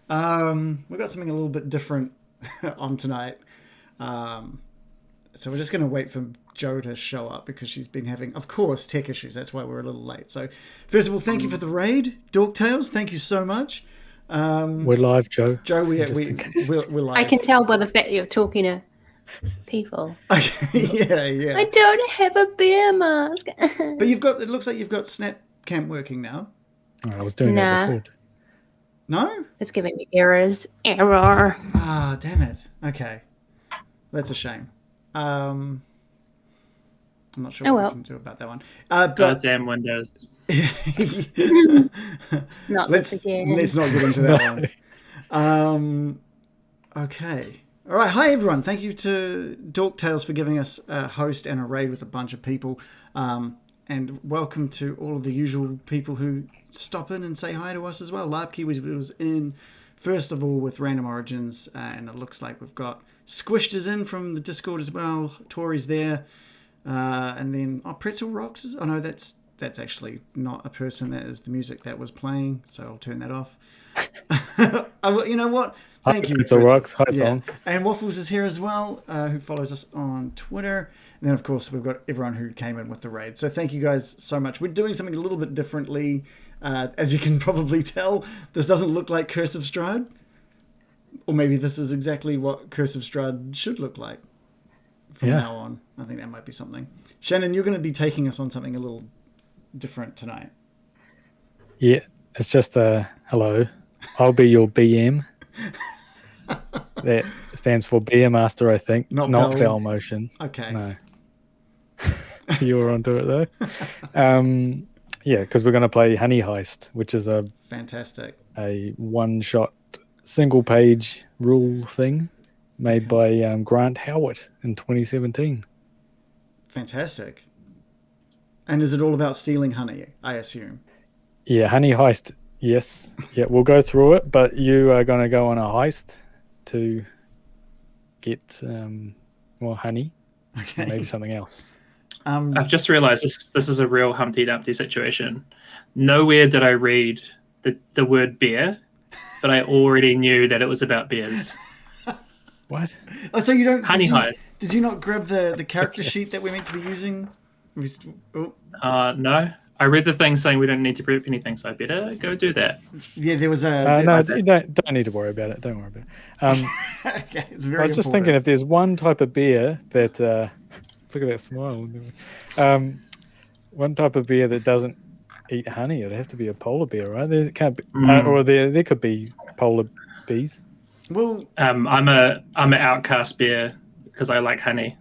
We've got something a little bit different on tonight. So we're just going to wait for Jo to show up because she's been having, of course, tech issues. That's why we're a little late. So first of all, thank you for the raid, Dorktales. Thank you so much. We're live, Jo. Jo, we're live. I can tell by the fact that you're talking to people. Yeah. I don't have a beer mask. But it looks like you've got Snap Camp working now. I was doing that before. No? It's giving me errors. Error. Ah, damn it. Okay. That's a shame. I'm not sure what we can do about that one. Goddamn Windows. Let's not get into that one. Okay. All right. Hi, everyone. Thank you to Dorktales for giving us a host and a raid with a bunch of people. And welcome to all of the usual people who stop in and say hi to us as well. Lapkey was in, first of all, with Random Origins. And it looks like we've got Squished is in from the Discord as well. Tori's there. And then, Pretzel Rocks is... Oh, no, that's actually not a person. That is the music that was playing. So I'll turn that off. You know what? Thank you. Pretzel Rocks. Hi, song. And Waffles is here as well, who follows us on Twitter. And then, of course, we've got everyone who came in with the raid. So thank you guys so much. We're doing something a little bit differently. As you can probably tell, this doesn't look like Curse of Strahd. Or maybe this is exactly what Curse of Strahd should look like from now on. I think that might be something. Shanon, you're going to be taking us on something a little different tonight. Yeah, it's just hello. I'll be your BM. That stands for Beer Master, I think. Not Bell Motion. Okay. No. You were onto it though. Yeah, because we're going to play Honey Heist, which is a one-shot, single-page rule thing made by Grant Howitt in 2017. Fantastic. And is it all about stealing honey, I assume? Yeah, Honey Heist, yes. Yeah, we'll go through it, but you are going to go on a heist to get more honey. Okay. Maybe something else. I've just realised this is a real Humpty Dumpty situation. Nowhere did I read the word beer, but I already knew that it was about beers. What? Oh, so you don't... Honey Heist. Did you not grab the character sheet that we're meant to be using? No. I read the thing saying we don't need to prep anything, so I better go do that. Yeah, there was a... no, you don't need to worry about it. Don't worry about it. Okay, it's very I was just thinking if there's one type of beer that... look at that smile. One type of beer that doesn't eat honey, it'd have to be a polar bear, right? There can't be... or there could be polar bees. Well... I'm an outcast beer because I like honey.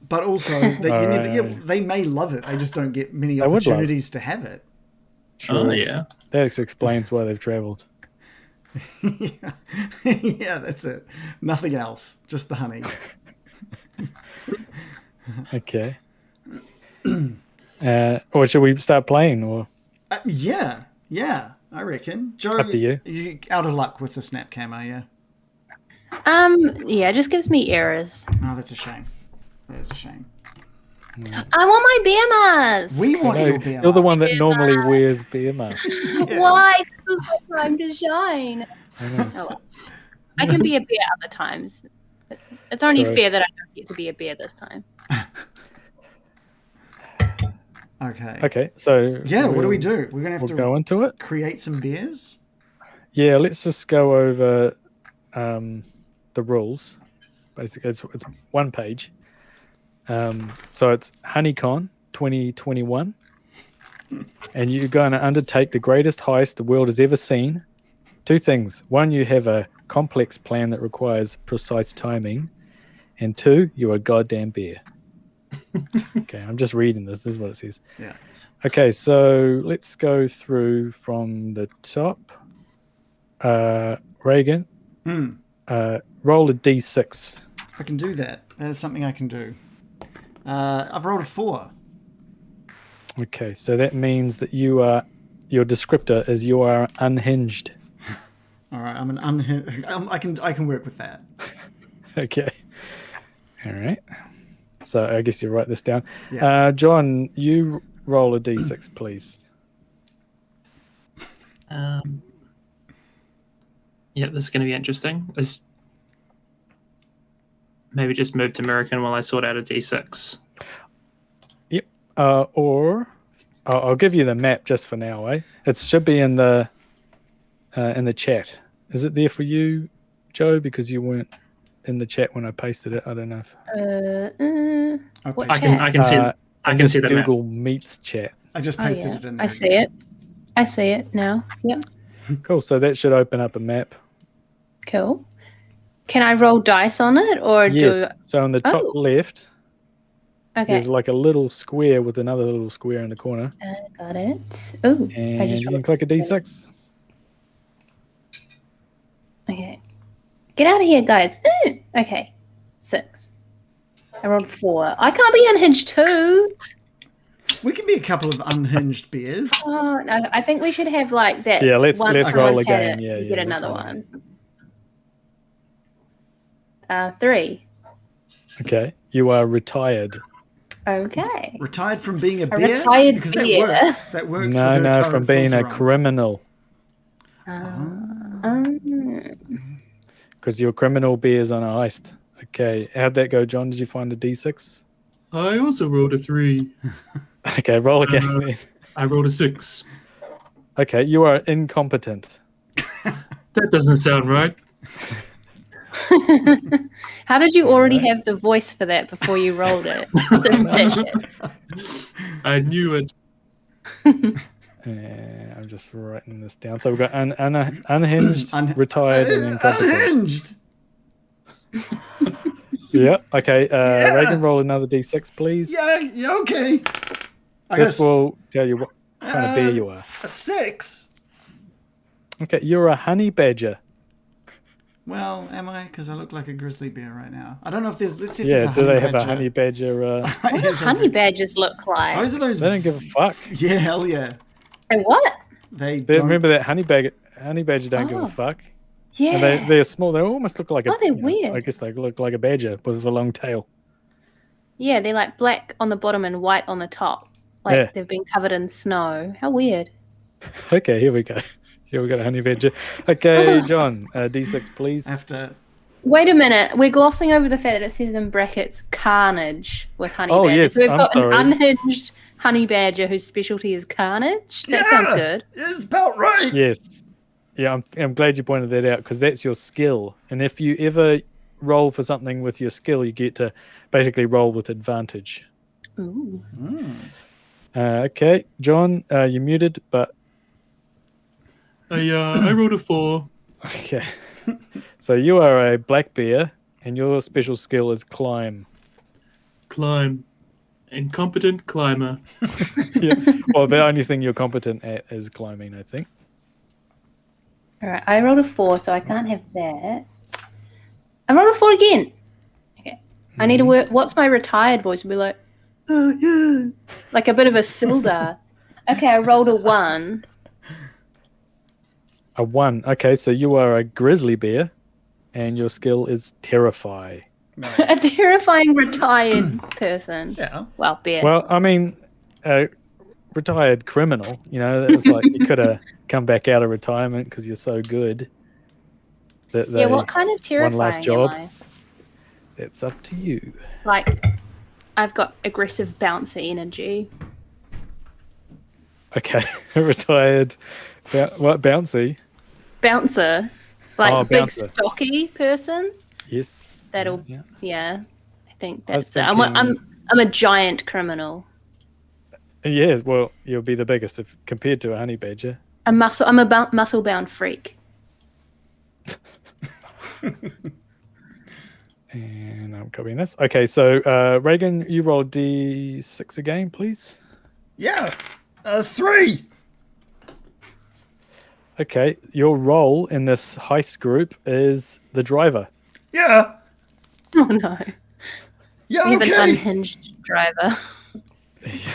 But also, they may love it. They just don't get many opportunities to have it. Sure. Oh, yeah. That explains why they've travelled. Yeah, that's it. Nothing else. Just the honey. Okay. Or should we start playing? Or yeah, I reckon. Jo, up to you. You're out of luck with the snap camo, yeah? Yeah, it just gives me errors. Oh, that's a shame. That is a shame. I want my beer mask. We want your beer mask. You're the one that normally wears beer mask. Yeah. Why? It's my time to shine. I can be a beer other times. It's only fair that I don't get to be a beer this time. Okay, so... Yeah, what do we do? We're going to have to go into it? Create some beers? Yeah, let's just go over the rules. Basically, it's one page. So it's HoneyCon 2021. And you're going to undertake the greatest heist the world has ever seen. Two things. One, you have a complex plan that requires precise timing. And two, you're a goddamn bear. Okay, I'm just reading this. This is what it says. Yeah. Okay, so let's go through from the top. Reagan, roll a D6. I can do that. That is something I can do. I've rolled a 4. Okay, so that means that your descriptor is you are unhinged. All right, I'm an unhinged. I can work with that. Okay. All right. So I guess you write this down. Yeah. John, you roll a D6, please. Yeah, this is going to be interesting. Maybe just move to American while I sort out a D6. Yep. Or I'll give you the map just for now, eh? It should be in the chat. Is it there for you, Joe? Because you weren't in the chat when I pasted it. I don't know if I can see the map. Google Meets chat. I just pasted it in there. I see it. I see it now. Yep. Cool. So that should open up a map. Cool. Can I roll dice on it or Yes. So on the top left, there's like a little square with another little square in the corner. Got it. Oh, and you can click a D6. Okay. Get out of here, guys. Okay. 6. I rolled 4. I can't be unhinged too. We can be a couple of unhinged beers. Oh, no, I think we should have like that. Yeah, let's roll again. Yeah, get another one. 3. Okay. You are retired. Okay. Retired from being a beer? Retired because beer. That works. No, from being a criminal. Because you're criminal beers on a heist. Okay. How'd that go, John? Did you find a D6? I also rolled a 3. Okay, roll again, man. I rolled a 6. Okay, you are incompetent. That doesn't sound right. How did you already have the voice for that before you rolled it? I knew it. I'm just writing this down. So we've got unhinged, retired, and incompetent. Unhinged! Yeah, okay. Reagan, roll another D6, please. Yeah, okay. This will tell you what kind of beer you are. A 6? Okay, you're a honey badger. Well, am I? Because I look like a grizzly bear right now. I don't know if there's... Let's see if Yeah, there's a do honey they badger. have a honey badger? What do honey badgers look like? Those are those... They don't give a fuck. Yeah, hell yeah. They what? They don't... Remember that honey badger don't give a fuck? Yeah. And they're small. They almost look like they're weird. I guess they look like a badger with a long tail. Yeah, they're like black on the bottom and white on the top. Like they've been covered in snow. How weird. Okay, here we go. Here we got a honey badger. Okay, John, D6, please. Wait a minute. We're glossing over the fact that it says in brackets carnage with honey badger. Yes, so we've got sorry. an unhinged honey badger whose specialty is carnage. That sounds good. It's about right. Yes. Yeah, I'm glad you pointed that out because that's your skill. And if you ever roll for something with your skill, you get to basically roll with advantage. Ooh. Okay, John, you're muted, but... I rolled a 4. Okay. So you are a black bear, and your special skill is climb. Climb. Incompetent climber. Yeah. Well, the only thing you're competent at is climbing, I think. All right, I rolled a 4, so I can't have that. I rolled a 4 again. Okay. I need to work. What's my retired voice? We'll be like, oh, yeah. Like a bit of a Sildar. Okay, I rolled a 1. A 1. Okay, so you are a grizzly bear, and your skill is terrify. Nice. A terrifying retired person. Yeah. Well, bear. Well, I mean, retired criminal. You know, it was like you could have come back out of retirement because you're so good. Yeah, what kind of terrifying one last job. am I? That's up to you. Like, I've got aggressive, bouncy energy. Okay, retired. What, bouncy? Bouncer. Like, big, bouncer. stocky person. Yes. That'll, yeah. I think I was that's it. I'm a giant criminal. Yes, well, you'll be the biggest if compared to a honey badger. I'm a muscle-bound freak. And I'm copying this. Okay, so Reagan, you roll D6 again, please. Yeah. 3. Okay, your role in this heist group is the driver. Yeah. Oh no. Yeah, We have an okay. unhinged driver.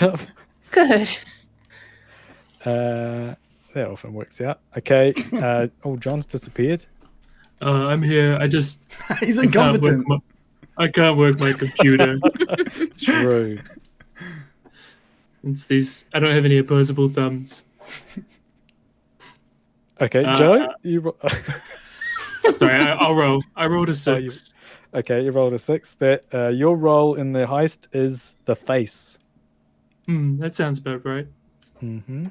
Yep. Good. That often works out. Okay. John's disappeared. I'm here. He's incompetent. I can't work my computer. True. It's these. I don't have any opposable thumbs. Okay, Joe, you. Sorry, I'll roll. I rolled a 6. Okay, you rolled a 6. That your role in the heist is the face. That sounds about right. Mm-hmm.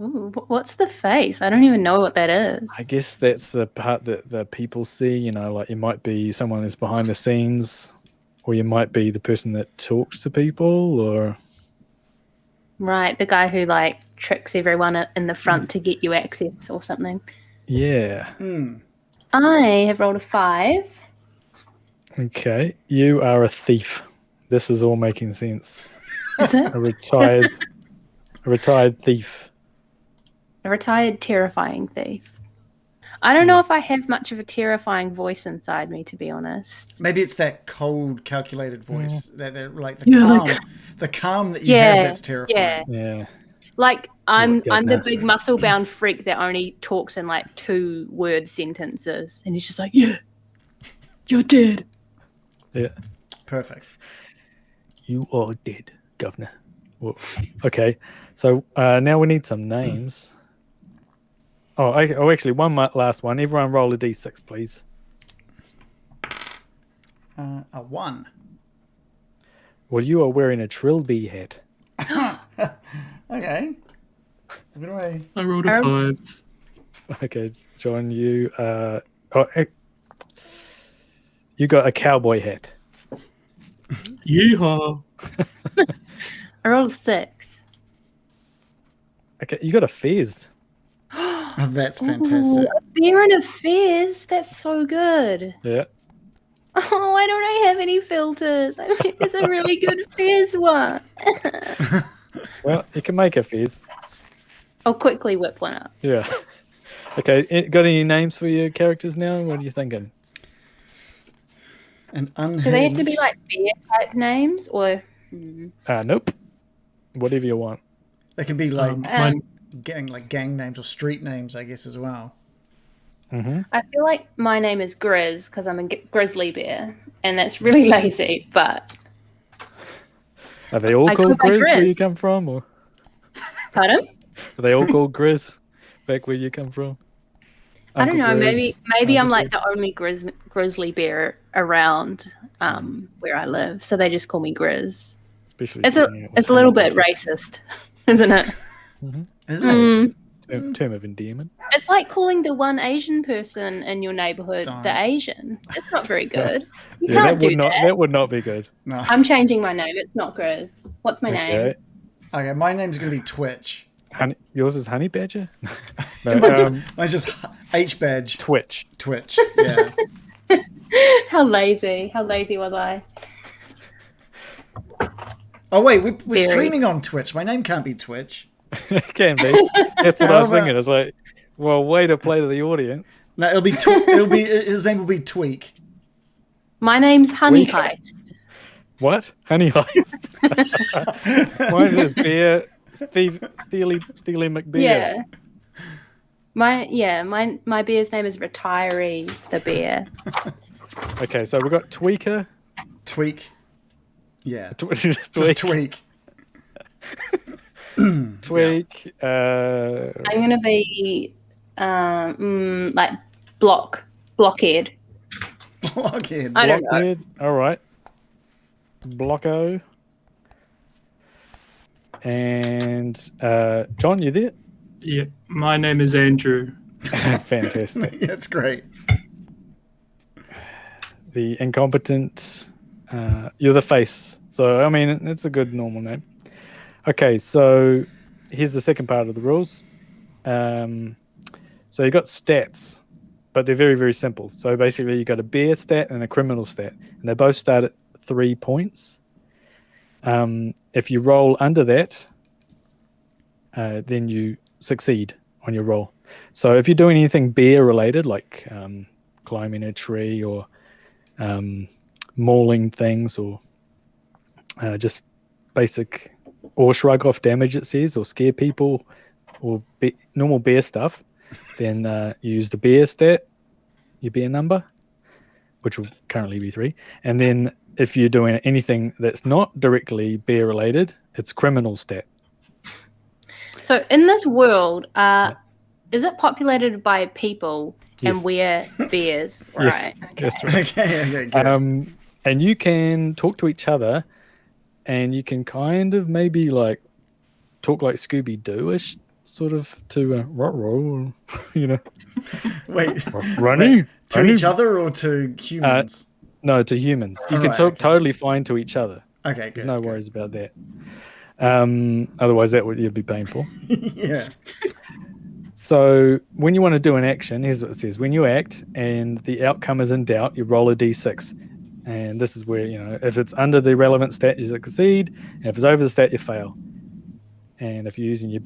Ooh, what's the face? I don't even know what that is. I guess that's the part that the people see. Like you might be someone who's behind the scenes, or you might be the person that talks to people, or Right, the guy who like tricks everyone in the front to get you access or something. yeah. I have rolled a 5. Okay, you are a thief. This is all making sense. Is it? A retired thief. A retired terrifying thief. I don't know if I have much of a terrifying voice inside me, to be honest. Maybe it's that cold, calculated voice that they're like the calm that you have that's terrifying. Yeah. Like I'm Governor. the big muscle bound freak that only talks in like 2-word sentences, and he's just like, "Yeah, you're dead." Yeah. Perfect. You are dead, Governor. Whoa. Okay, so now we need some names. Actually, one last one. Everyone roll a d6, please. A 1. Well, you are wearing a trilby hat. Okay. What do I... I rolled a 5. Okay, John, you you got a cowboy hat. Yeehaw! I rolled a 6. Okay, you got a fez. Oh, that's fantastic. Ooh, a bear and a fez. That's so good. Yeah. Oh, why don't I have any filters? I mean, it's a really good fez one. Well, you can make a fez. I'll quickly whip one up. Yeah. Okay, got any names for your characters now? What are you thinking? An unhinged... Do they have to be like bear type names or? Nope. Whatever you want. They can be like Mine, gang names or street names, I guess, as well. Mm-hmm. I feel like my name is Grizz because I'm a grizzly bear, and that's really lazy. But Are they all I go called by Grizz where Grizz. you come from? Or pardon? are they all called Grizz back where you come from? I don't know. Uncle Grizz, Maybe I'm Uncle like the only grizzly bear around where I live, so they just call me Grizz. Especially It's finding out a what little kind bit racist, isn't it? Is it? term of endearment. It's like calling the one Asian person in your neighborhood the Asian. It's not very good. You can't do that. That would not be good. No. I'm changing my name. It's not Grizz. What's my name? Okay, my name's going to be Twitch. Yours is Honey Badger? No, Mine's just H-Badge. Twitch. Twitch, yeah. How lazy. How lazy was I? Oh, wait, we're Very. streaming on Twitch. My name can't be Twitch. It can be. That's what I was How about- thinking. It's like, well, way to play to the audience. No, his name will be Tweak. My name's Honey Weak. Heist. What? Honey Heist? Mine is Bear, Steely McBear. Yeah. My bear's name is Retiree the bear. Okay, so we've got Tweaker. Tweak. Yeah. Just Just Tweak. Tweak. I'm gonna be like Blockhead. Blockhead. I don't know. Blockhead. All right. Blocko. And John, you there? yeah, my name is Andrew. Fantastic. Yeah, it's great. The incompetent. You're the face. So, I mean, it's a good normal name. Okay, so here's the second part of the rules. So you got stats, but they're very, very simple. So basically, you got a bear stat and a criminal stat, and they both start at 3 points. If you roll under that, then you succeed on your roll. So if you're doing anything bear related, like climbing a tree or mauling things or just basic or shrug off damage, it says, or scare people or normal bear stuff, then you use the bear stat, your bear number, which will currently be 3. And then if you're doing anything that's not directly bear related, it's criminal stat. So in this world, is it populated by people? and we're bears. Yes, Right. Okay. that's right. Okay, good. And you can talk to each other, and you can kind of maybe like talk like Scooby-Doo-ish, sort of to roll, Wait, running to each other or to humans? No, to humans. You can Alright, talk okay. totally fine to each other. Okay, good. There's no good. worries about that. Otherwise, that would you'd be painful. Yeah. So when you want to do an action, here's what it says. When you act and the outcome is in doubt, you roll a d6. And this is where, if it's under the relevant stat, you succeed. And if it's over the stat, you fail. And if you're using your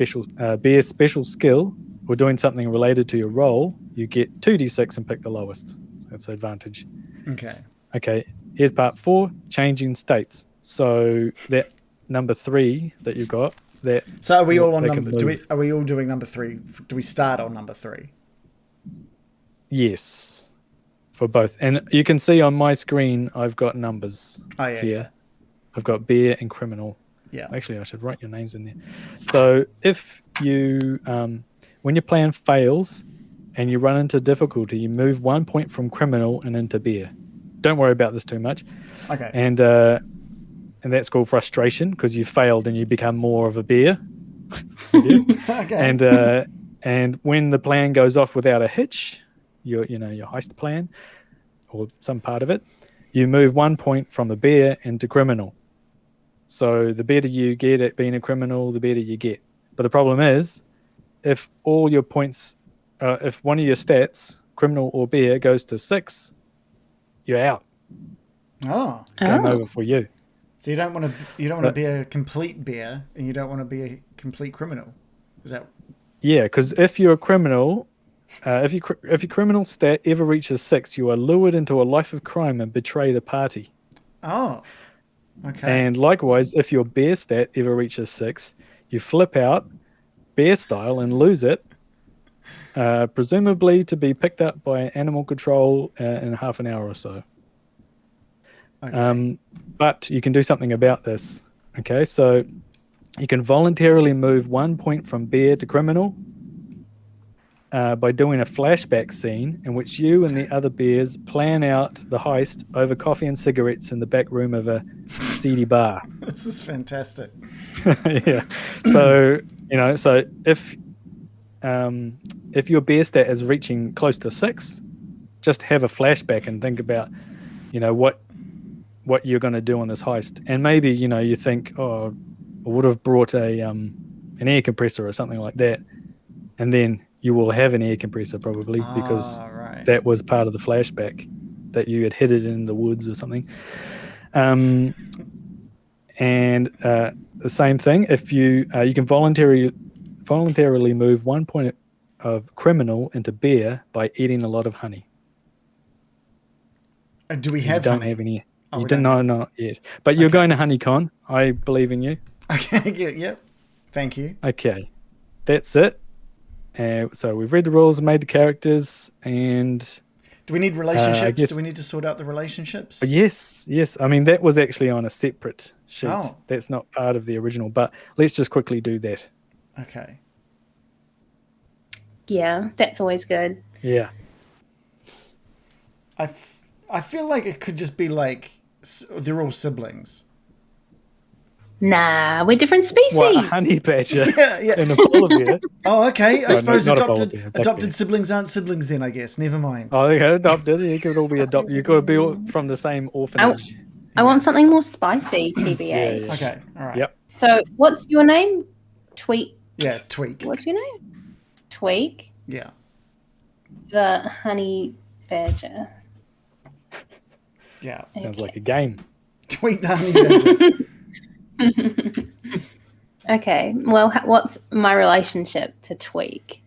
bear special skill or doing something related to your roll, you get 2d6 and pick the lowest. That's an advantage. Okay. Okay, here's part 4, changing states. So that number 3 that you got, So are we all on they number? can move. Are we all doing number 3? Do we start on number 3? Yes, for both. And you can see on my screen, I've got numbers Oh yeah. here. I've got bear and criminal. Yeah. Actually, I should write your names in there. So if you, when your plan fails and you run into difficulty, you move 1 point from criminal and into bear. Don't worry about this too much. Okay. And that's called frustration because you failed and you become more of a bear. Okay. And when the plan goes off without a hitch, your heist plan or some part of it, you move 1 point from the bear into criminal. So the better you get at being a criminal, the better you get. But the problem is, if all your points, if one of your stats, criminal or bear, goes to 6, you're out. Oh. Game over for you. So you don't want to be a complete bear, and you don't want to be a complete criminal. Is that? Yeah, because if you're a criminal, if your criminal stat ever reaches 6, you are lured into a life of crime and betray the party. Oh. Okay. And likewise, if your bear stat ever reaches 6, you flip out, bear style, and lose it, presumably to be picked up by animal control in half an hour or so. Okay. But you can do something about this. Okay, so you can voluntarily move 1 point from bear to criminal by doing a flashback scene in which you and the other bears plan out the heist over coffee and cigarettes in the back room of a seedy bar. This is fantastic. Yeah. So so if your bear stat is reaching close to 6, just have a flashback and think about what you're going to do on this heist. And maybe you think, oh, I would have brought an air compressor or something like that, and then you will have an air compressor probably because right. that was part of the flashback that you had hid it in the woods or something. And the same thing, if you can voluntarily move 1 point of criminal into bear by eating a lot of honey. Do we have? You don't honey? have any. Oh, You don't know, not yet. But you're going to HoneyCon. I believe in you. Okay. Yep. Thank you. Okay, that's it. So we've read the rules, made the characters, and Do we need relationships? guess- Do we need to sort out the relationships? yes. I mean, that was actually on a separate sheet. Oh. That's not part of the original, but let's just quickly do that. Okay. Yeah, that's always good. Yeah. I feel like it could just be like they're all siblings. Nah, we're different species. What, a honey badger Yeah. and a polar bear? Oh, okay. I No, suppose not a polar bear, black adopted bear. siblings aren't siblings then, I guess. Never mind. Oh, they got adopted. You could all be adopted. You could be all from the same orphanage. I want something more spicy, TBA. Yeah. Okay. All right. Yep. So, what's your name? Tweak. Yeah. Tweak. What's your name? Tweak. Yeah. The honey badger. Yeah. Sounds like a game. Tweak the honey badger. Okay. Well, what's my relationship to Tweak?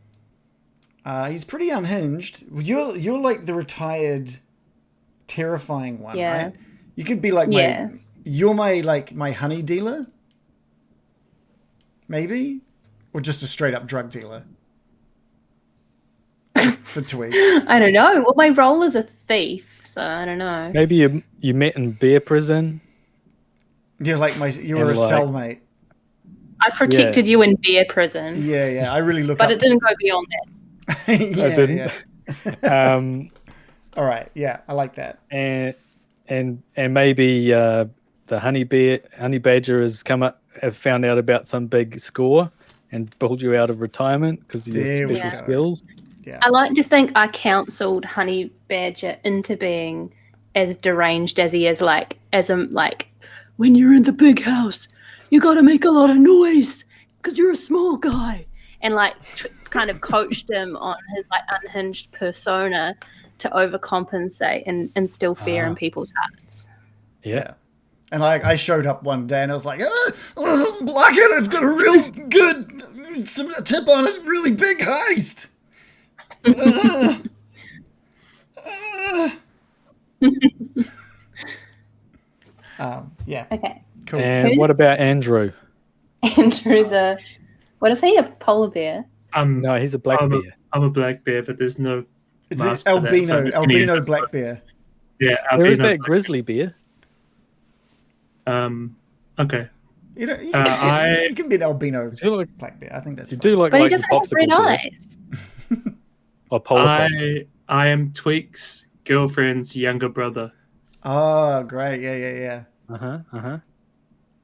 He's pretty unhinged. You're like the retired, terrifying one, Yeah. right? You could be like you're my honey dealer, maybe, or just a straight up drug dealer. For Tweak. I don't know. Well, my role is a thief, so I don't know. Maybe you met in bear prison. You're like you were a And like- cellmate. I protected you in bear prison, Yeah. I really look but up. it didn't go beyond that. Yeah, I didn't. yeah. All right, yeah, I like that. And maybe the honey badger has have found out about some big score and pulled you out of retirement because of your special skills. Yeah. I like to think I counseled Honey Badger into being as deranged as he is, like when you're in the big house, you got to make a lot of noise because you're a small guy, and like kind of coached him on his like unhinged persona to overcompensate and instill fear in people's hearts. Yeah. And I showed up one day and I was like, Blockhead has got a real good tip on a really big heist. Yeah. Okay. Cool. And what about Andrew? Andrew, what is he? A polar bear? No, he's a black bear. I'm a black bear, but there's no. It's an albino black bear. Yeah, there is that grizzly bear. Okay. You can be an albino black bear. I think that's. You do look but like he doesn't have red eyes. Or polar bear. I am Tweak's girlfriend's younger brother. Oh, great! Yeah.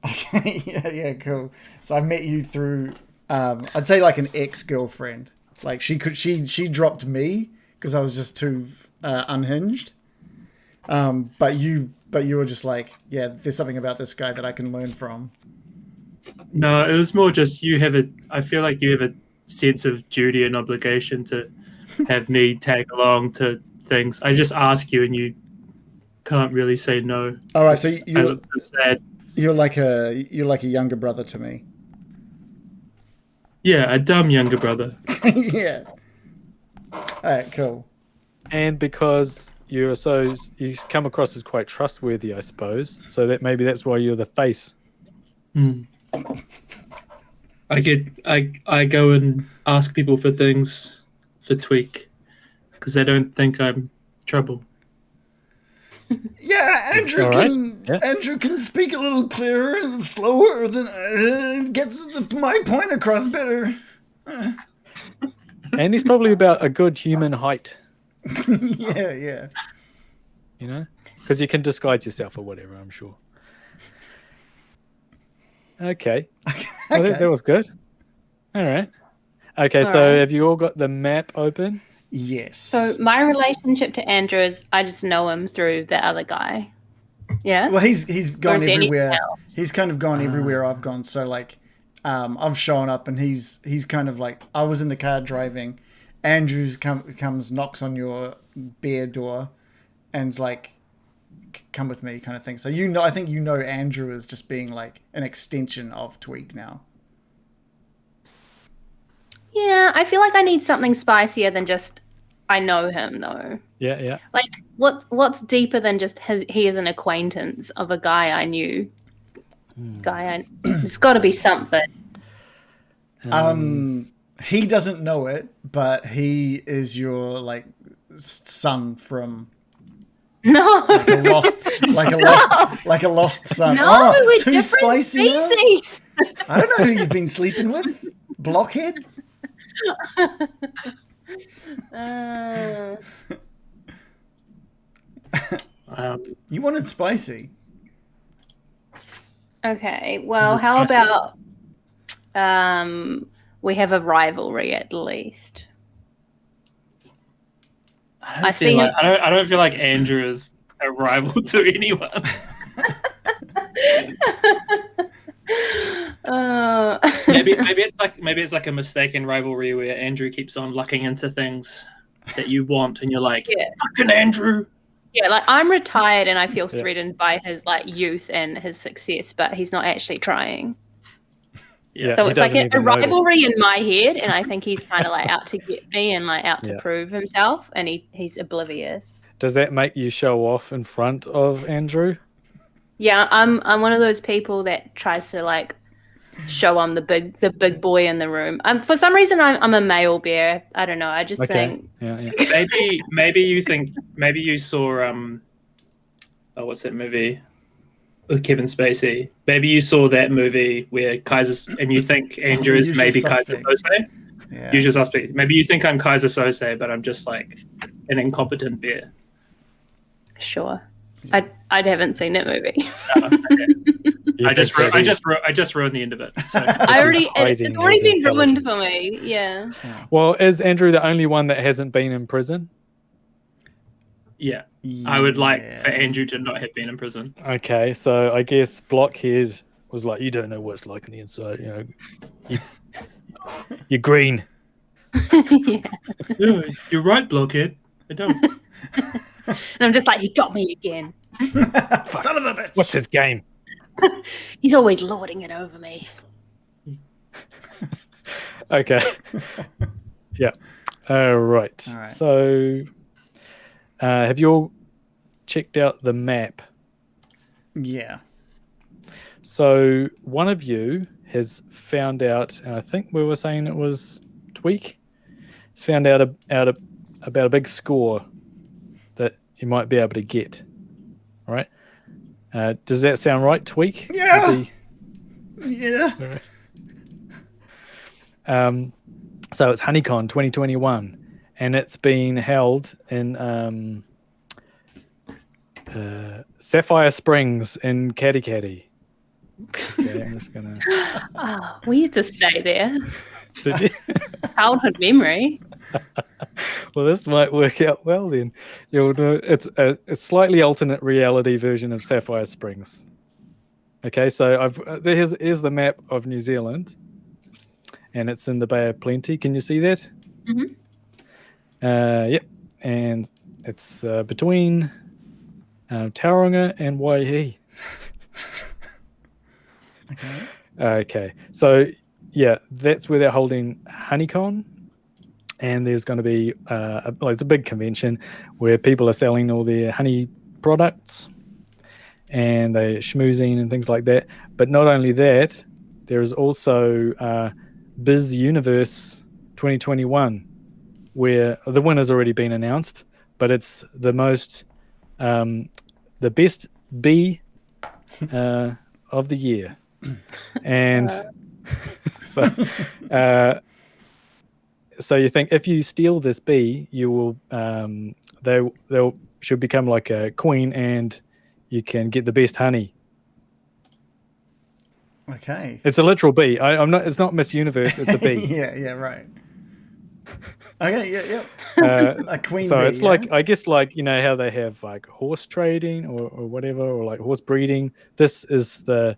Okay, yeah, cool. So I met you through, I'd say like an ex-girlfriend. Like she dropped me because I was just too unhinged. But you were just like, yeah, there's something about this guy that I can learn from. No, it was more just I feel like you have a sense of duty and obligation to have me tag along to things. I just ask you and you can't really say no. All right, so I look so sad. You're like a younger brother to me. Yeah, a dumb younger brother. Yeah. All right, cool. And because you come across as quite trustworthy, I suppose. So that's why you're the face. I go and ask people for things for Tweak because they don't think I'm trouble. Yeah, Andrew can speak a little clearer and slower than gets my point across better. And he's probably about a good human height. Yeah. You know, because you can disguise yourself or whatever. I'm sure. Okay. Well, that was good. All right. Okay, so have you all got the map open? Yes. So my relationship to Andrew is I just know him through the other guy. Yeah. Well, he's gone everywhere. Else? He's kind of gone everywhere I've gone. So like, I've shown up and he's kind of like, I was in the car driving. Andrew comes, knocks on your bear door, and's like, come with me, kind of thing. So I think Andrew as just being like an extension of Tweak now. Yeah, I feel like I need something spicier than just I know him though. Yeah. Like what's deeper than just he is an acquaintance of a guy I knew. It's got to be something. He doesn't know it, but he is your like son from No. like a lost son. No, we're too different spicy. species. I don't know who you've been sleeping with. Blockhead. You wanted spicy. Okay, well, how about we have a rivalry at least? I don't feel like Andrew is a rival to anyone. Maybe it's like a mistaken rivalry where Andrew keeps on lucking into things that you want, and you're like, fucking Andrew. Yeah, like I'm retired and I feel threatened by his like youth and his success, but he's not actually trying. Yeah, so it's like a rivalry in my head, and I think he's kind of like out to get me and like out to prove himself, and he's oblivious. Does that make you show off in front of Andrew? Yeah, I'm one of those people that tries to like show I'm the big boy in the room. For some reason I'm a male bear. I don't know. I just think maybe you saw what's that movie with Kevin Spacey? Maybe you saw that movie where Kaiser's and you think Andrew is maybe Kaiser Soze. Yeah. Usual Suspects. Maybe you think I'm Kaiser Sose, but I'm just like an incompetent bear. Sure. I haven't seen that movie. I just ruined the end of it. So. It's already been ruined for me. Yeah. Well, is Andrew the only one that hasn't been in prison? Yeah. I would like for Andrew to not have been in prison. Okay, so I guess Blockhead was like, you don't know what it's like on the inside, you know. You're green. Yeah, you're right, Blockhead. I don't. And I'm just like, he got me again. Son of a bitch. What's his game? He's always lording it over me. Okay. Yeah. All right. So, have you all checked out the map? Yeah. So, one of you has found out, and I think we were saying it was Tweak. It's found out about a big score that you might be able to get. All right. Does that sound right, Tweak? Yeah. Yeah. All right. So it's HoneyCon 2021, and it's been held in Sapphire Springs in Caddy. Okay, I'm just gonna. Oh, we used to stay there. Did you? Childhood memory. Well, this might work out well then. You'll know it's a slightly alternate reality version of Sapphire Springs. Okay, so here's the map of New Zealand, and it's in the Bay of Plenty. Can you see that? Mm-hmm. Yep, and it's between Tauranga and Waihi. Okay, so yeah, that's where they're holding HoneyCon, and there's going to be it's a big convention where people are selling all their honey products and they're schmoozing and things like that. But not only that, there is also Bizz Universe 2021, where the winner's already been announced, but it's the best bee of the year. And so you think if you steal this bee, you will they'll should become like a queen, and you can get the best honey. Okay. It's a literal bee. I'm not. It's not Miss Universe. It's a bee. Yeah. Right. Okay. A queen. So bee, it's like, I guess, like, you know how they have like horse trading or whatever, or like horse breeding. This is the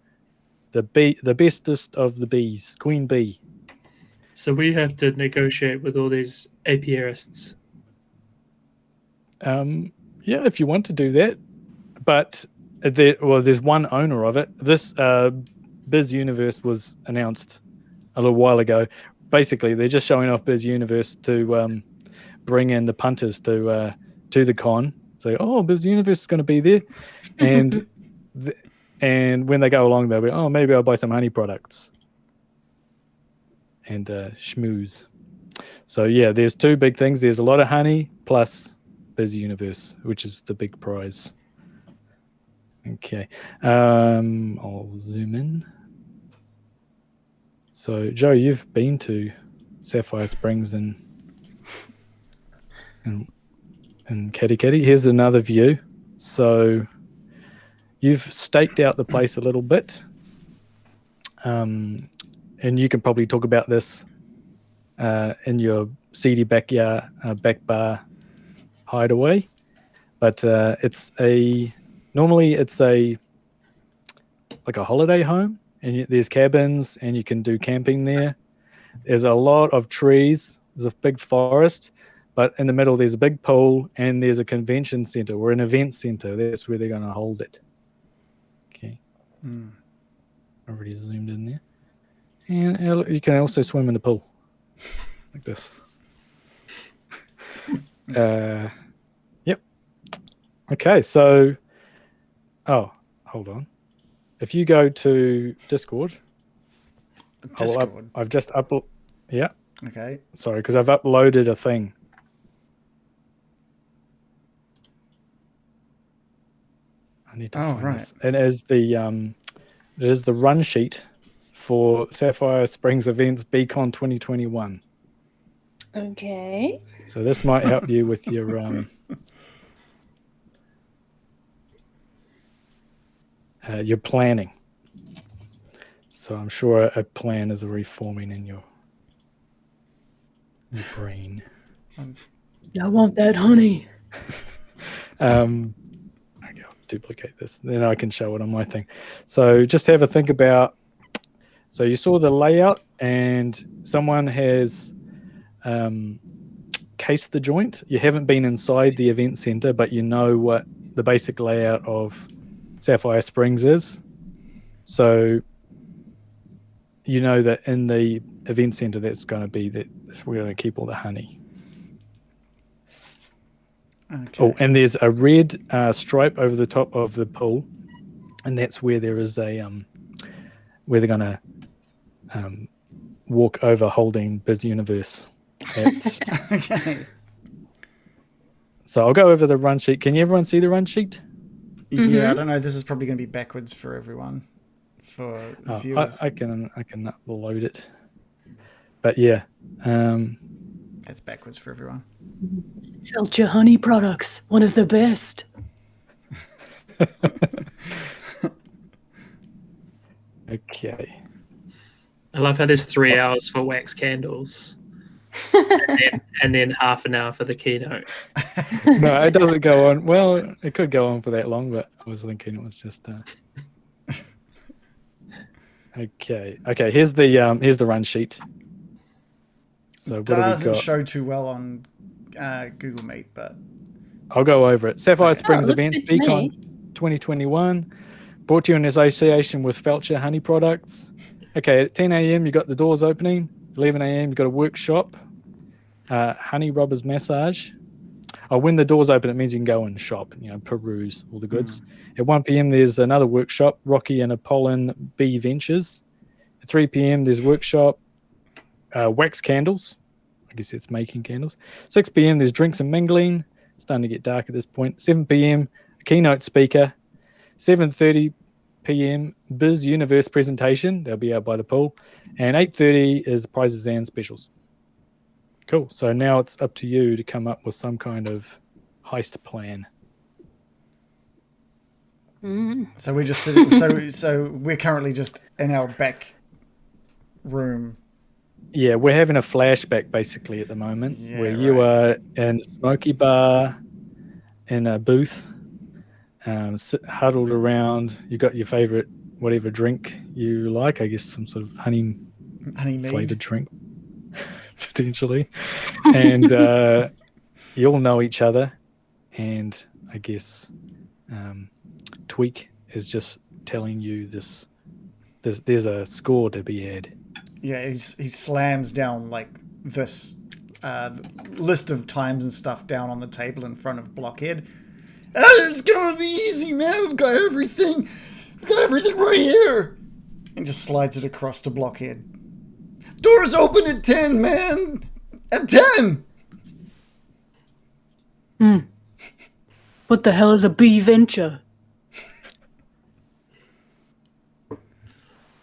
bee, the bestest of the bees, queen bee. So we have to negotiate with all these apiarists. Yeah, if you want to do that, but there's one owner of it. This Bizz Universe was announced a little while ago. Basically, they're just showing off Bizz Universe to bring in the punters to the con. So, Bizz Universe is going to be there, and and when they go along, they'll be, maybe I'll buy some honey products and schmooze. So yeah, there's two big things. There's a lot of honey plus Bizz Universe, which is the big prize. Okay, I'll zoom in. So Joe, you've been to Sapphire Springs and Caddy. Here's another view. So you've staked out the place a little bit, and you can probably talk about this in your seedy backyard, back bar hideaway. But normally it's like a holiday home, and there's cabins, and you can do camping there. There's a lot of trees. There's a big forest, but in the middle there's a big pool, and there's a convention center or an event center. That's where they're going to hold it. Okay. Already zoomed in there. And you can also swim in the pool like this. Yep. Okay, so hold on. If you go to Discord, I've just uploaded. Yeah. Okay. Sorry, because I've uploaded a thing. I need to find this. It is the run sheet for Sapphire Springs Events BCon 2021. Okay. So this might help you with your planning. So I'm sure a plan is reforming in your brain. I want that honey. Okay, I'll duplicate this. Then I can show it on my thing. So just have a think about. So you saw the layout, and someone has cased the joint. You haven't been inside the event center, but you know what the basic layout of Sapphire Springs is. So you know that in the event center, that's going to be we're going to keep all the honey. Okay. Oh, and there's a red stripe over the top of the pool, and that's where there is where they're going to walk over holding Bizz Universe. Okay. So I'll go over the run sheet. Can everyone see the run sheet? Yeah, I don't know. This is probably going to be backwards for everyone. For viewers, I can upload it. But yeah, it's backwards for everyone. Felcher honey products, one of the best. Okay. I love how there's 3 hours for wax candles, and then half an hour for the keynote. No, it doesn't go on. Well, it could go on for that long, but I was thinking it was just. Okay. Here's the run sheet. So It what have we doesn't got? show too well on Google Meet, but I'll go over it. Sapphire Springs looks Events, good to me. Beacon 2021, brought to you in association with Felcher Honey Products. Okay, at 10 a.m. you got the doors opening. 11 a.m. you got a workshop, honey rubbers massage. When the doors open, it means you can go and shop, peruse all the goods. At 1 p.m. there's another workshop, Rocky and Apollon Bee Ventures. At 3 p.m. there's workshop, wax candles. I guess it's making candles. 6 p.m. there's drinks and mingling. It's starting to get dark at this point. 7 p.m. a keynote speaker. 7:30 p.m. Bizz Universe presentation. They'll be out by the pool. And 8:30 is prizes and specials. Cool. So now it's up to you to come up with some kind of heist plan. so we're just sitting. so we're currently just in our back room. Yeah, we're having a flashback basically at the moment, where you are in a smoky bar in a booth, huddled around. You got your favorite whatever drink you like. I guess some sort of honey flavored drink, potentially. And you all know each other. And I guess Tweak is just telling you there's a score to be had. Yeah, he slams down like this list of times and stuff down on the table in front of Blockhead. It's gonna be easy, man. We've got everything. We've got everything right here. And just slides it across to Blockhead. Doors open at 10, man. At 10. What the hell is a bee venture?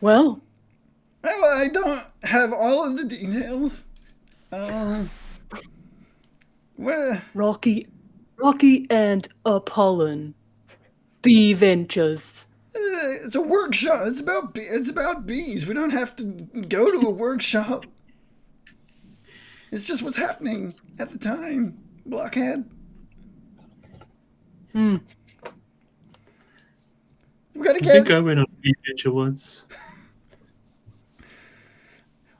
Well, I don't have all of the details. Where? Rocky and Apollon. Bee ventures. It's a workshop. It's about bees. We don't have to go to a workshop. It's just what's happening at the time. Blockhead. We gotta I get. think I went on a adventure once.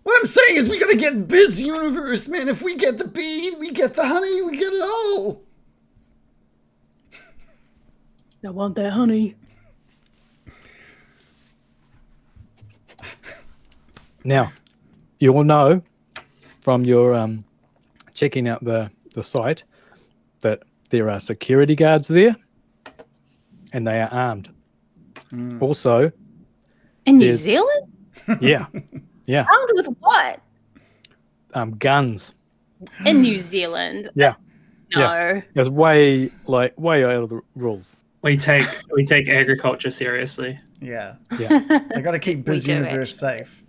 What I'm saying is we gotta get Bizz Universe, man. If we get the bee, we get the honey, we get it all. I want that honey. Now, you will know from your checking out the site that there are security guards there, and they are armed. Also, In New Zealand? yeah, Armed with what? guns. In New Zealand? Yeah, No. it's way out of the rules. We take agriculture seriously. Yeah, Yeah, they gotta keep We Bizz do, Universe safe.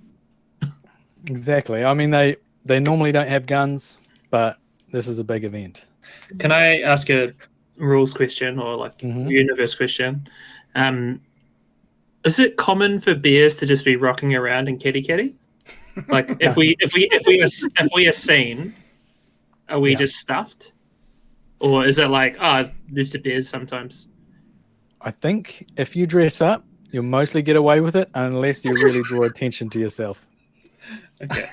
exactly. I mean, they normally don't have guns. but this is a big event. Can I ask a rules question or like Mhm. universe question? Is it common for bears to just be rocking around in kitty? Like if we are seen, are we Yeah. just stuffed, or is it like there's the bears sometimes? I think if you dress up, you'll mostly get away with it unless you really draw attention to yourself. Okay.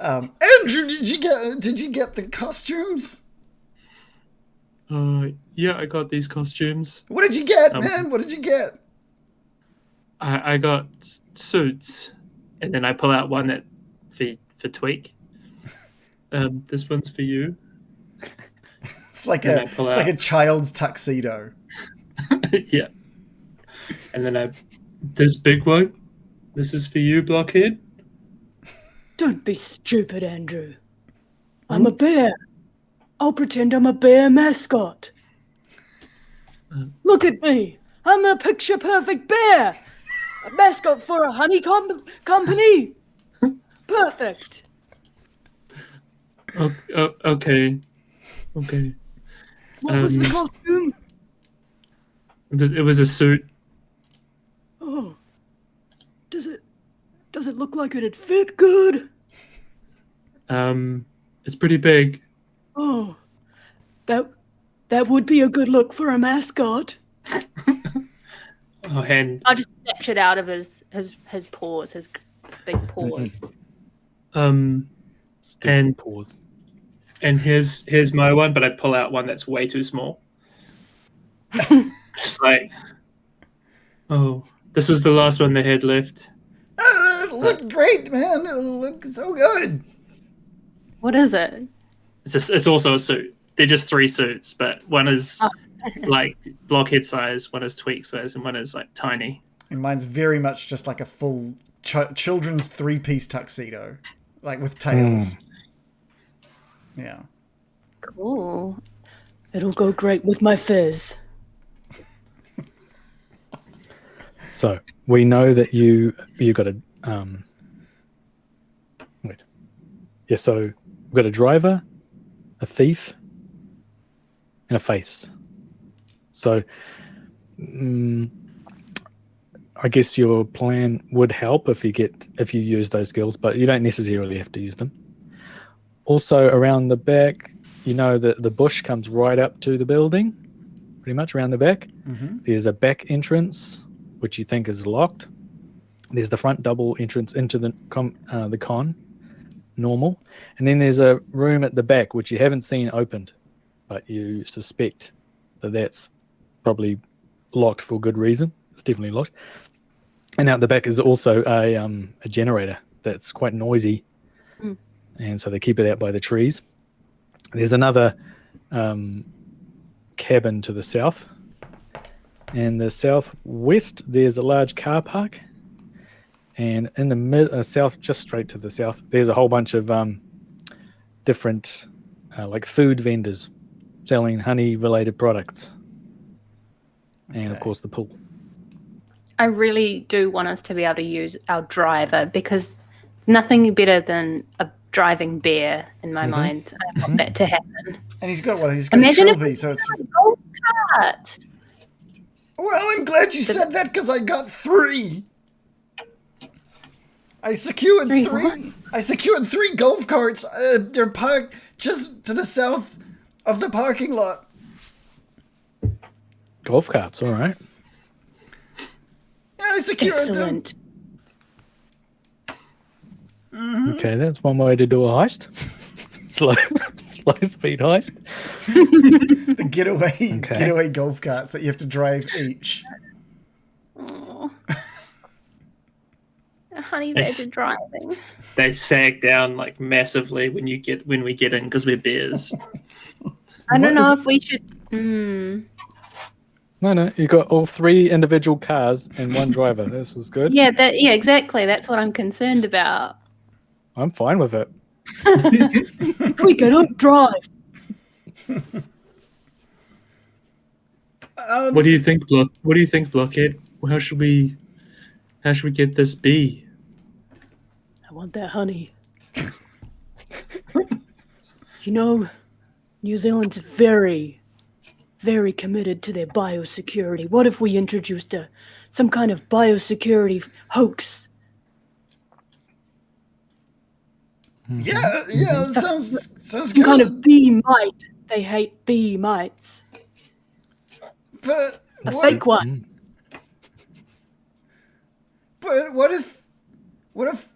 Andrew, did you get the costumes? Yeah, I got these costumes. What did you get, man? What did you get? I got suits, and then I pull out one that for Tweak. This one's for you. It's like a child's tuxedo. Yeah. And then this big one. This is for you, Blockhead. Don't be stupid, Andrew. I'm a bear. I'll pretend I'm a bear mascot. Look at me. I'm a picture-perfect bear. A mascot for a honeycomb company. Perfect. Okay. What was the costume? It was a suit. Oh. Does it look like it'd fit good? It's pretty big. Oh. That would be a good look for a mascot. And I'll just snatch it out of his paws, his big paws. Stupid pause. And here's my one, but I pull out one that's way too small. Just like, this was the last one they had left. It looked great, man. It looked so good. What is it? It's also a suit. They're just 3 suits, but one is like Blockhead size, one is Tweak size, and one is like tiny. And mine's very much just like a full children's 3-piece tuxedo, like with tails. Yeah. Cool. It'll go great with my fizz. So we know that you got a wait. Yeah, so we've got a driver, a thief, and a face. So I guess your plan would help if you use those skills, but you don't necessarily have to use them. Also around the back, you know that the bush comes right up to the building, pretty much around the back. Mm-hmm. There's a back entrance, which you think is locked. There's the front double entrance into the con, normal. And then there's a room at the back, which you haven't seen opened, but you suspect that that's probably locked for good reason. It's definitely locked. And out the back is also a generator that's quite noisy. And so they keep it out by the trees. There's another cabin to the south. And the southwest, there's a large car park. And in the south, just straight to the south, there's a whole bunch of different like food vendors selling honey-related products. And, of course, the pool. I really do want us to be able to use our driver because there's nothing better than a driving bear in my mind. I want that to happen. And he's got what? He's got Imagine a if trilby, so it's... a golf cart. Well, I'm glad you said that because I got 3. I secured 3. What? I secured 3 golf carts. They're parked just to the south of the parking lot. Golf carts, all right. Yeah, I secured Excellent. them. Okay, that's one way to do a heist. slow speed heist. The getaway golf carts that you have to drive each. Oh. Honey badger driving. They sag down like massively when we get in because we're bears. I don't know if we should. No, you got all 3 individual cars and 1 driver. This is good. Yeah, exactly. That's what I'm concerned about. I'm fine with it. We cannot drive. What do you think, Blockhead? How should we get this bee? I want that honey. You know, New Zealand's very, very committed to their biosecurity. What if we introduced some kind of biosecurity hoax? Yeah, that sounds Some good. kind of bee mite. They hate bee mites. But A fake one. But what if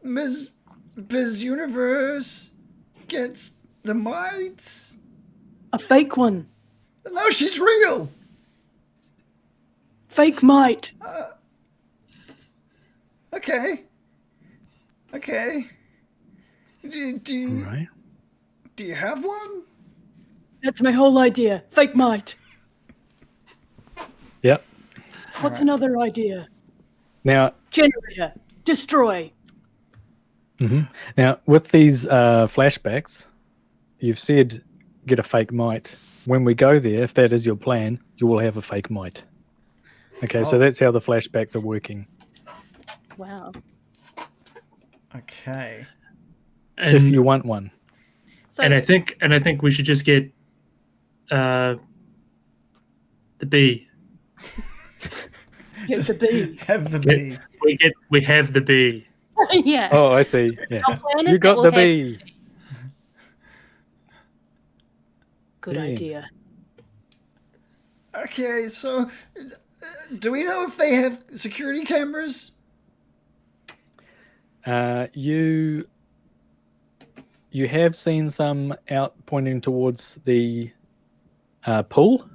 Ms. Bizz Universe gets the mites? A fake one. No, she's real. Fake mite. Okay. Right. Do you have one? That's my whole idea. Fake mite. Yep. What's another idea? Now, Generator. Destroy. Now, with these flashbacks, you've said get a fake mite. When we go there, if that is your plan, you will have a fake mite. Okay, so that's how the flashbacks are working. Wow. Okay. And, If you want one. So and I think we should just get the bee. Get the bee. Have the bee. We have the bee. yeah. Oh, I see. Yeah. Our plan is You that got we'll the have- bee. Good Yeah. idea. Okay, so do we know if they have security cameras? You have seen some out pointing towards the pool,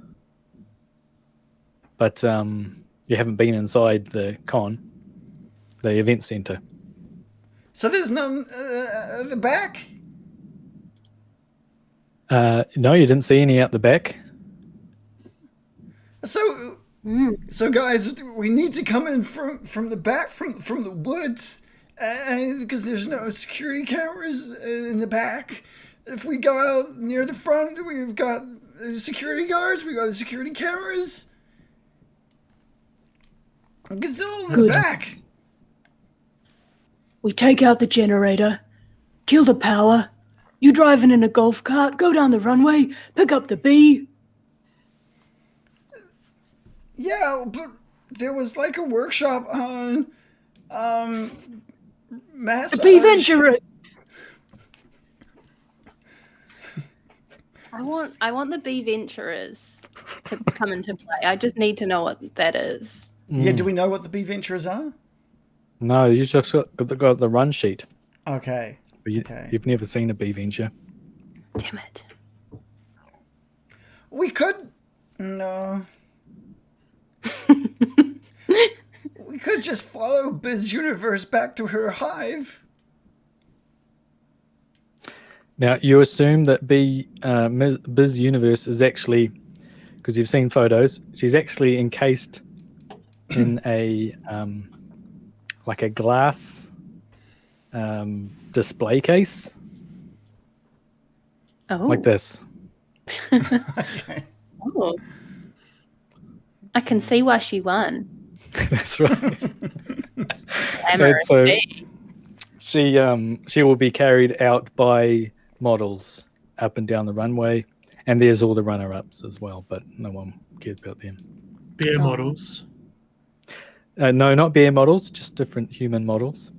but you haven't been inside the event center. So there's none at the back? No, you didn't see any out the back. So guys, we need to come in from the back, from the woods, and because there's no security cameras in the back. If we go out near the front, we've got security guards. We got the security cameras. It's all in the back. We take out the generator, kill the power. You driving in a golf cart, go down the runway, pick up the bee. Yeah, but there was like a workshop on massage. The bee venture. I want the bee venturers to come into play. I just need to know what that is. Yeah, do we know what the bee venturers are? No, you just got the run sheet. Okay. But you've never seen a bee venture. Damn it. We could... No. We could just follow Bizz Universe back to her hive. Now, you assume that Bizz Universe is actually, because you've seen photos, she's actually encased in a like a glass display case. Oh. Like this. Okay. Oh. I can see why she won. That's right. Glamorous so bee. she will be carried out by models up and down the runway, and there's all the runner-ups as well, but no one cares about them. Beer models. No, not bear models, just different human models.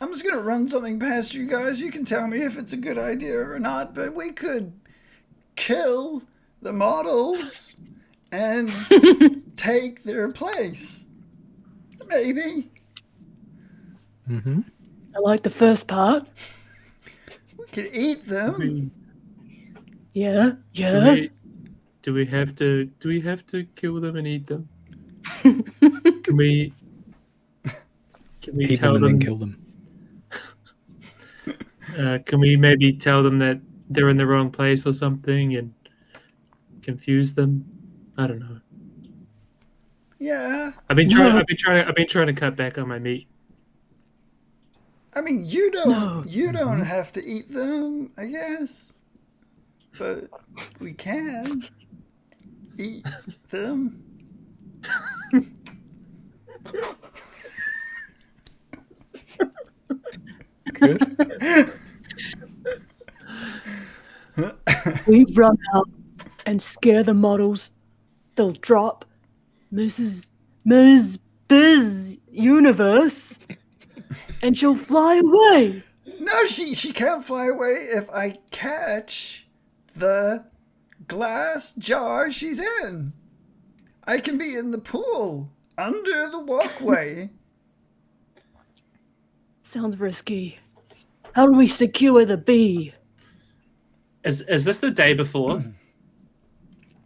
I'm just going to run something past you guys. You can tell me if it's a good idea or not, but we could kill the models and take their place. Maybe. Mm-hmm. I like the first part. We could eat them. Yeah. Do we have to kill them and eat them? Can we Eat tell them and them? then kill them. Can we maybe tell them that they're in the wrong place or something and confuse them? I don't know. Yeah. I've been trying to cut back on my meat. I mean, you don't have to eat them, I guess. But we can eat them. good. We run out and scare the models. They'll drop Ms. Bizz Universe, and she'll fly away. No, she can't fly away if I catch the glass jar she's in. I can be in the pool under the walkway. Sounds risky. How do we secure the bee? Is this the day before?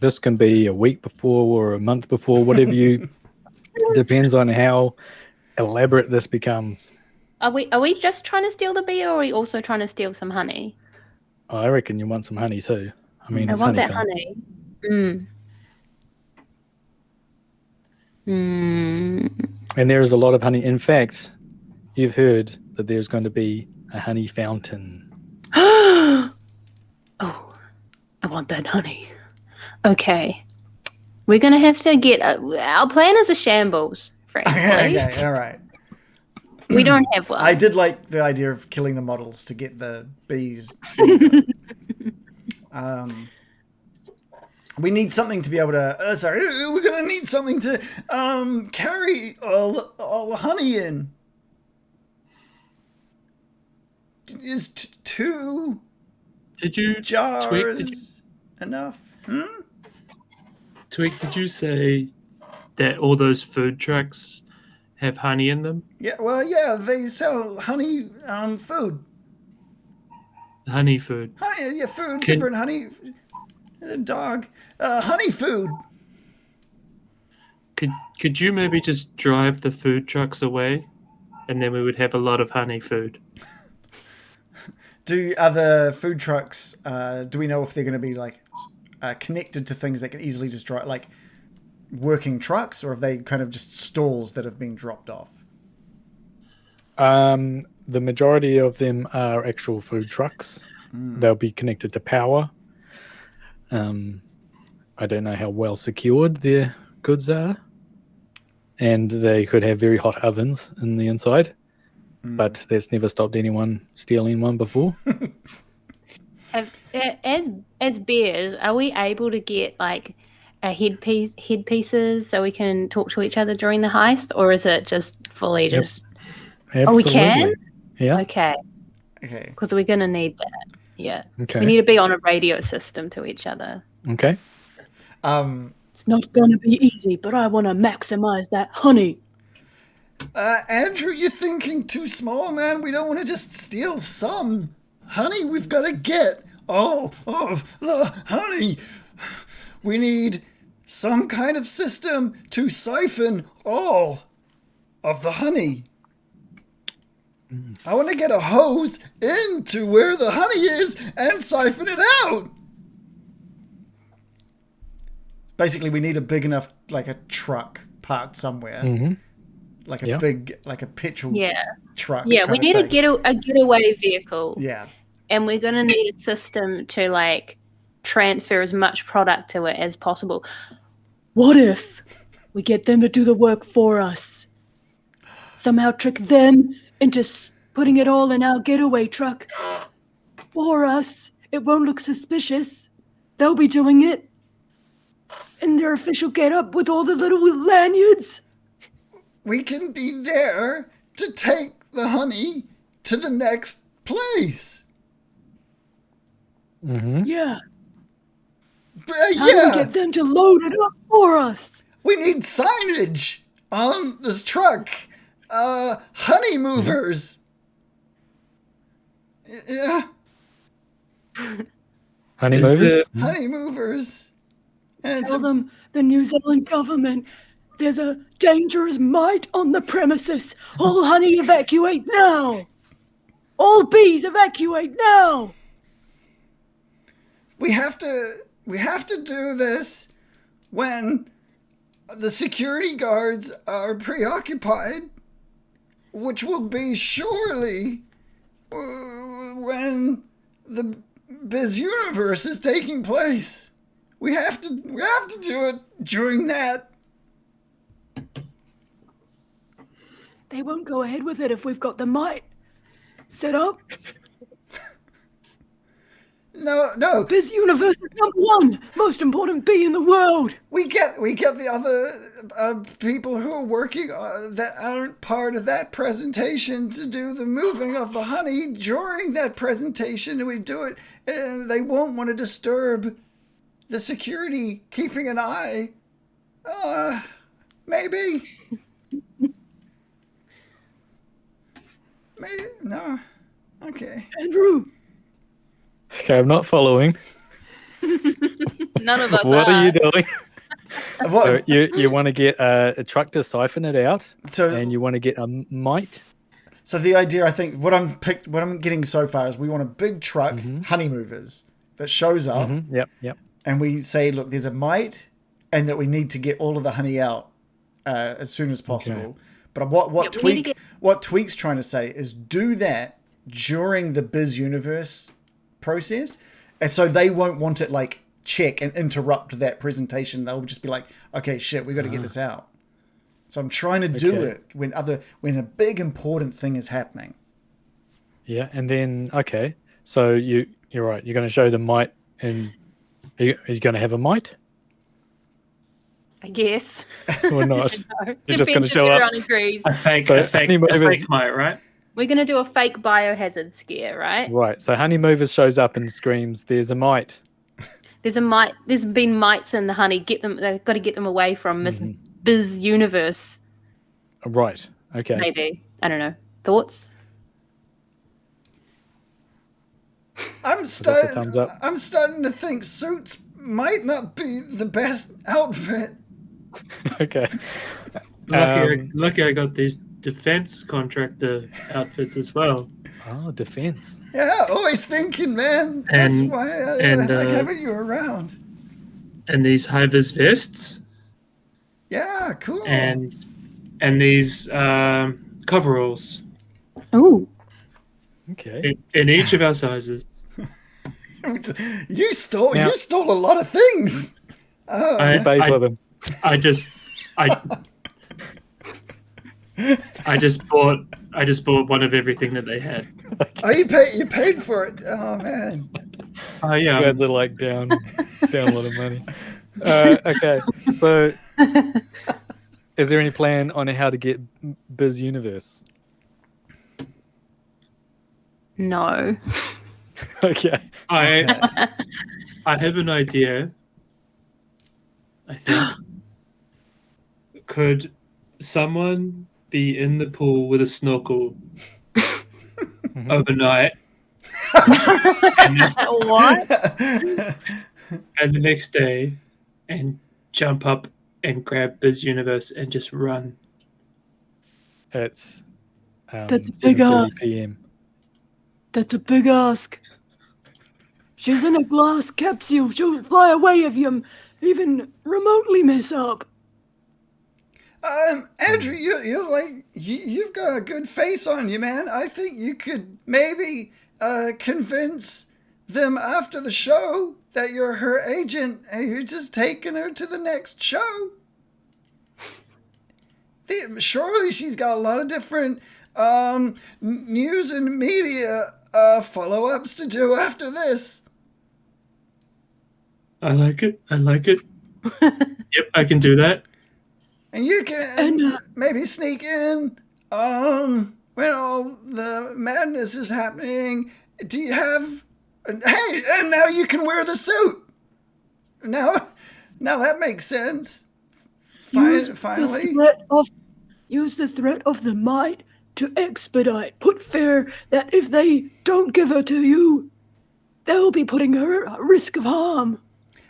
This can be a week before or a month before, whatever you. Depends on how elaborate this becomes. Are we just trying to steal the bee, or are we also trying to steal some honey? I reckon you want some honey too. I mean, I it's want that honeycomb. honey. And there is a lot of honey. In fact, you've heard that there's going to be a honey fountain. Oh, I want that honey. Okay. We're going to have to get... our plan is a shambles, frankly. Okay, all right. We don't have one. I did like the idea of killing the models to get the bees. We need something to be able to... we're going to need something to carry all the honey in. Is two Did you jars Twig, enough? Twig, did you say that all those food trucks have honey in them? Yeah, well, yeah, they sell honey food. Honey food. Honey, yeah, food, different honey. Dog. Honey food. Could you maybe just drive the food trucks away, and then we would have a lot of honey food? Do other food trucks, do we know if they're going to be like connected to things that can easily just drive, like working trucks, or are they kind of just stalls that have been dropped off? The majority of them are actual food trucks. They'll be connected to power. I don't know how well secured their goods are. And they could have very hot ovens in the inside. But that's never stopped anyone stealing one before. As bears, are we able to get like a headpieces so we can talk to each other during the heist, or is it just fully just? Absolutely. Oh, we can. Yeah. Okay. Because we're gonna need that. Yeah. Okay. We need to be on a radio system to each other. Okay. It's not going to be easy, but I want to maximize that honey. Andrew, you're thinking too small, man. We don't want to just steal some honey. We've got to get all of the honey. We need some kind of system to siphon all of the honey. I want to get a hose into where the honey is and siphon it out. Basically, we need a big enough, like a truck parked somewhere. Like a big, like a petrol truck. Yeah, we need a getaway vehicle. Yeah. And we're going to need a system to like transfer as much product to it as possible. What if we get them to do the work for us? Somehow trick them into putting it all in our getaway truck for us. It won't look suspicious. They'll be doing it in their official getup with all the little lanyards. We can be there to take the honey to the next place. Yeah. Yeah. How do we get them to load it up for us? We need signage on this truck. Honey movers. Yeah. Honey movers? Honey movers. And Tell them the New Zealand government, there's a dangerous mite on the premises. All honey evacuate now. All bees evacuate now. we have to do this when the security guards are preoccupied, which will be surely when the Bizz Universe is taking place. We have to do it during that. They won't go ahead with it if we've got the mite. set up. No. Bizz Universe is #1 most important bee in the world. We get the other people who are working that aren't part of that presentation to do the moving of the honey during that presentation. We do it, and they won't want to disturb the security keeping an eye. Maybe. Maybe no. Okay. Andrew. Okay, I'm not following. None of us What are you doing? What? So you want to get a truck to siphon it out, So- and you want to get a mite. So the idea, I think, what I'm getting so far is we want a big truck, honey movers, that shows up, Yep. and we say, look, there's a mite, and that we need to get all of the honey out as soon as possible. Okay. But what Yeah, we need to Tweak's trying to say is do that during the Bizz Universe process, and so they won't want it like check and interrupt that presentation. They'll just be like, okay, shit, we got to get this out. So I'm trying to do it when a big important thing is happening. Yeah, and then so you're right. You're going to show the mite, and are you going to have a mite I guess. or not? No. You're just going to Depends show if up. everyone agrees. A fake Honey Movers, mite, right? We're going to do a fake biohazard scare, right? right? So Honey Movers shows up and screams, "There's a mite!" There's been mites in the honey. They've got to get them away from Miss Bizz Universe. Right. Okay. Maybe. I don't know. Thoughts? I'm that's a thumbs up. starting to think suits might not be the best outfit. Okay. Lucky I got these defense contractor outfits as well. Oh, defense. Yeah, always thinking, man. That's And- why I and, like having you around. And these high-vis vests Yeah, cool. and these coveralls Ooh. Okay. in each of our sizes. you stole Now- a lot of things. Oh, I, Pay for I, them. I just bought one of everything that they had. oh, you paid for it. Oh man. Oh You yeah, guys are like down a lot of money. Okay. So, is there any plan on how to get Bizz Universe? No. Okay. I have an idea. I think. Could someone be in the pool with a snorkel overnight, What? and the next day, and jump up and grab Bizz Universe and just run? It's That's a big 7:30 p.m. That's a big ask. She's in a glass capsule. She'll fly away if you even remotely mess up. Andrew, you've got a good face on you, man. I think you could maybe convince them after the show that you're her agent and you're just taking her to the next show. Surely she's got a lot of different news and media follow-ups to do after this. I like it. Yep, I can do that. And you can maybe sneak in when all the madness is happening. Do you have... Hey, and now you can wear the suit. Now that makes sense. Finally. Use the threat of the might to expedite. Put fear that if they don't give her to you, they'll be putting her at risk of harm.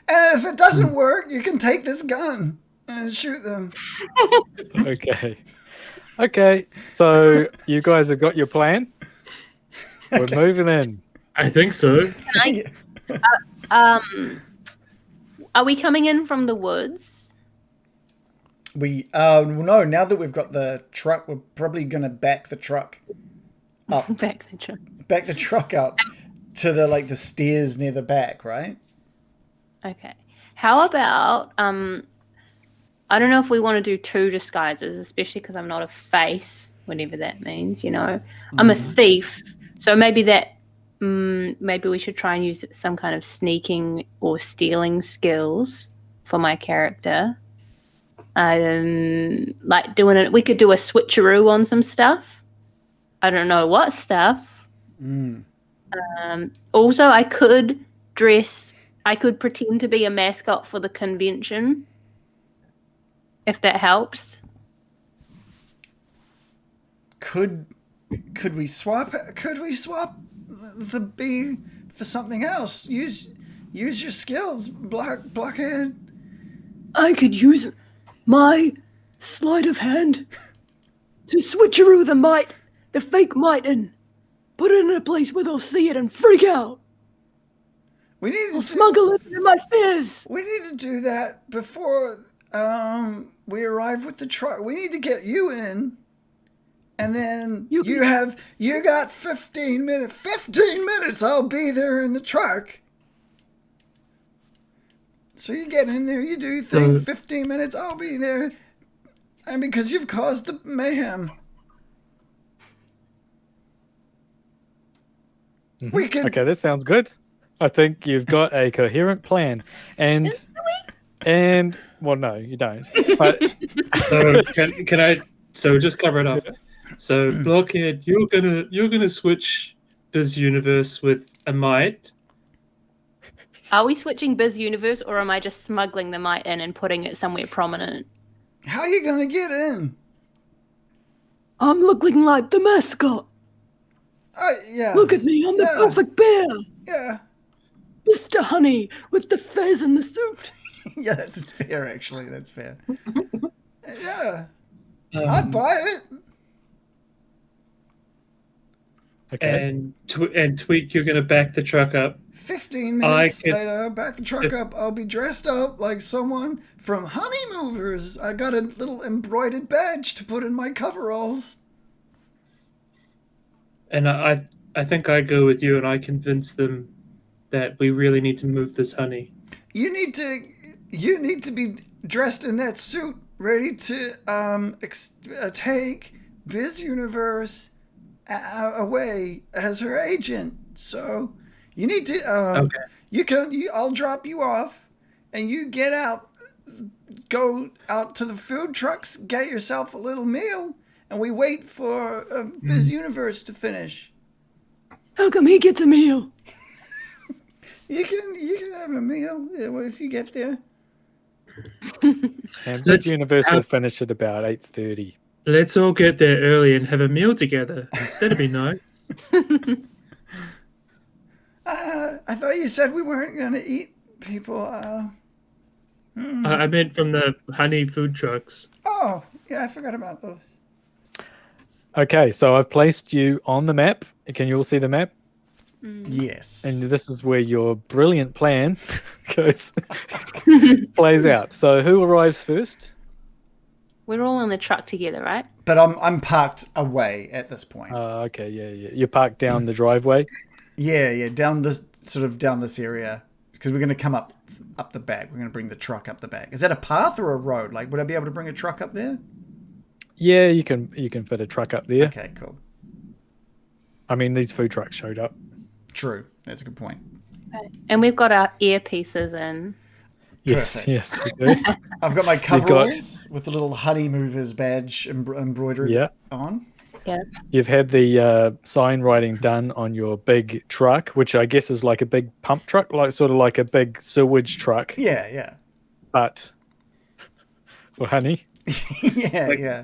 And if it doesn't work, you can take this gun and shoot them. Okay. So you guys have got your plan. We're moving in. I think so. Are we coming in from the woods? No, now that we've got the truck, we're probably going to back the truck up. Back the truck. Back the truck up to the stairs near the back, right? Okay. How about I don't know if we want to do 2 disguises, especially because I'm not a face, whatever that means, you know. I'm a thief, So maybe maybe we should try and use some kind of sneaking or stealing skills for my character. Like doing it, we could do a switcheroo on some stuff. I don't know what stuff. Also, I could pretend to be a mascot for the convention, if that helps. Could we swap? Could we swap the bee for something else? Use your skills, Blockhead. I could use my sleight of hand to switcheroo the fake mite, and put it in a place where they'll see it and freak out. I'll smuggle it into my fizz. We need to do that before we arrive with the truck. We need to get you in, and then you got 15 minutes. 15 minutes. I'll be there in the truck. So you get in there, you do your thing. 15 minutes. I'll be there, and because you've caused the mayhem. We can. Okay, that sounds good. I think you've got a coherent plan, and well, no, you don't. But So can I? So just cover it up. So Blockhead, you're gonna switch Bizz Universe with a mite. Are we switching Bizz Universe, or am I just smuggling the mite in and putting it somewhere prominent? How are you gonna get in? I'm looking like the mascot. Yeah. Look at me, I'm the perfect bear. Yeah. Mr. Honey with the fez and the suit. Yeah, that's fair, actually. That's fair. Yeah. I'd buy it. okay, And Tweak, you're gonna back the truck up. 15 minutes later, back the truck up. I'll be dressed up like someone from Honey Movers. I got a little embroidered badge to put in my coveralls. And I think I go with you, and I convince them that we really need to move this honey. You need to be dressed in that suit, ready to take Bizz Universe away as her agent. So you need to. I'll drop you off, and you get out. Go out to the food trucks, get yourself a little meal, and we wait for Bizz Universe to finish. How come he gets a meal? You can have a meal if you get there. and Bizz Universe will finish at about 8:30. Let's all get there early and have a meal together. That'd be nice. I thought you said we weren't going to eat people. I meant from the honey food trucks. Oh, yeah, I forgot about those. Okay, so I've placed you on the map. Can you all see the map? Yes. And this is where your brilliant plan plays out. So who arrives first? We're all in the truck together, right? But I'm parked away at this point. Okay, yeah. You're parked down the driveway. Yeah, down this area, because we're going to come up the back. We're going to bring the truck up the back. Is that a path or a road? Like, would I be able to bring a truck up there? Yeah, you can fit a truck up there. Okay, cool. I mean, these food trucks showed up. True, that's a good point. Okay. And we've got our earpieces in. Yes, Perfect. yes, we do. I've got my coveralls with the little Honey Movers badge embroidered on. Yeah. You've had the sign writing done on your big truck, which I guess is like a big pump truck, like a big sewage truck. Yeah. But for honey. yeah.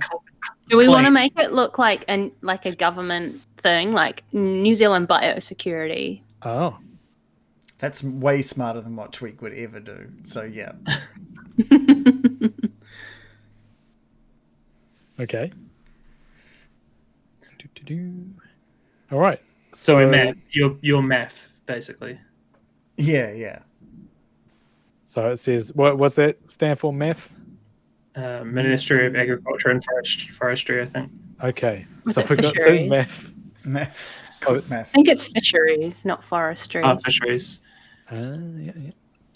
Do we want to make it look like a government thing, like New Zealand biosecurity? Oh. That's way smarter than what Tweak would ever do. So, yeah. Okay. All right. So you're math, basically. Yeah. So it says, what's that stand for, math? Ministry of Agriculture and Forestry, I think. Okay. Was so it we've got fisheries? two Math. Oh, Math. I think it's fisheries, not forestry. Fisheries. Yeah.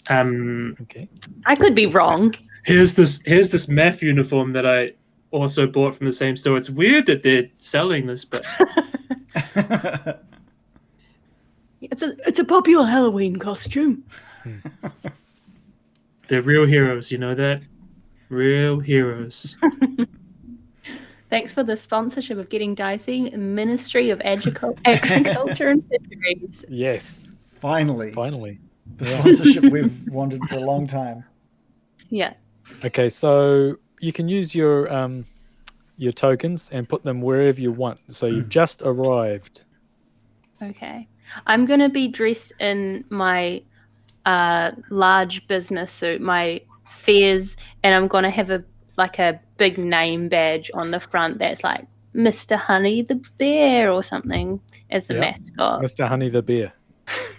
Okay. I could be wrong. Here's this math uniform that I also bought from the same store. It's weird that they're selling this, but It's a popular Halloween costume. They're real heroes, you know that? Real heroes. Thanks for the sponsorship of Getting Dicey, Ministry of Agriculture and Fisheries. Yes, Finally. The Yeah. sponsorship we've wanted for a long time. Yeah. Okay, so you can use your tokens and put them wherever you want. So you've just arrived. Okay. I'm going to be dressed in my large business suit, my fez, and I'm going to have a big name badge on the front that's like Mr. Honey the Bear or something as the Yeah. mascot. Mr. Honey the Bear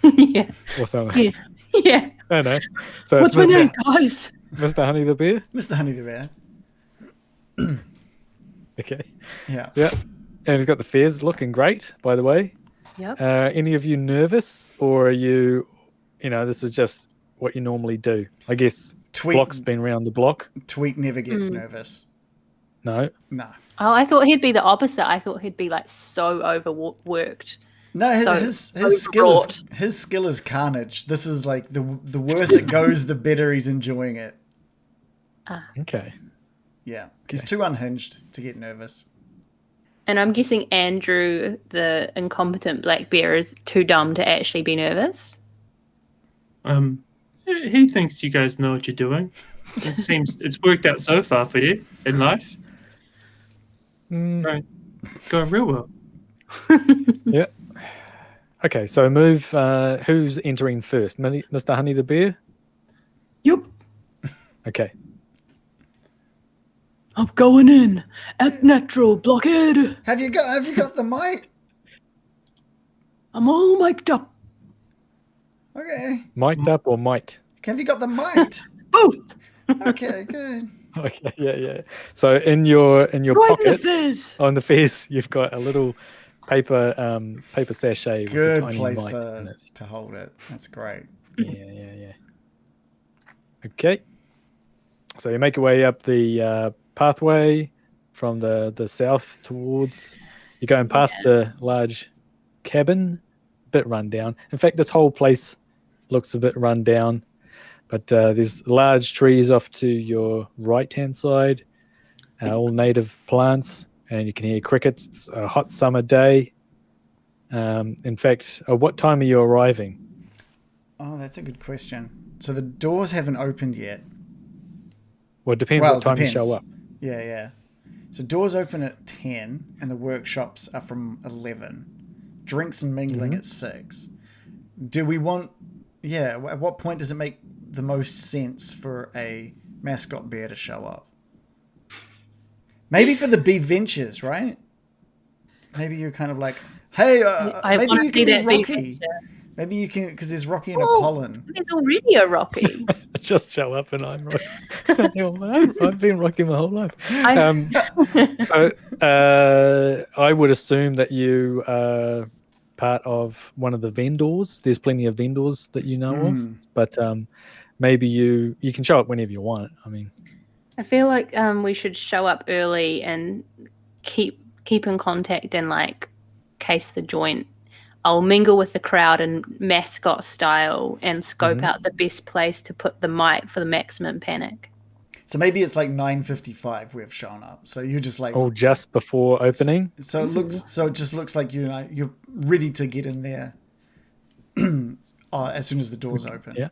Yeah. or something. Yeah. Yeah. I don't know. So What's it's my name, guys? Mr. Honey the Bear? Mr. Honey the Bear. Okay. Yeah. Yeah. And he's got the fez looking great, by the way. Yep. Any of you nervous, or are you, this is just what you normally do? I guess Block's been around the block. Tweet never gets nervous. No. No. Oh, I thought he'd be the opposite. I thought he'd be like so overworked. No, his skill is carnage. This is like the worse it goes, the better he's enjoying it. Okay. Yeah. He's too unhinged to get nervous. And I'm guessing Andrew, the incompetent black bear, is too dumb to actually be nervous. He thinks you guys know what you're doing. It seems it's worked out so far for you in life. Right. Going real well. Yeah. Okay, so move. Who's entering first? Mr. Honey the Bear? Yep. Okay. I'm going in. Act natural, Blockhead. Have you got the mic? I'm all mic'd up. Okay. Mic'd up or might? Have you got the mic? Both. Okay, good. Okay, yeah. So in your Right pocket, in the fizz. on the fez, you've got a little paper sachet with a Good tiny place mic in it. to hold it. That's great. Yeah. Okay. So you make your way up the pathway from the south towards. You're going past the large cabin, bit run down. In fact, this whole place looks a bit run down, but there's large trees off to your right-hand side, all native plants, and you can hear crickets. It's a hot summer day. In fact, what time are you arriving? Oh, that's a good question. So the doors haven't opened yet. Well, it depends what time you show up. Yeah. So doors open at 10 and the workshops are from 11. Drinks and mingling at 6. Do we want... Yeah, at what point does it make the most sense for a mascot bear to show up? Maybe for the bee ventures, right? Maybe you're kind of like, hey, maybe you can be Rocky. Maybe you can, because there's Rocky and Apollon. There's already a Rocky. Just show up and I'm Rocky. I've been Rocky my whole life. I would assume that you are part of one of the vendors. There's plenty of vendors that you know of, but maybe you can show up whenever you want. I mean, I feel like we should show up early and keep in contact and like case the joint. I'll mingle with the crowd in mascot style and scope out the best place to put the mic for the maximum panic. So maybe it's like 9:55 we've shown up. So you're just like just before opening. So it just looks like you're ready to get in there as soon as the doors open. Yeah.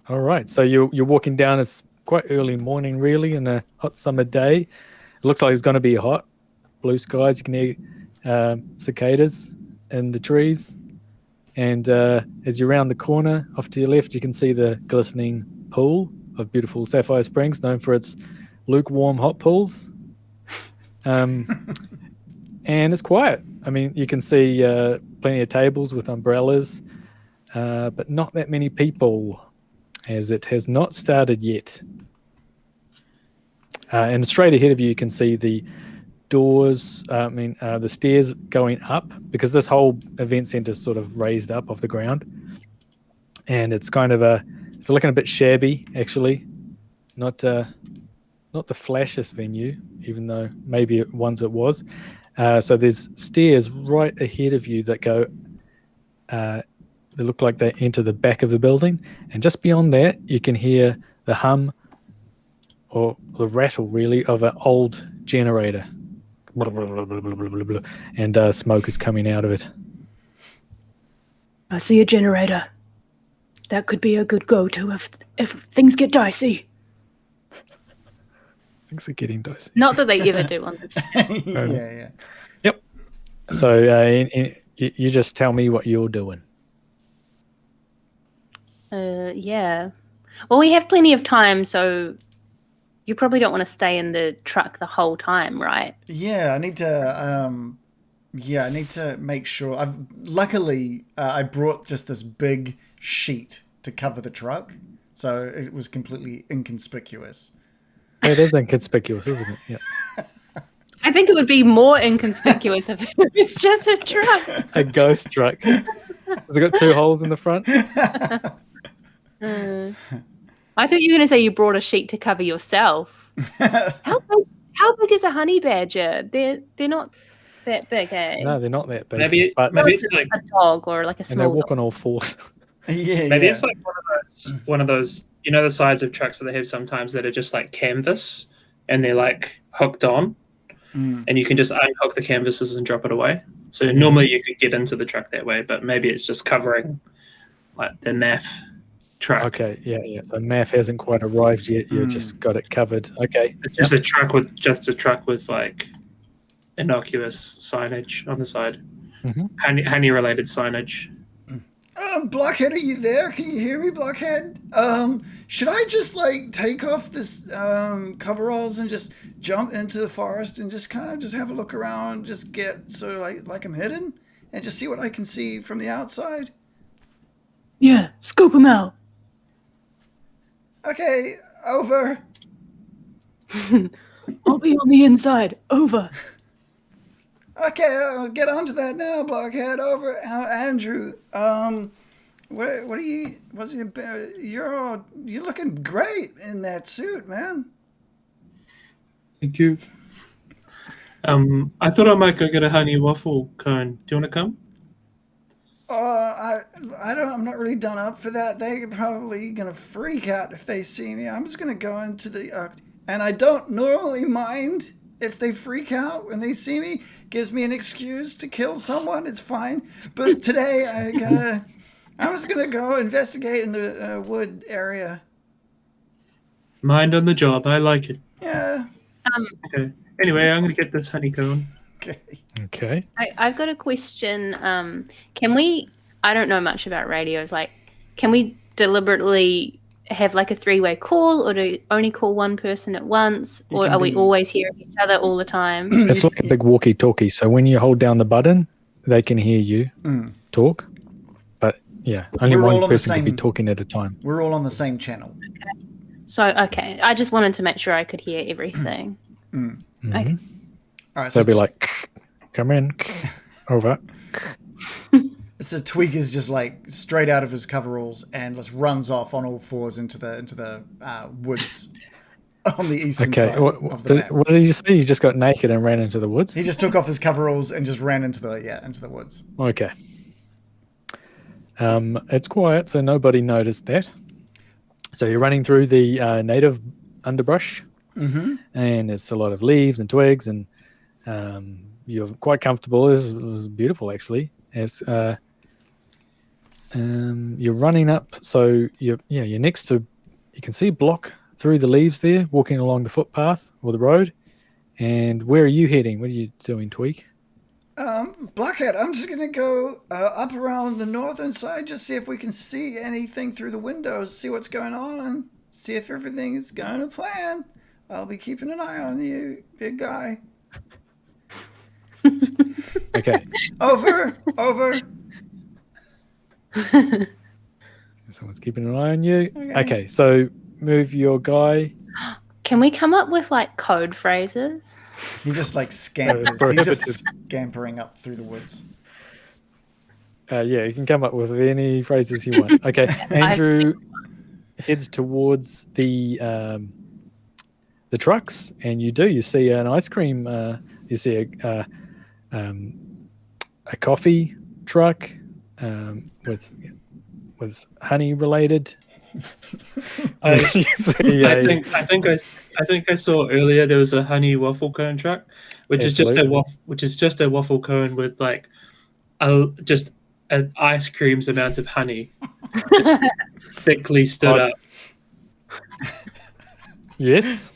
All right. So you're walking down. It's quite early morning, really, in a hot summer day. It looks like it's going to be hot. Blue skies. You can hear cicadas in the trees, and as you round the corner off to your left, you can see the glistening pool of beautiful Sapphire Springs, known for its lukewarm hot pools. And it's quiet. I mean, you can see plenty of tables with umbrellas, but not that many people, as it has not started yet. And straight ahead of you, you can see the doors, the stairs going up, because this whole event center is sort of raised up off the ground, and it's kind of it's looking a bit shabby, actually. Not the flashiest venue, even though maybe once it was. So there's stairs right ahead of you that go They look like they enter the back of the building, and just beyond that, you can hear the hum or the rattle, really, of an old generator. And smoke is coming out of it. I see a generator. That could be a good go-to if things get dicey. Things are getting dicey. Not that they ever do on this. Yeah. Yep. So you just tell me what you're doing. Yeah. Well, we have plenty of time, so you probably don't want to stay in the truck the whole time, right? Yeah, I need to. I need to make sure. Luckily, I brought just this big sheet to cover the truck, so it was completely inconspicuous. It is inconspicuous, isn't it? Yeah. I think it would be more inconspicuous if it was just a truck. A ghost truck. Has it got 2 holes in the front? I thought you were going to say you brought a sheet to cover yourself. How big is a honey badger? They're not that big, eh? No, they're not that big. Maybe but it's like a dog or like a and they small walk dog. on all fours. maybe it's like one of those. You know the sides of trucks that they have sometimes that are just like canvas, and they're like hooked on, and you can just unhook the canvases and drop it away. So normally you could get into the truck that way, but maybe it's just covering like the NAF truck. Okay, yeah. So MAF hasn't quite arrived yet. You've just got it covered. Okay. It's just a truck with like innocuous signage on the side, honey related signage. Blockhead, are you there? Can you hear me, Blockhead? Should I just like take off this coveralls and just jump into the forest and just kind of just have a look around, just get so like I'm hidden and just see what I can see from the outside? Yeah, scoop them out. Okay, over. I'll be on the inside. Over. Okay, I'll get onto that now, Blockhead. Over. Andrew, what are you? You're looking great in that suit, man. Thank you. I thought I might go get a honey waffle cone. Do you want to come? I'm not really done up for that. They're probably gonna freak out if they see me. I'm just gonna go into the and I don't normally mind if they freak out when they see me. Gives me an excuse to kill someone. It's fine. But today I was gonna go investigate in the wood area. Mind on the job. I like it. Yeah. Okay. Anyway, I'm gonna get this honey cone. Okay. I've got a question. Can we? I don't know much about radios. Like, can we deliberately have like a 3-way call, or do only call one person at once, or are we always hearing each other all the time? It's like a big walkie-talkie. So when you hold down the button, they can hear you talk. But yeah, only one person can be talking at a time. We're all on the same channel. Okay. So I just wanted to make sure I could hear everything. Okay. All right. So they'll be like, "Come in, over." So Twig is just like straight out of his coveralls and just runs off on all fours into the woods on the eastern side of the map. What did you say? You just got naked and ran into the woods? He just took off his coveralls and just ran into the woods. Okay. It's quiet, so nobody noticed that. So you're running through the native underbrush, and there's a lot of leaves and twigs, and you're quite comfortable. This is beautiful, actually. As you're running up, so you're next to. You can see Block through the leaves there, walking along the footpath or the road. And where are you heading? What are you doing, Tweak? Blockhead, I'm just gonna go up around the northern side, just see if we can see anything through the windows, see what's going on, see if everything is going to plan. I'll be keeping an eye on you, big guy. Okay. Over. Someone's keeping an eye on you. Okay, so move your guy. Can we come up with like code phrases? He just like scampers. He's just scampering up through the woods. Yeah, you can come up with any phrases you want. Okay, Andrew heads towards the trucks, and you see an ice cream. You see a coffee truck with was honey related. I, You see I think I saw earlier there was a honey waffle cone truck, which Absolutely. is just a waffle cone with like just an ice cream's amount of honey, just thickly stood Oh. up. Yes.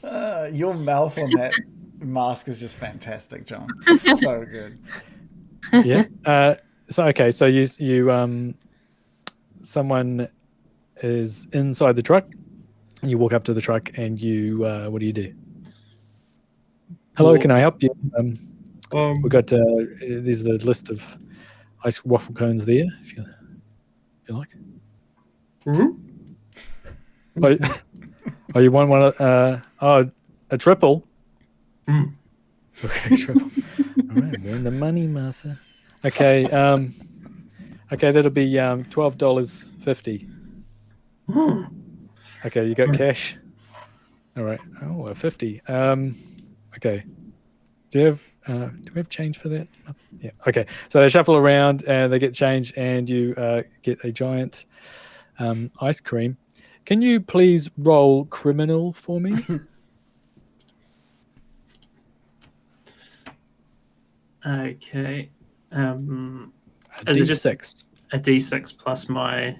Your mouth on that mask is just fantastic, John. It's so good. Yeah. So you someone is inside the truck. You walk up to the truck and you what do you do? Hello, Well, can I help you? We've got there's a list of ice waffle cones there if you like. Oh, you want one? A triple. Okay, triple. All right, we're in the money, Martha. Okay, okay, that'll be $12.50. Okay, you got cash. All right. Oh, a 50. Okay. Do we have change for that? Yeah. Okay. So they shuffle around and they get change, and you get a giant ice cream. Can you please roll criminal for me? Okay. Is it just a D6 plus my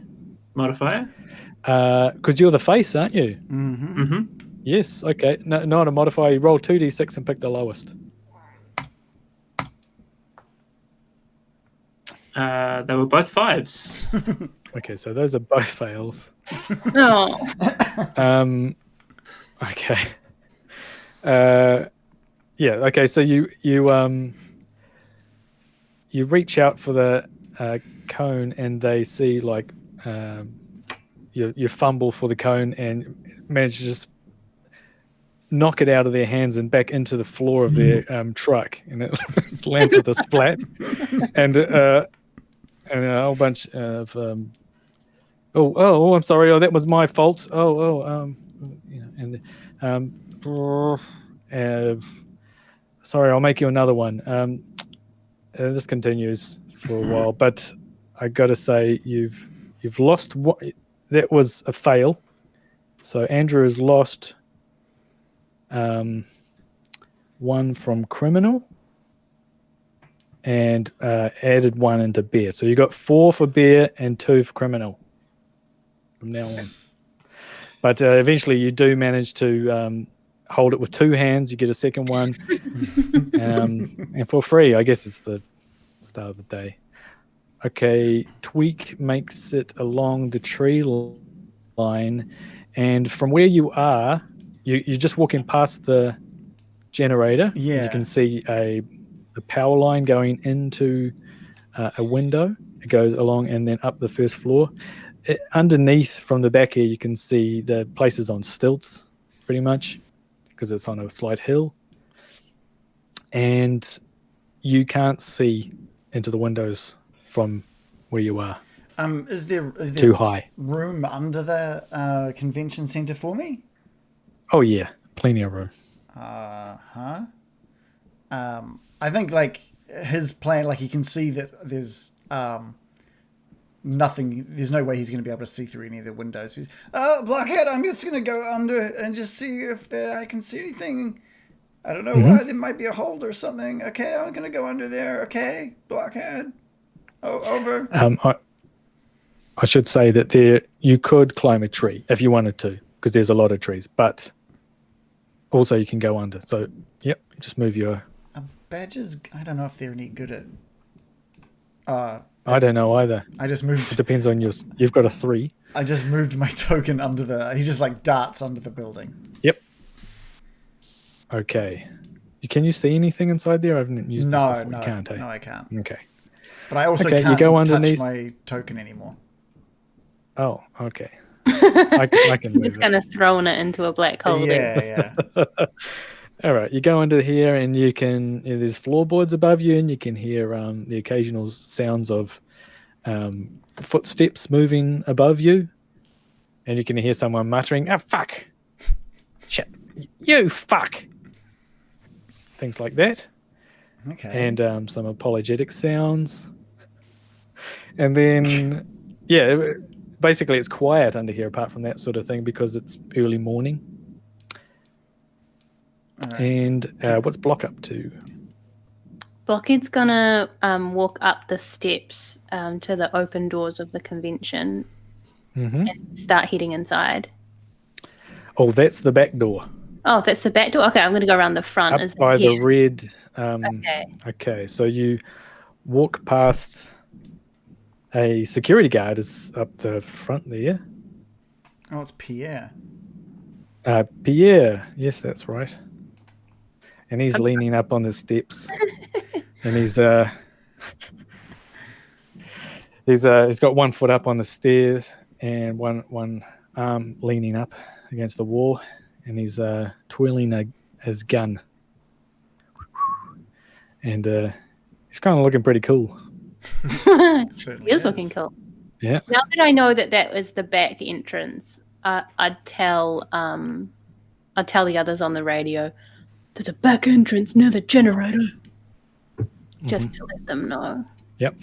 modifier? Because you're the face, aren't you? Mm-hmm. Mm-hmm. Yes. Okay. No, not a modifier. You roll 2d6 and pick the lowest. They were both 5s. Okay, so those are both fails. Oh. Okay. Yeah. Okay. So you reach out for the cone, and they see like you fumble for the cone and manage to just knock it out of their hands and back into the floor of their truck, and it lands with a splat, and a whole bunch of oh, I'm sorry. Oh, that was my fault. Sorry, I'll make you another one. This continues for a while, but I got to say you've lost. That was a fail. So Andrew has lost one from criminal and added one into bear. So you got 4 for bear and 2 for criminal from now on. But eventually you do manage to hold it with 2 hands. You get a second one. And for free, I guess it's the start of the day. Okay, Tweak makes it along the tree line. And from where you are, you're just walking past the generator. Yeah. You can see a power line going into a window. It goes along and then up the first floor. Underneath, from the back here, you can see the place is on stilts, pretty much, because it's on a slight hill. And you can't see into the windows from where you are. Is there too high room under the convention center for me? Oh yeah, plenty of room. I think like his plan, like he can see that there's nothing. There's no way he's going to be able to see through any of the windows. He's, Blockhead, I'm just going to go under and just see if I can see anything. I don't know why there might be a hold or something. Okay, I'm going to go under there. Okay, Blockhead. Oh, over. I should say that you could climb a tree if you wanted to, because there's a lot of trees, but also you can go under. So, yep, just move your... Badges, I don't know if they're any good at... I don't know either. I just moved... It depends on yours. You've got a 3. I just moved my token under the... He just like darts under the building. Yep. Okay. Can you see anything inside there? I haven't used this before. You can't, eh? No, I can't. Okay. But I also you can't go touch underneath my token anymore. Oh, okay. I can move It's kind of thrown it into a black hole. Yeah. All right, you go under here, and you can. There's floorboards above you, and you can hear the occasional sounds of footsteps moving above you, and you can hear someone muttering, "Ah, fuck, shit, you fuck," things like that. Okay. And some apologetic sounds, and then basically it's quiet under here apart from that sort of thing because it's early morning. And what's Block up to? Blockhead's gonna walk up the steps to the open doors of the convention and start heading inside. Oh, that's the back door. Oh, that's the back door? Okay, I'm going to go around the front. Up by the red. Okay, so you walk past a security guard is up the front there. Oh, it's Pierre. Pierre. Yes, that's right. And he's leaning up on the steps. And he's got 1 foot up on the stairs and one arm leaning up against the wall, and he's twirling his gun, and he's kind of looking pretty cool. He is looking cool. Yeah. Now that I know that was the back entrance, I'd tell the others on the radio. There's a back entrance near the generator. Just to let them know. Yep.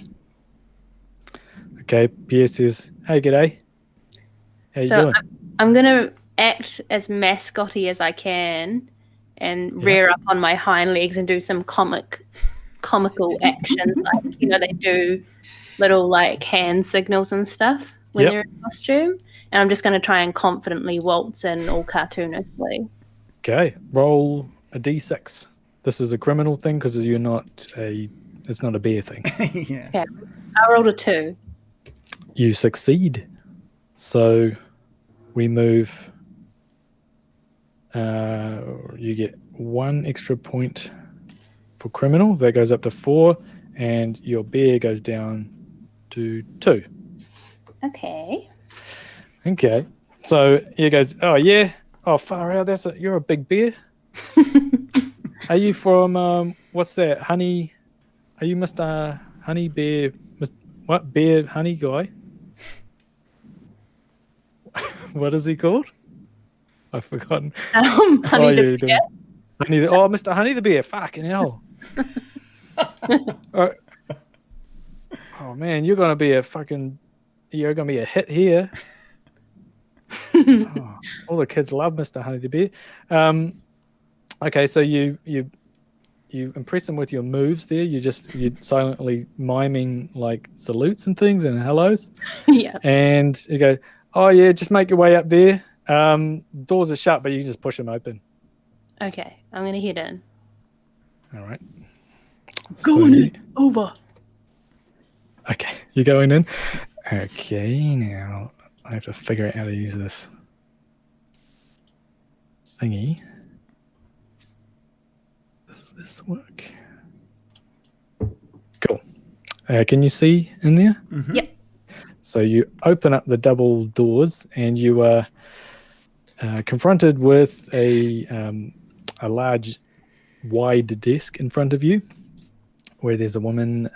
Okay, Pierre says, "Hey, g'day. How you doing?" I'm going to act as mascotty as I can and rear up on my hind legs and do some comical actions. Like, they do little like hand signals and stuff when they're in costume. And I'm just going to try and confidently waltz in all cartoonishly. Okay, roll a d6. This is a criminal thing because it's not a bear thing. Yeah. Okay, I rolled a 2. You succeed. So we move. You get 1 extra point for criminal. That goes up to 4, and your bear goes down to 2. Okay. Okay. So he goes, "Oh yeah, oh far out. You're a big bear. Are you from what's that? Honey? Are you Mr. Honey Bear? What bear honey guy? What is he called? I've forgotten. Honey the Bear. Mr. Honey the Bear. Fucking hell. Oh man, you're gonna be a hit here. All the kids love Mr. Honey the Bear. Okay, so you impress them with your moves there. You're silently miming like salutes and things and hellos. Yeah. And you go, "Oh yeah, just make your way up there. Doors are shut, but you can just push them open." Okay, I'm going to head in. All right. Going in. Over. Okay, you're going in. Okay, now I have to figure out how to use this thingy. Does this work? Cool. Can you see in there? Mm-hmm. Yep. So you open up the double doors, and you are confronted with a large, wide desk in front of you, where there's a woman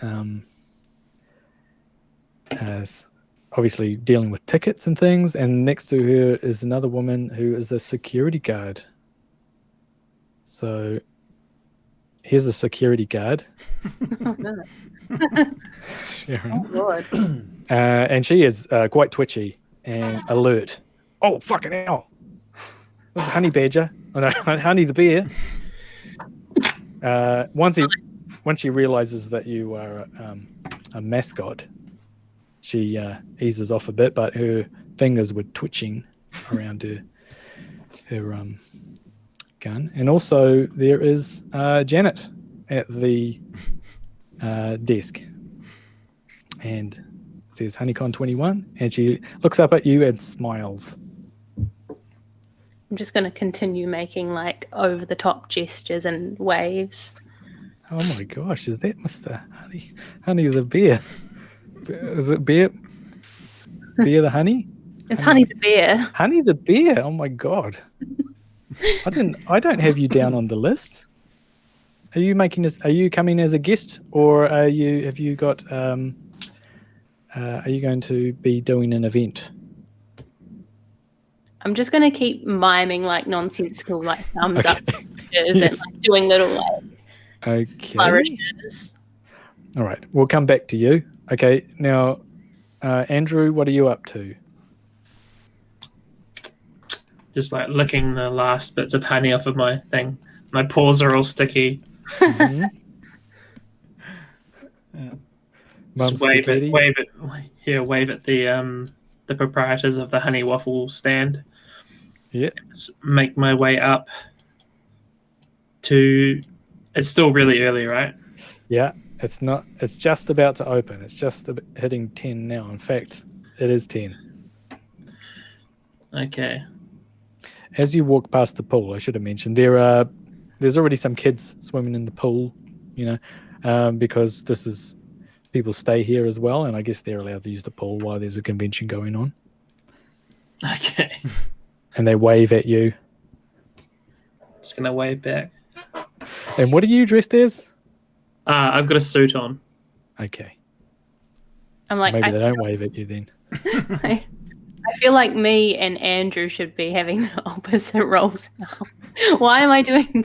obviously dealing with tickets and things, and next to her is another woman who is a security guard. So here's a security guard. Oh, no. Sharon. Oh, Lord. And she is quite twitchy and alert. Oh, fucking hell. This is Honey Badger. Oh, no, Honey the Bear. Once she realizes that you are a mascot, she eases off a bit, but her fingers were twitching around her gun. And also there is Janet at the desk, and it says Honeycon 21, and she looks up at you and smiles. I'm just going to continue making like over the top gestures and waves. Oh my gosh, is that Mr. Honey the Bear? Is it Bear the Honey? It's Honey the Bear. Honey the Bear. Oh my god. I don't have you down on the list. Are you coming as a guest, or are you going to be doing an event? I'm just going to keep miming like nonsensical like thumbs up Yes. and like doing little like flourishes. All right, we'll come back to you. Okay, now, Andrew, what are you up to? just like licking the last bits of honey off of my thing. My paws are all sticky. Mhm. Mum Just wave spaghetti. wave at the proprietors of the honey waffle stand. Yeah. Just make my way up to. It's still really early, right? Yeah. It's not. It's just about to open. It's just hitting 10 now. In fact, it is 10. Okay. As you walk past the pool, I should have mentioned there's already some kids swimming in the pool, because this is people stay here as well, and I guess they're allowed to use the pool while there's a convention going on. Okay. And they wave at you. Just gonna wave back. And what are you dressed as? I've got a suit on. Okay. I'm like, Maybe they don't wave at you then. I feel like me and Andrew should be having the opposite roles now. Why am I doing?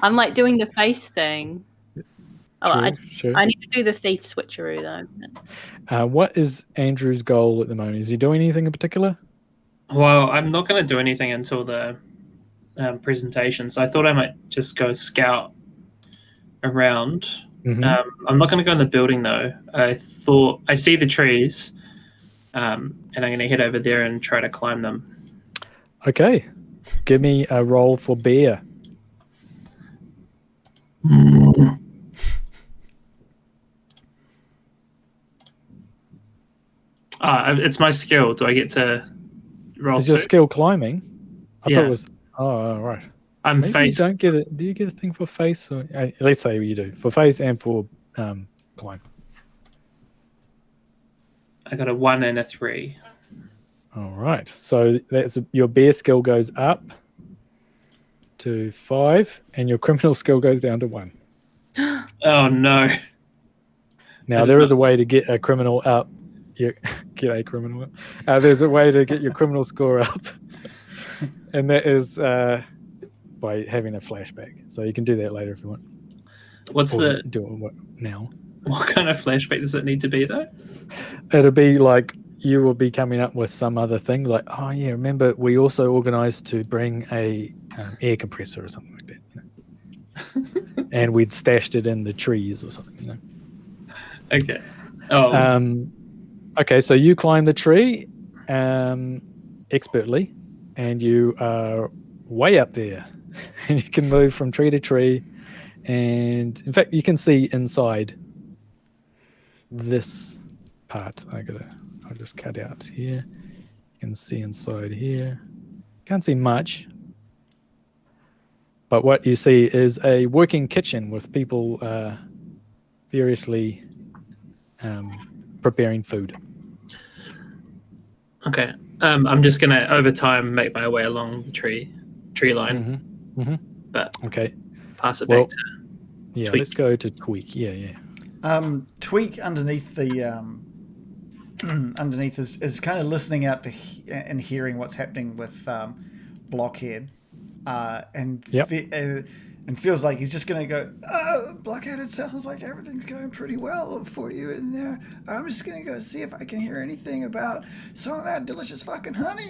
I'm like doing the face thing. Sure. I need to do the thief switcheroo though. What is Andrew's goal at the moment? Is he doing anything in particular? Well, I'm not going to do anything until the presentation, so I thought I might just go scout around. Mhm. I'm not going to go in the building though. I thought I see the trees, and I'm going to head over there and try to climb them. Okay. Give me a roll for bear. It's my skill. Do I get to roll? Is your skill climbing? I thought Yeah. it was. Oh, right. I'm Maybe face. you don't get it. Do you get a thing for face? Or let's say you do for face and for climb. I got a 1 and a 3. All right. So that's your bear skill goes up to 5, and your criminal skill goes down to 1. Oh no! Now there is a way to get a criminal up. Get a criminal. There's a way to get your criminal score up, and that is by having a flashback. So you can do that later if you want. What's Or do it now? what kind of flashback does it need to be though? It'll be like you will be coming up with some other thing, like, oh yeah, remember we also organised to bring a air compressor or something like that, and we'd stashed it in the trees or something, Okay. Oh. Okay, so you climb the tree expertly, and you are way up there, and you can move from tree to tree, and in fact, you can see inside this part. I'll just cut out here. You can see inside here. Can't see much, but what you see is a working kitchen with people variously preparing food. Okay. I'm just gonna over time make my way along the tree line, but Okay. pass it Well, back to. Yeah, Tweak. let's go to Tweak. Yeah. Tweak underneath the underneath is kind of listening out to and hearing what's happening with Blockhead, and Yep. and feels like he's just going to go, Blockhead, it sounds like everything's going pretty well for you in there. I'm just going to go see if I can hear anything about some of that delicious fucking honey.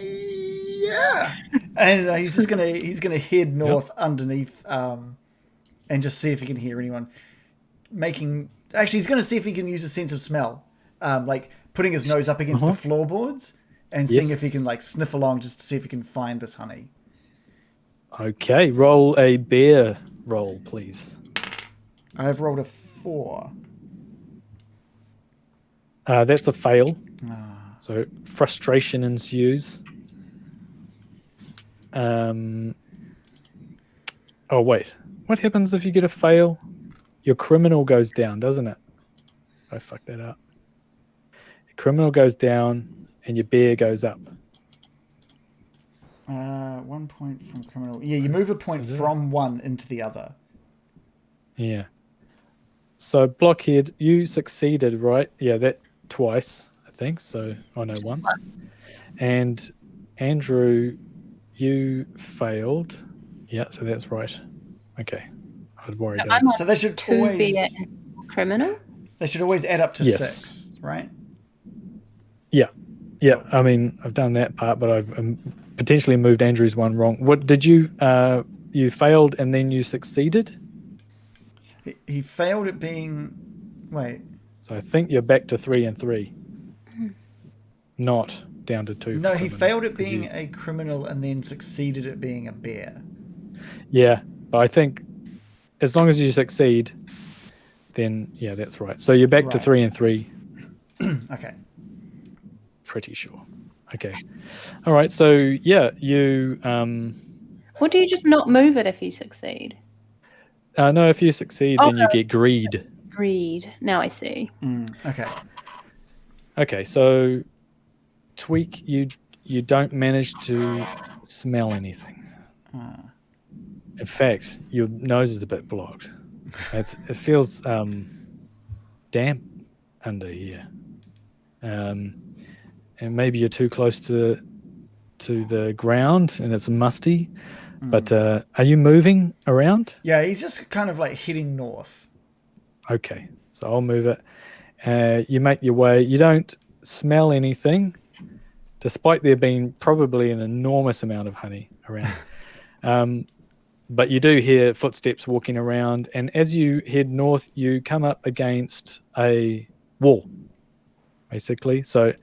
Yeah. And he's going to head north underneath and just see if he can hear anyone actually he's going to see if he can use a sense of smell, like putting his nose up against the floorboards and seeing if he can like sniff along just to see if he can find this honey. Okay, roll a bear roll, please. I've rolled a 4. That's a fail. So frustration ensues. Oh wait, what happens if you get a fail? Your criminal goes down, doesn't it? I fucked that up. Your criminal goes down and your bear goes up. 1 point from criminal. Yeah, you move a point from one into the other. Yeah. So Blockhead, you succeeded, right? Yeah, that twice, I think. So once. And Andrew, you failed. Yeah, so that's right. Okay. I was worried. So they should always criminal. They should always add up to 6, right? Yeah. I mean, I've done that part, but I've potentially moved Andrew's one wrong. What did you? You failed and then you succeeded. He failed at being. Wait. So I think you're back to 3 and 3, not down to 2. No, he failed at being a criminal and then succeeded at being a bear. Yeah, but I think as long as you succeed, then yeah, that's right. So you're back to 3 and 3. Okay. Pretty sure. Okay. All right. So yeah, you. Or do you just not move it if you succeed? No, if you succeed, then you get greed. Greed. Now I see. Okay. Okay. So Tweak, you don't manage to smell anything. In fact, your nose is a bit blocked. It feels damp under here, and maybe you're too close to the ground and it's musty. But are you moving around? Yeah, he's just kind of like heading north. Okay, so I'll move it. You make your way. You don't smell anything, despite there being probably an enormous amount of honey around. But you do hear footsteps walking around, and as you head north, you come up against a wall, basically. So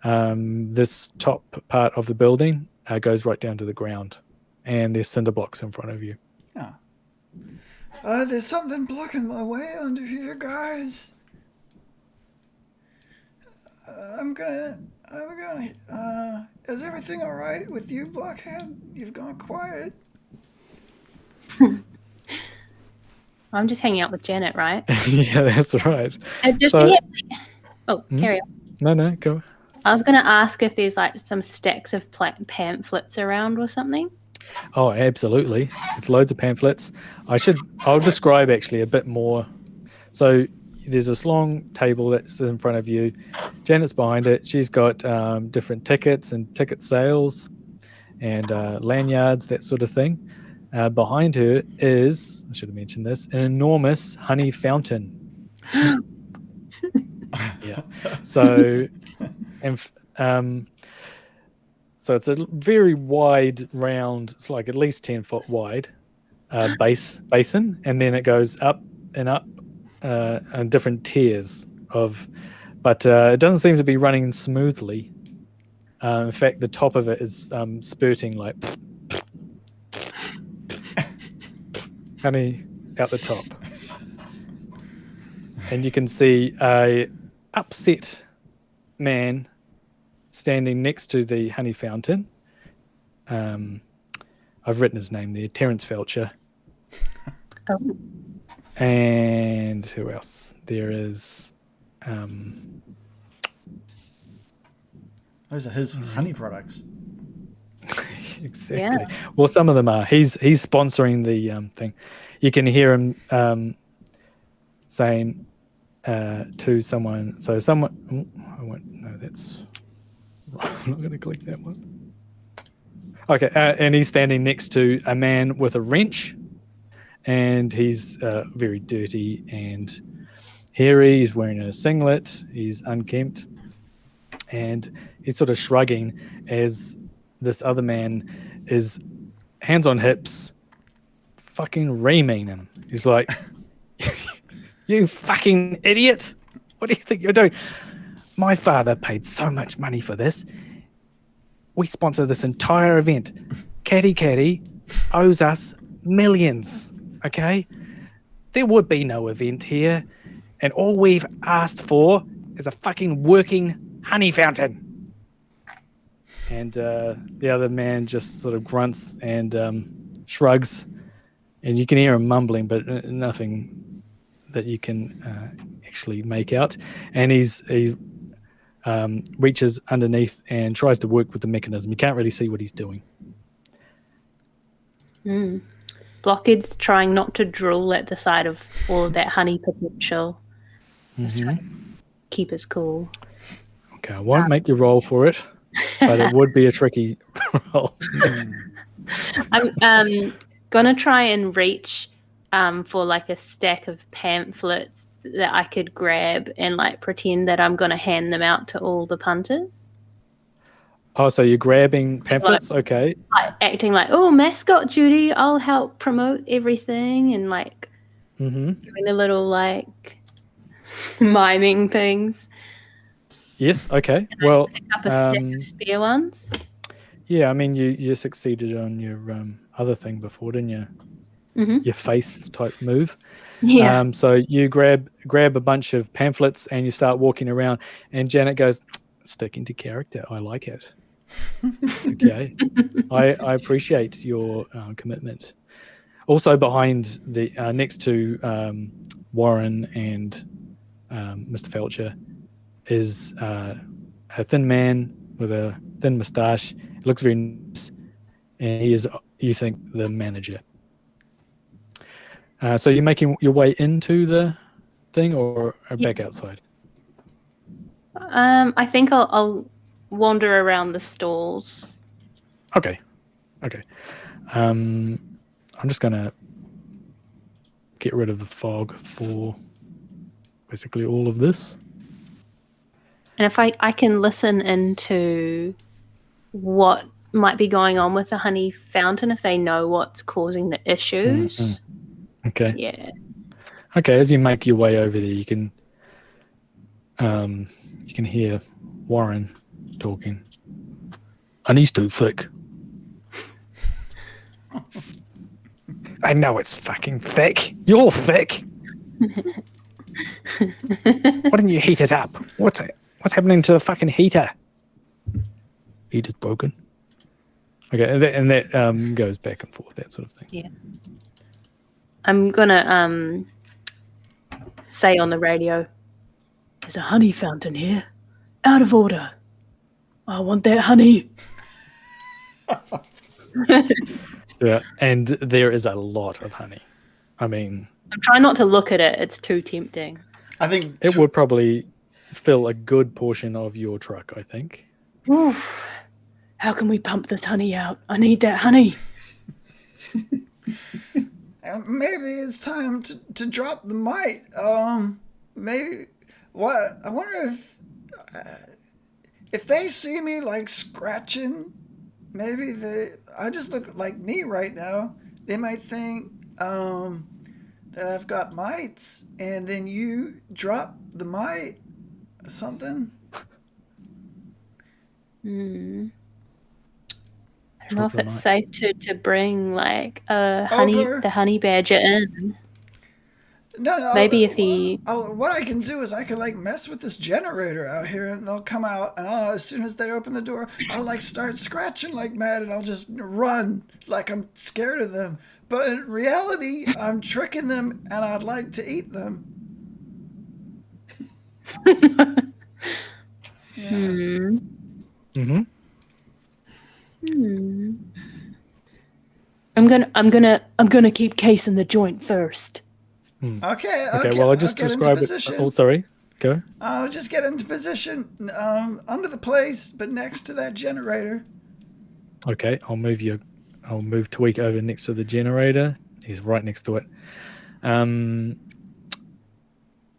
this top part of the building goes right down to the ground, and there's cinder blocks in front of you. There's something blocking my way under here, guys. Is everything all right with you, Blockhead? You've gone quiet. I'm just hanging out with Janet, right? Yeah, that's right. Carry on. No, go. I was going to ask if there's like some stacks of pamphlets around or something. Oh, absolutely. It's loads of pamphlets. I'll describe actually a bit more. So there's this long table that's in front of you. Janet's behind it. She's got different tickets and ticket sales and lanyards, that sort of thing. Behind her is, I should have mentioned this, an enormous honey fountain. Yeah. So, so it's a very wide, round. It's like at least 10 foot wide basin, and then it goes up and up on different tiers of. But it doesn't seem to be running smoothly. In fact, the top of it is spurting like honey out the top, and you can see a upset man standing next to the honey fountain. I've written his name there, Terence Felcher. And who else? There is. Those are his honey products. Exactly. Yeah. Well, some of them are. He's sponsoring the thing. You can hear him saying to someone. So someone. I won't. No, that's. I'm not going to click that one. Okay, and he's standing next to a man with a wrench, and he's very dirty and hairy. He's wearing a singlet. He's unkempt, and he's sort of shrugging as this other man is hands on hips, fucking reaming him. He's like, "You fucking idiot! What do you think you're doing? My father paid so much money for this. We sponsor this entire event. Catty owes us millions, okay? There would be no event here, and all we've asked for is a fucking working honey fountain." And the other man just sort of grunts and shrugs, and you can hear him mumbling, but nothing that you can actually make out. And he reaches underneath and tries to work with the mechanism. You can't really see what he's doing. Blockhead's trying not to drool at the sight of all of that honey potential. Just trying to keep us cool. Okay, I won't make you roll for it, but it would be a tricky roll. I'm gonna try and reach for like a stack of pamphlets that I could grab and like pretend that I'm gonna hand them out to all the punters. Oh, so you're grabbing pamphlets? Okay. Like acting like, oh, mascot duty, I'll help promote everything, and like doing the little like miming things. Yes. Okay. Well, Pick up a stack of spare ones. yeah. I mean, you succeeded on your other thing before, didn't you? Your face type move. Yeah. So you grab a bunch of pamphlets and you start walking around, and Janet goes, "Sticking to character. I like it." Okay. I appreciate your commitment. Also behind the next to Warren and Mr. Felcher is a thin man with a thin moustache. He looks very nice, and he is, you think, the manager. So you're making your way into the thing or back outside? I think I'll wander around the stalls. Okay. I'm just gonna get rid of the fog for basically all of this. And if I can listen into what might be going on with the honey fountain, if they know what's causing the issues. Okay. Yeah. Okay, as you make your way over there, you can hear Warren talking. Honey's too thick. I know it's fucking thick. You're thick. Why didn't you heat it up? What's happening to the fucking heater? Heater's broken. Okay, and that goes back and forth, that sort of thing. Yeah. I'm gonna say on the radio, There's a honey fountain here. Out of order. I want that honey. Yeah, and there is a lot of honey. I mean, I'm trying not to look at it. It's too tempting. I think it would probably fill a good portion of your truck, I think. Oof. How can we pump this honey out? I need that honey. maybe it's time to drop the mite. Maybe what I wonder if they see me like scratching, maybe I just look like me right now. They might think that I've got mites, and then you drop the mite or something. I don't know if it's safe to bring like the honey badger in. No. Maybe if he. What I can do is I can like mess with this generator out here, and they'll come out, and as soon as they open the door, I'll like start scratching like mad, and I'll just run like I'm scared of them. But in reality, I'm tricking them, and I'd like to eat them. I'm gonna keep casing the joint first. Okay. Well, I just described it. Oh, sorry. Go. I'll just get into position under the place, but next to that generator. Okay, I'll move Tweak over next to the generator. He's right next to it.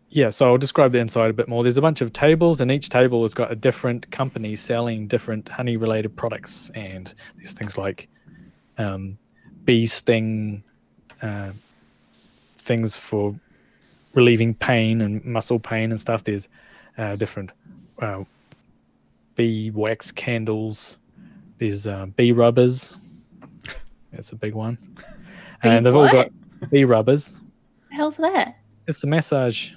Yeah, so I'll describe the inside a bit more. There's a bunch of tables, and each table has got a different company selling different honey-related products, and there's things like bee sting, things for relieving pain and muscle pain and stuff. There's different bee wax candles. There's bee rubbers. That's a big one. And they've all got bee rubbers. What the hell's that? It's the massage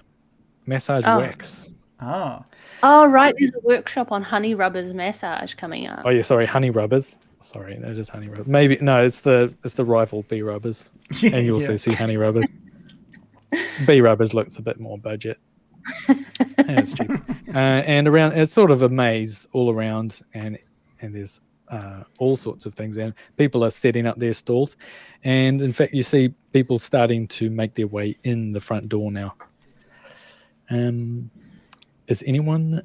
wax. Oh, Right. There's a workshop on honey rubbers massage coming up. Oh yeah, sorry, honey rubbers. Sorry, that is honey rubbers. Maybe no, it's the rival bee rubbers. And you also see honey rubbers. Bee rubbers looks a bit more budget. And it's cheap. And around, it's sort of a maze all around, and there's all sorts of things, and people are setting up their stalls, and in fact you see people starting to make their way in the front door now. Is anyone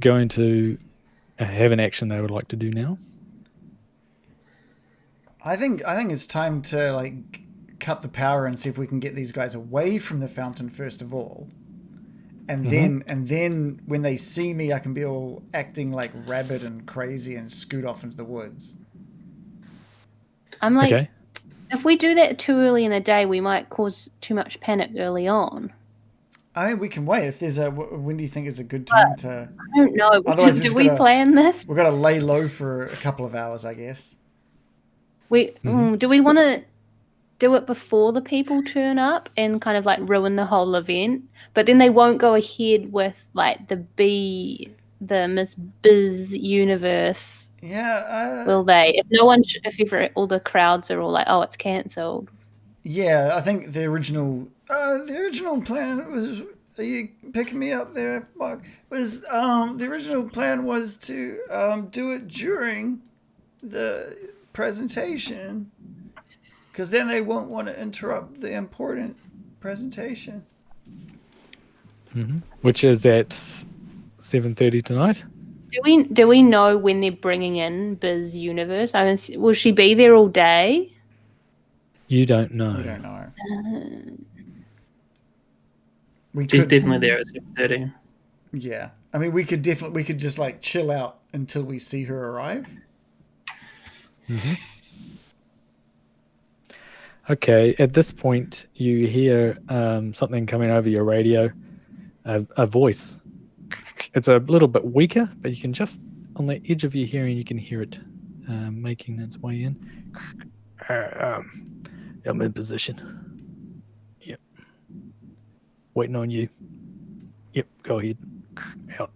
going to have an action they would like to do now? I think it's time to like cut the power and see if we can get these guys away from the fountain first of all, and then when they see me, I can be all acting like rabid and crazy and scoot off into the woods. I'm like, Okay. if we do that too early in the day, we might cause too much panic early on. I mean, we can wait. If there's when do you think is a good time to? I don't know. Otherwise, do we plan this? We've got to lay low for a couple of hours, I guess. Do we want to do it before the people turn up and kind of like ruin the whole event? But then they won't go ahead with like the Miss Bizz Universe. Yeah. Will they? If no one, if all the crowds are all like, oh, it's cancelled. Yeah, I think the original plan was. Are you picking me up there, Mark? Was the original plan was to do it during the presentation, because then they won't want to interrupt the important presentation. Which is at 7:30 tonight. Do we know when they're bringing in Bizz Universe? Will she be there all day? You don't know. We don't know. She's definitely there at 7:30. Yeah, I mean, we could just like chill out until we see her arrive. Okay, at this point, you hear something coming over your radio, a voice. It's a little bit weaker, but you can just, on the edge of your hearing, you can hear it making its way in. I'm in position. Yep. Waiting on you. Yep, go ahead. Out.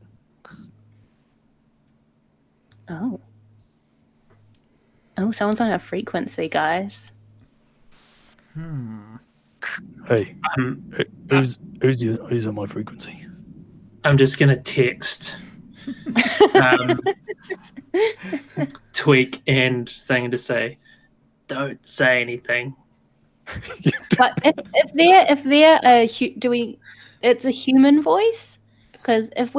Oh, someone's on a frequency, guys. Hey, who's on my frequency? I'm just gonna text Tweak and thing to say, don't say anything. But if it's a human voice, because if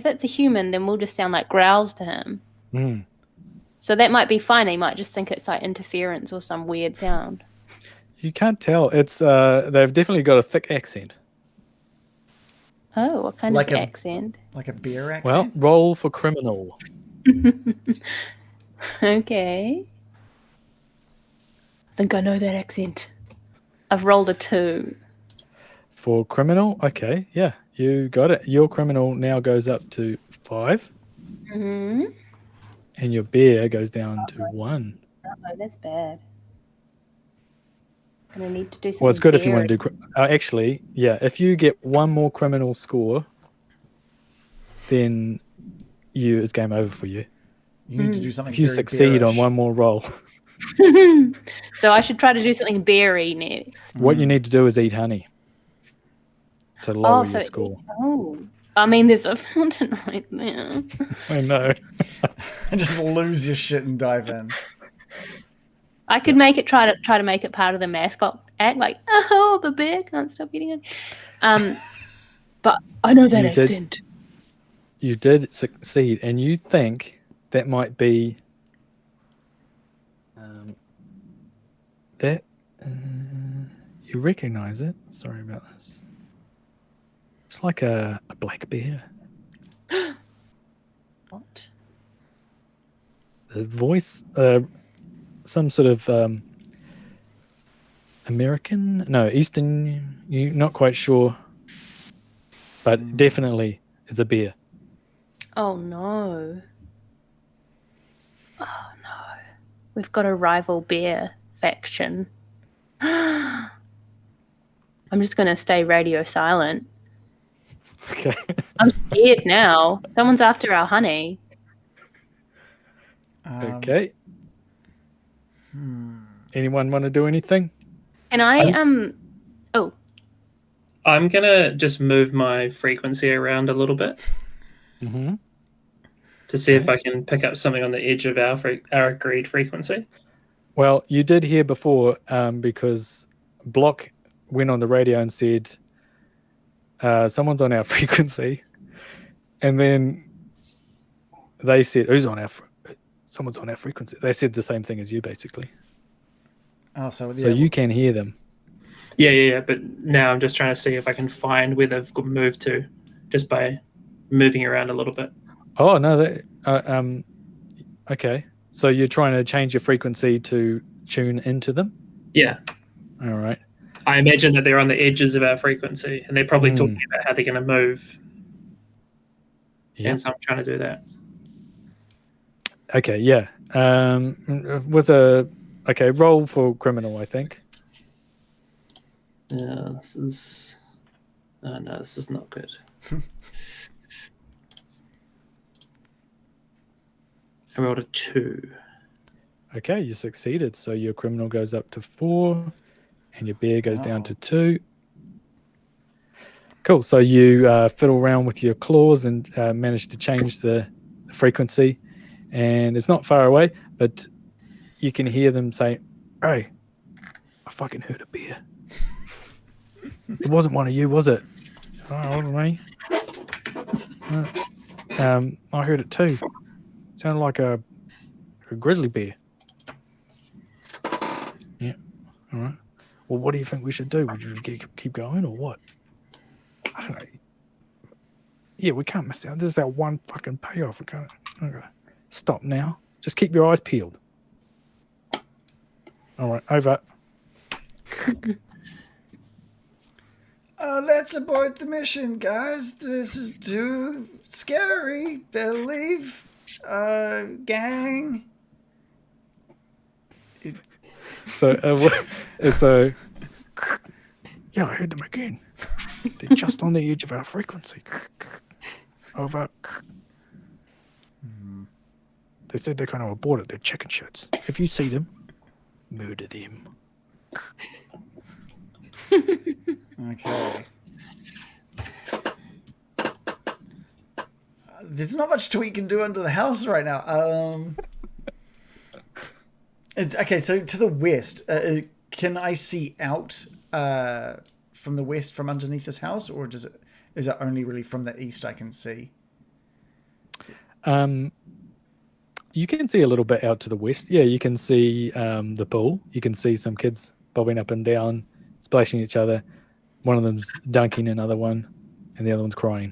it's a human, then we'll just sound like growls to him. So that might be fine. He might just think it's like interference or some weird sound. You can't tell. It's they've definitely got a thick accent. Oh, what kind of accent? Like a beer accent? Well, roll for criminal. Okay. I think I know that accent. I've rolled a 2. For criminal, okay, yeah, you got it. Your criminal now goes up to 5. Mm-hmm. And your bear goes down to 1. Oh, that's bad. I'm going to need to do something. Well, it's good if you want to do... actually, yeah, if you get one more criminal score, then it's game over for you. You need to do something. If you succeed on one more roll. So I should try to do something berry next. What you need to do is eat honey to lower your score. I mean, there's a fountain right there. I know. And just lose your shit and dive in. I could try to make it part of the mascot act, like, oh, the bear can't stop eating it. But I know that accent. You did succeed, and you think that might be that you recognize it. Sorry about this. It's like a black bear. What? The voice, some sort of American, no, Eastern. You're not quite sure, but definitely it's a bear. Oh no! Oh no! We've got a rival bear faction. I'm just going to stay radio silent. Okay. I'm scared now. Someone's after our honey. Okay. Anyone want to do anything? Can I Oh. I'm gonna just move my frequency around a little bit to see if I can pick up something on the edge of our agreed frequency. Well, you did hear before because Block went on the radio and said, someone's on our frequency. And then they said, someone's on our frequency. They said the same thing as you, basically. Oh, so you can hear them. Yeah. But now I'm just trying to see if I can find where they've moved to, just by moving around a little bit. Oh no, okay. So you're trying to change your frequency to tune into them? Yeah. All right. I imagine that they're on the edges of our frequency, and they're probably talking Mm. about how they're going to move. Yeah. And so I'm trying to do that. Okay, yeah. Roll for criminal, I think. This is... Oh, no, this is not good. I rolled a 2. Okay, you succeeded. So your criminal goes up to 4, and your bear goes down to 2. Cool. So you fiddle around with your claws and manage to change the frequency, and it's not far away, but you can hear them say, "Hey, I fucking heard a bear. It wasn't one of you, was it?" "Oh, it wasn't me. I heard it too. It sounded like a grizzly bear." "Yeah. All right. Well, what do you think we should do? Would you keep going or what?" "I don't know. Yeah, we can't miss out. This is our one fucking payoff. We can't. Okay. Stop now. Just keep your eyes peeled." "All right, over." Let's abort the mission, guys. This is too scary. Better leave. Gang. So it's a. "Yeah, I heard them again. They're just on the edge of our frequency." "Over." "They said they're going to abort it. They're chicken shits. If you see them, murder them." Okay. There's not much tweak can do under the house right now. It's okay. So to the west, can I see out from the west from underneath this house, or is it only really from the east I can see? You can see a little bit out to the west. Yeah, you can see the pool. You can see some kids bobbing up and down, splashing each other. One of them's dunking another one, and the other one's crying.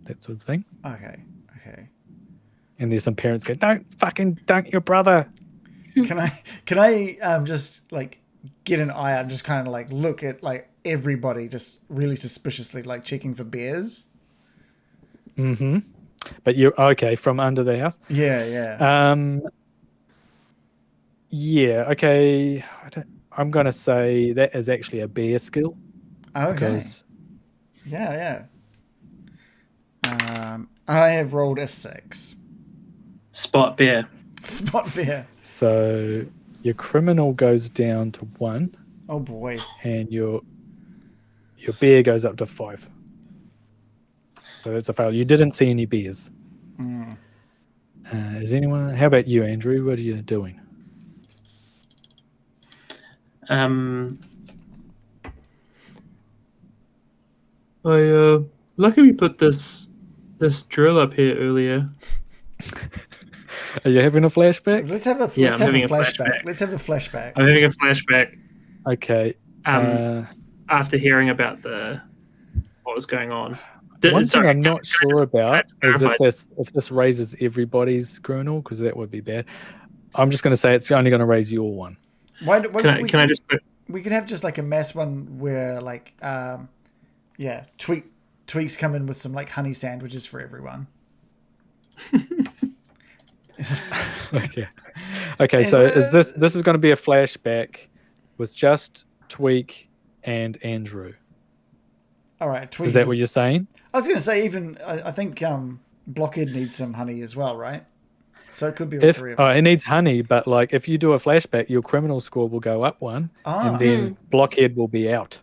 That sort of thing. Okay. And there's some parents go, "Don't fucking dunk your brother." Can I just like get an eye out and just kind of like look at like everybody just really suspiciously, like checking for bears? Mm-hmm. But you're okay from under the house? Yeah. Yeah, okay. I'm going to say that is actually a bear skill. Okay. Because... Yeah. I have rolled a 6. Spot bear. Spot bear. So your criminal goes down to 1. Oh boy. And your bear goes up to 5. So that's a fail. You didn't see any bears. Is anyone... How about you, Andrew? What are you doing? Lucky we put this drill up here earlier. Are you having a flashback? Let's have a flashback. Let's have a flashback. I'm having a flashback. Okay. After hearing about what was going on. One thing I'm not sure about is if this raises everybody's criminal, because that would be bad. I'm just going to say it's only going to raise your one. Can I just... We could have just like a mass one where like tweaks come in with some like honey sandwiches for everyone. Okay, so is this is going to be a flashback with just Tweak and Andrew? All right, Tweak. Is that what you're saying? I was going to say I think Blockhead needs some honey as well, right? So it could be all three of us. It needs honey, but like if you do a flashback, your criminal score will go up 1, and then Blockhead will be out.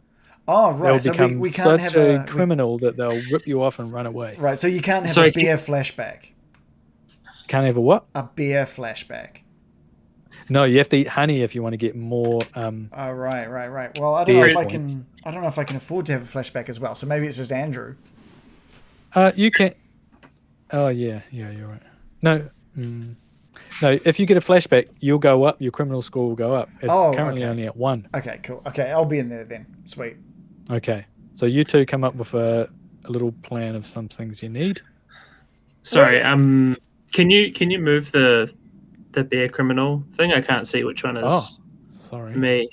Oh, right. They'll become we can't such a criminal that they'll rip you off and run away. Right, so you can't have a bear flashback. Can't have a what? A bear flashback. No, you have to eat honey if you want to get more. Oh, right. Well, I don't know if I can. I don't know if I can afford to have a flashback as well. So maybe it's just Andrew. You can. Oh yeah, you're right. No. No, if you get a flashback, you'll go up. Your criminal score will go up. It's currently okay. only at 1. Okay, cool. Okay, I'll be in there then. Sweet. Okay, so you two come up with a little plan of some things you need. Sorry. Can you move the bear criminal thing? I can't see which one is Sorry. me.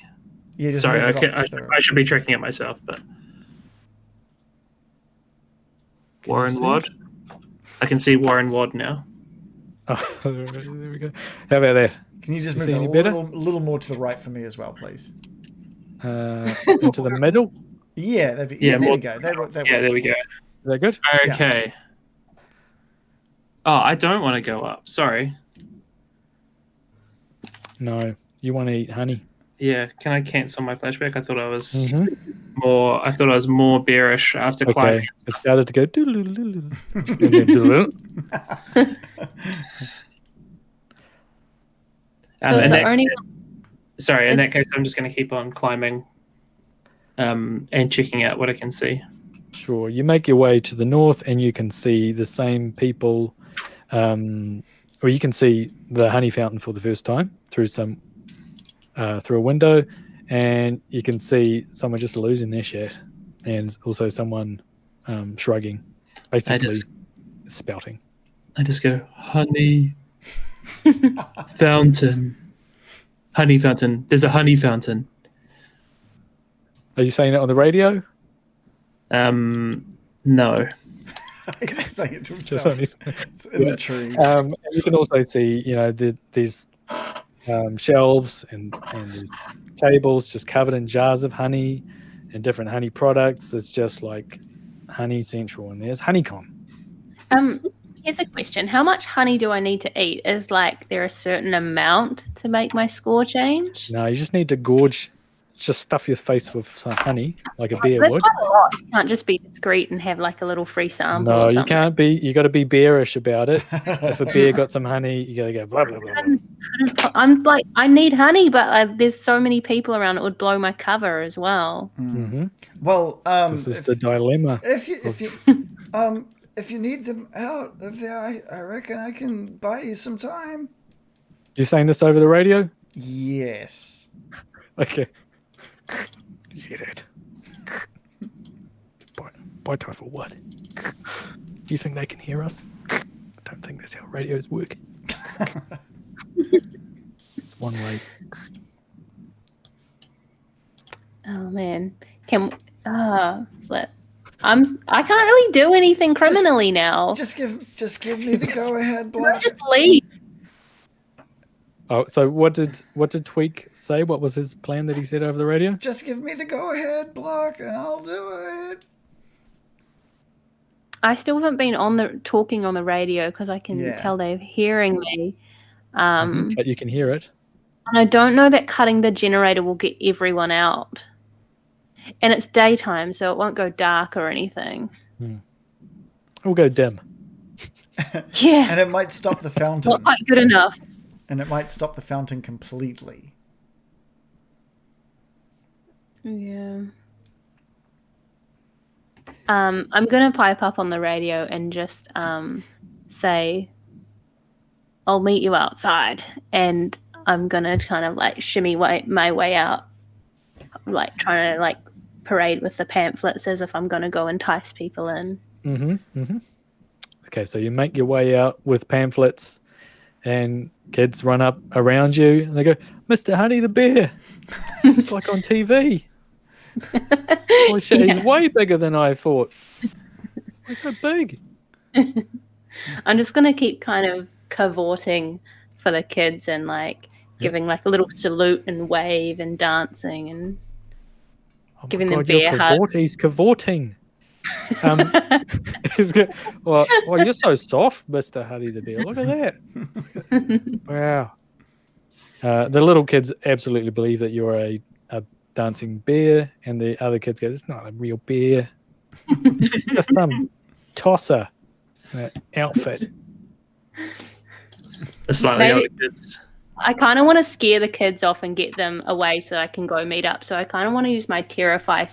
Yeah, just Sorry, move it I off to the- should be tracking it myself, but Can you Warren see? Wad. I can see Warren Wad now. Oh, there we go. How about that? Can you just You move see it any a better? little more to the right for me as well, please? Into the middle. Yeah, there Yeah, we more- go. That Yeah, there we works. go. Is that good? Okay. Oh, I don't want to go up. Sorry. No, you want to eat honey. Yeah, can I cancel my flashback? I thought I was Mhm. I thought I was more bearish after climbing. Okay, it started to go. Doodle-doodle-doodle. And then doodle-doodle. So it's in the that- only Sorry, in that case, I'm just going to keep on climbing and checking out what I can see. Sure. You make your way to the north, and you can see the same people, or you can see the honey fountain for the first time through a window, and you can see someone just losing their shit, and also someone shrugging, basically spouting. I just go, honey fountain. Honey fountain. There's a honey fountain. Are you saying it on the radio? No. He's just saying it to Just himself. only- It's in the trees. and you can also see, these shelves and these tables just covered in jars of honey and different honey products. It's just like honey central, and there's honeycomb. Here's a question: how much honey do I need to eat? Is there a certain amount to make my score change? No, you just need to just stuff your face with some honey like a bear That's would. quite a lot. You can't just be discreet and have a little free sample. No, or you something. can't be. You got to be bearish about it. If a bear got some honey, you got to go blah blah blah. blah. I'm I need honey, but there's so many people around, it would blow my cover as well. Mm-hmm. Well, This is the dilemma. if you need them out of there, I reckon I can buy you some time. You saying this over the radio? Yes. Okay. You hear that? Buy time for what? Do you think they can hear us? I don't think that's how radios work. It's one way. Oh man, I can't really do anything criminally now. Just give me the go ahead, Can I Block. just leave? Oh, so what did Tweak say? What was his plan that he said over the radio? Just give me the go ahead, Block, and I'll do it. I still haven't been talking on the radio because I can tell they're hearing me. But you can hear it. And I don't know that cutting the generator will get everyone out. And it's daytime, so it won't go dark or anything. We'll go dim. Yeah, And it might stop the fountain. not quite good enough. And it might stop the fountain completely. Yeah. I'm gonna pipe up on the radio and just say, "I'll meet you outside," and I'm gonna kind of shimmy my way out, trying to parade with the pamphlets as if I'm gonna go entice people in. Okay, so you make your way out with pamphlets, and kids run up around you, and they go, "Mr. Honey the Bear," just like on TV. Holy shit, he's way bigger than I thought. He's so big. I'm just gonna keep kind of cavorting for the kids and giving a little salute and wave and dancing and giving them bear hugs. He's cavorting. He's good. Well, you're so soft, Mr. Honey the Bear. Look at that. Wow. The little kids absolutely believe that you're a dancing bear, and the other kids go, "It's not a real bear. Just some tosser outfit." The slightly older kids. I kind of want to scare the kids off and get them away so I can go meet up. So I kind of want to use my terrify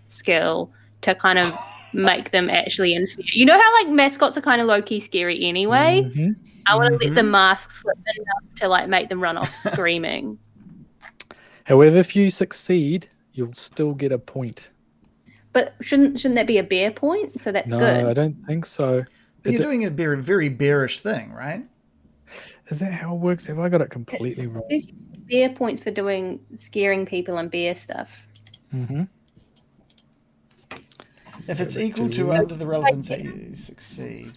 skill to kind of make them actually in fear. You know how like mascots are kind of low-key scary anyway? Mhm. I want to let the mask slip enough to like make them run off screaming. However, if you succeed, you'll still get a point. But shouldn't that be a bear point? So that's No, good. I don't think so. But you're doing a very bearish thing, right? Is that how it works? Have I got it completely wrong? It says you get bear points for scaring people and bear stuff. Mm-hmm. If it's equal to under the relevance that you succeed.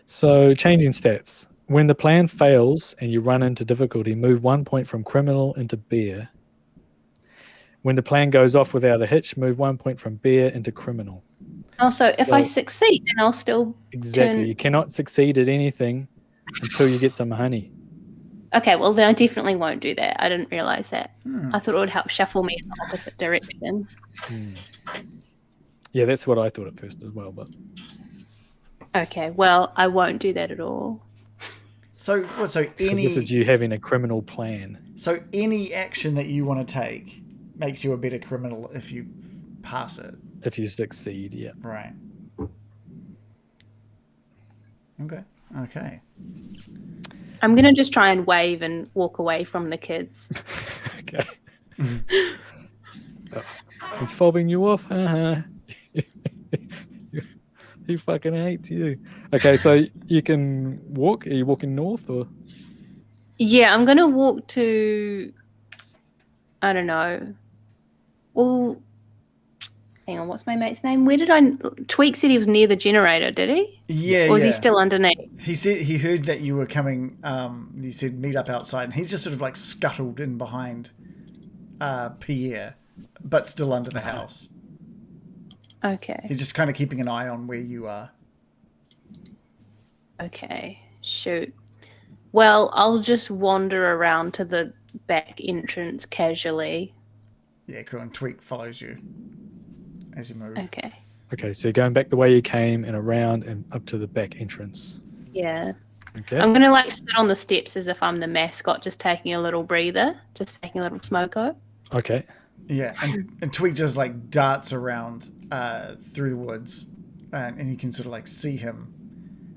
So changing stats. When the plan fails and you run into difficulty, move 1 point from criminal into bear. When the plan goes off without a hitch, move 1 point from bear into criminal. Also, if I succeed, then I'll still Exactly. You cannot succeed at anything until you get some honey. Okay, well then I definitely won't do that. I didn't realize that. I thought it would help shuffle me in the opposite direction. Yeah, that's what I thought at first as well. But Okay, well I won't do that at all. So any this is you having a criminal plan. So any action that you want to take makes you a better criminal if you pass it. If you succeed, yeah. Right. Okay. I'm gonna just try and wave and walk away from the kids. Okay. He's fobbing you off. He fucking hates you. Okay, so you can walk. Are you walking north or? Yeah, I'm gonna walk to. I don't know. Well, hang on. What's my mate's name? Where did I? Tweak said he was near the generator. Did he? Yeah. Or was he still underneath? He said he heard that you were coming. He said meet up outside, and he's just sort of like scuttled in behind Pierre, but still under the house. Okay. He's just kind of keeping an eye on where you are. Okay. Shoot. Well, I'll just wander around to the back entrance casually. Yeah, cool. And Tweak follows you as you move. Okay. Okay, so you're going back the way you came and around and up to the back entrance. Yeah. Okay. I'm gonna like sit on the steps as if I'm the mascot, just taking a little breather, just taking a little smoke out. Okay. Yeah, and Tweak just like darts around through the woods, and you can sort of like see him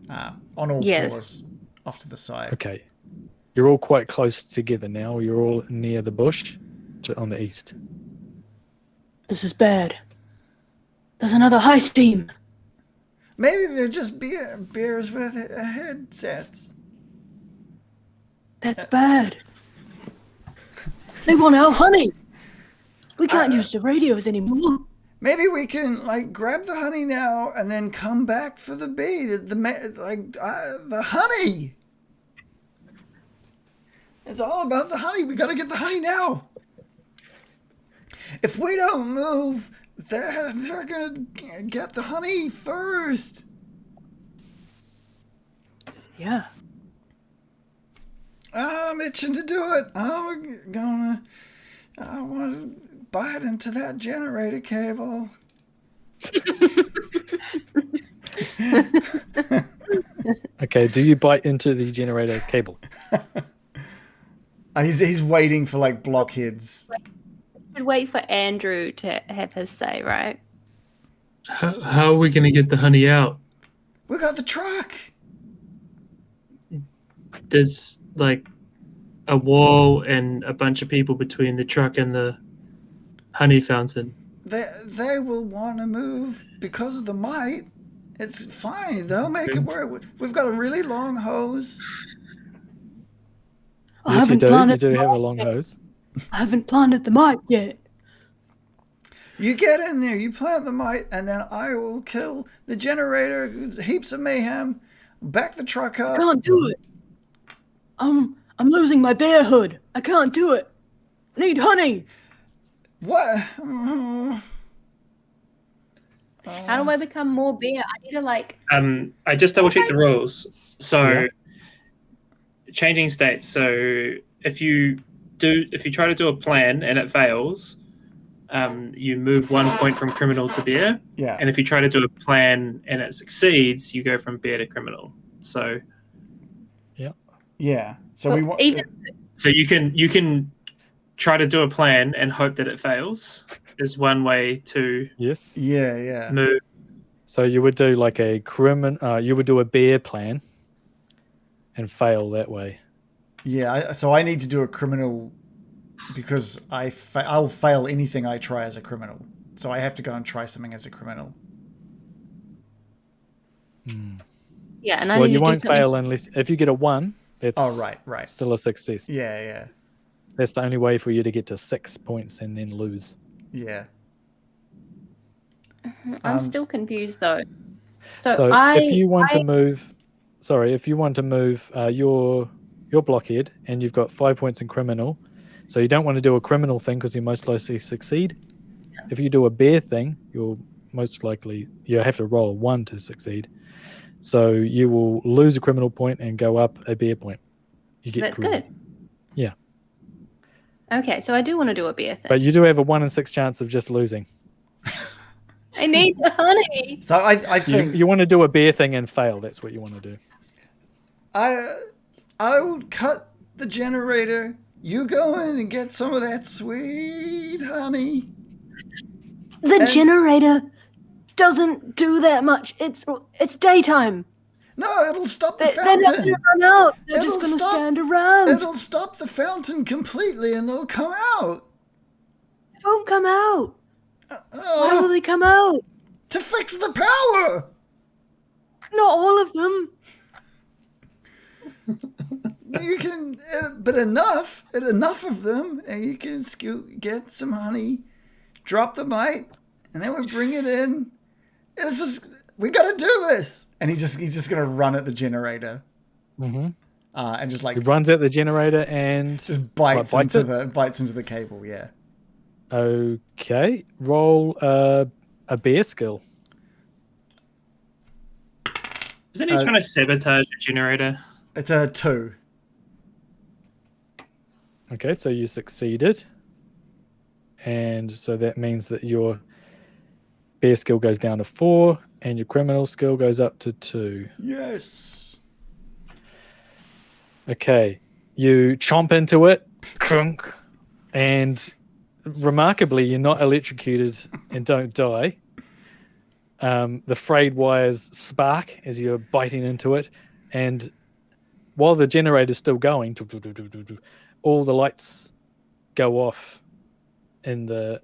on all fours off to the side. Okay. You're all quite close together now. You're all near the bush on the east. This is bad. There's another heist team. Maybe they're just bears with headsets. That's bad. They want our honey. We can't use the radios anymore. Maybe we can like grab the honey now and then come back for the bee. The honey. It's all about the honey. We gotta get the honey now. If we don't move, they're gonna get the honey first. Yeah. I'm itching to do it. I want to bite into that generator cable. Okay, do you bite into the generator cable? He's waiting for like blockheads. Should wait for Andrew to have his say, right? How are we going to get the honey out? We got the truck. There's like a wall and a bunch of people between the truck and the honey fountain. They will want to move because of the mite. It's fine. They'll make it work. We've got a really long hose. Yes, you do. You do have a long hose. I haven't planted the mic yet. You get in there, you plant the mite, and then I will kill the generator. Heaps of mayhem. Back the truck up. I can't do it. I'm losing my bear hood. I can't do it. I need honey. What? How do I become more bear? I need to like. I just double checked the rules. So, changing states. So if you try to do a plan and it fails, you move 1 point from criminal to bear. Yeah. And if you try to do a plan and it succeeds, you go from bear to criminal. So. Yeah. So we want. So you can try to do a plan and hope that it fails, is one way to Yes. Yeah. move. So you would do like a you would do a bear plan and fail that way. Yeah, so I need to do a criminal because I'll fail anything I try as a criminal. So I have to go and try something as a criminal. Yeah, and I Well, need you to do won't something. fail unless if you get a 1. That's Right. still a success. Yeah. That's the only way for you to get to 6 points and then lose. Yeah. I'm still confused though. So if you want to move, your blockhead, and you've got 5 points in criminal, so you don't want to do a criminal thing because you most likely succeed. Yeah. If you do a bear thing, you have to roll a 1 to succeed. So you will lose a criminal point and go up a bear point. That's good. Yeah. Okay, so I do want to do a bear thing. But you do have a 1 in 6 chance of just losing. I need the honey. So I think you want to do a bear thing and fail. That's what you want to do. I will cut the generator. You go in and get some of that sweet honey. The generator doesn't do that much. It's daytime. No, it'll stop the They're not fountain. going to run out. They're It'll just going to stop- stand around. It'll stop the fountain completely and they'll come out. They won't come out. Why will they come out? To fix the power. Not all of them. You can, but enough of them, and you can get some honey, drop the mite, and then we bring it in. We got to do this. And he's just gonna run at the generator, and just like he runs at the generator and just bites into the cable. Yeah. Okay, roll a bear skill. Isn't he trying to sabotage the generator? It's a 2. Okay, so you succeeded. And so that means that your bear skill goes down to 4 and your criminal skill goes up to 2. Yes. Okay, you chomp into it, crunk, and remarkably, you're not electrocuted and don't die. The frayed wires spark as you're biting into it, and while the generator's still going, all the lights go off in the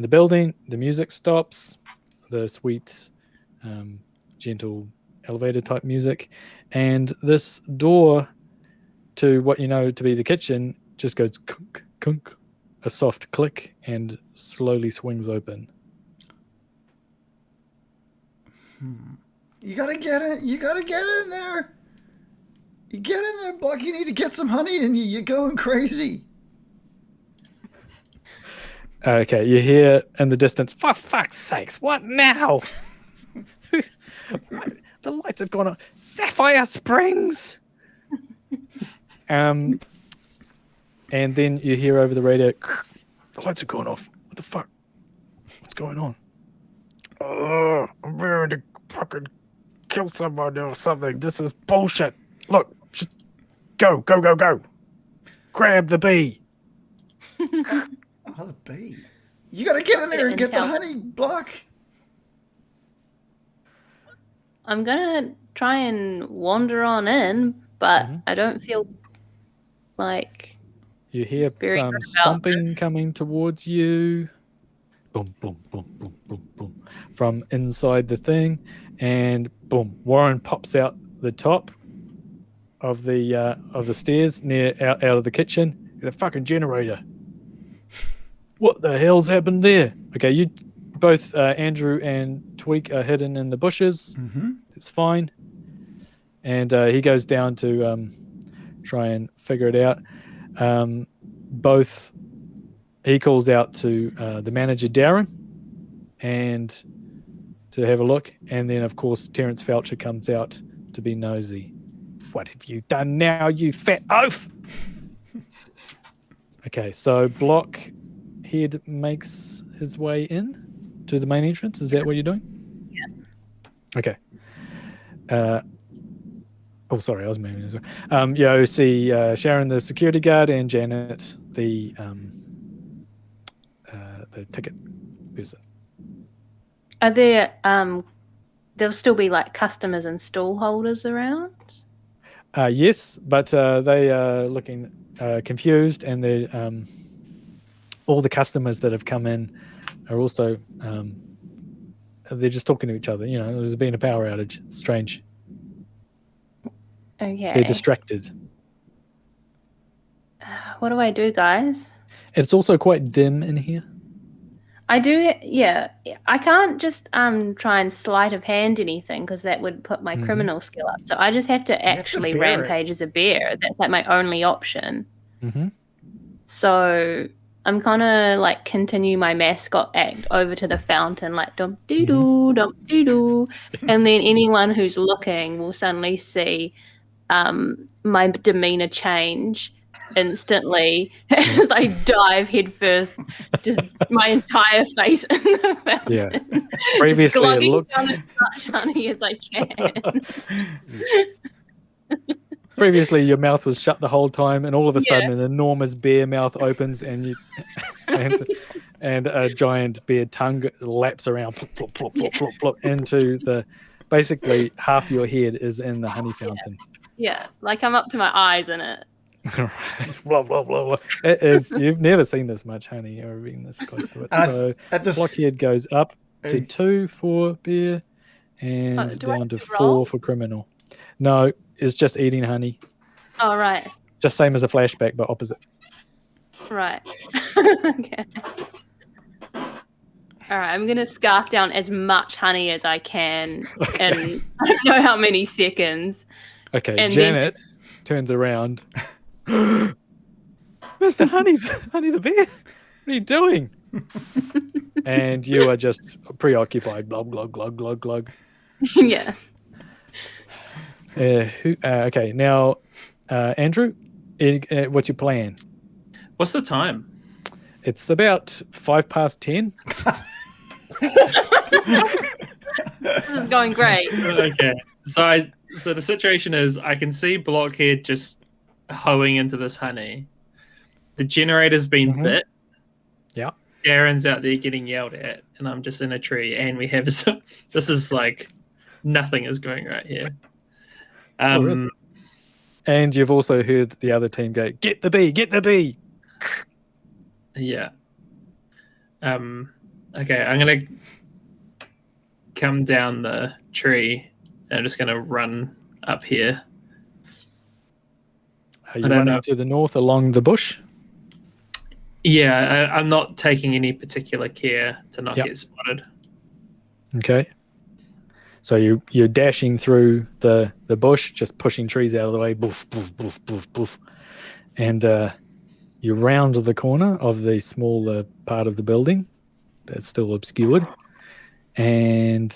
building. The music stops, the sweet, gentle elevator type music, and this door to what you know to be the kitchen just goes kunk, kunk, a soft click, and slowly swings open. You gotta get it. You gotta get in there. You get in there, Buck. You need to get some honey in you. You're going crazy. Okay, you hear in the distance, for fuck's sakes, what now? The lights have gone on. Sapphire Springs! And then you hear over the radio, the lights are going off. What the fuck? What's going on? Oh, I'm ready to fucking kill somebody or something. This is bullshit. Look, just go. Grab the bee. Oh, the bee. You gotta get in there and get the honey, Block. I'm gonna try and wander on in, but I don't feel like you hear very some good about stomping this. coming towards you. Boom, boom, boom, boom, boom, boom, from inside the thing, and boom, Warren pops out the top of the stairs out of the kitchen. The fucking generator. What the hell's happened there? Okay, you both, Andrew and Tweak, are hidden in the bushes. It's fine. And he goes down to try and figure it out. He calls out to the manager, Darren, and to have a look. And then, of course, Terence Foucher comes out to be nosy. What have you done now, you fat oaf? Okay, so Blockhead makes his way in to the main entrance. Is that what you're doing? Yeah. Okay. Sorry, I was moving as well. You see Sharon, the security guard, and Janet, the the ticket person. Are there there'll still be like customers and stall holders around? Yes, but they are looking confused, and they all the customers that have come in are also they're just talking to each other. There's been a power outage. It's strange. Okay. They're distracted. What do I do, guys? It's also quite dim in here. I do, yeah. I can't just try and sleight of hand anything because that would put my criminal skill up. So I just have to actually rampage as a bear. That's like my only option. Mm-hmm. So I'm gonna like continue my mascot act over to the fountain, like dump doo doo, dump doo doo, and then anyone who's looking will suddenly see my demeanor change instantly as I dive headfirst, just my entire face in the fountain. Yeah. Previously, just it looked down as much honey as I can. Previously, your mouth was shut the whole time, and all of a sudden, an enormous bear mouth opens, and and a giant bear tongue laps around, plop, plop, plop, plop, plop, plop, into the. Basically, half your head is in the honey fountain. Yeah, like I'm up to my eyes in it. Blah blah blah blah. It is. You've never seen this much honey or been this close to it. So Blockhead goes up to 2 for bear, and down to 4 for criminal. No, it's just eating honey. Oh right. Just same as a flashback, but opposite. Right. Okay. All right, I'm gonna scarf down as much honey as I can, and I don't know how many seconds. Okay, and Janet turns around. Mr. Honey the bear, what are you doing? And you are just preoccupied. Glug, glug, glug, glug, glug. Yeah. Okay, now, Andrew, what's your plan? What's the time? It's about 10:05. This is going great. Okay, so the situation is I can see Blockhead just hoeing into this honey. The generator's been bit. Yeah. Darren's out there getting yelled at, and I'm just in a tree, and we have this is like nothing is going right here. And you've also heard the other team go, "Get the bee, get the bee." Yeah. Okay, I'm gonna come down the tree, and I'm just gonna run up here. Are you running to the north along the bush? Yeah, I'm not taking any particular care to not get spotted. Okay. So you're dashing through the bush, just pushing trees out of the way, boof, boof, boof, boof, boof. And you round the corner of the smaller part of the building that's still obscured. And,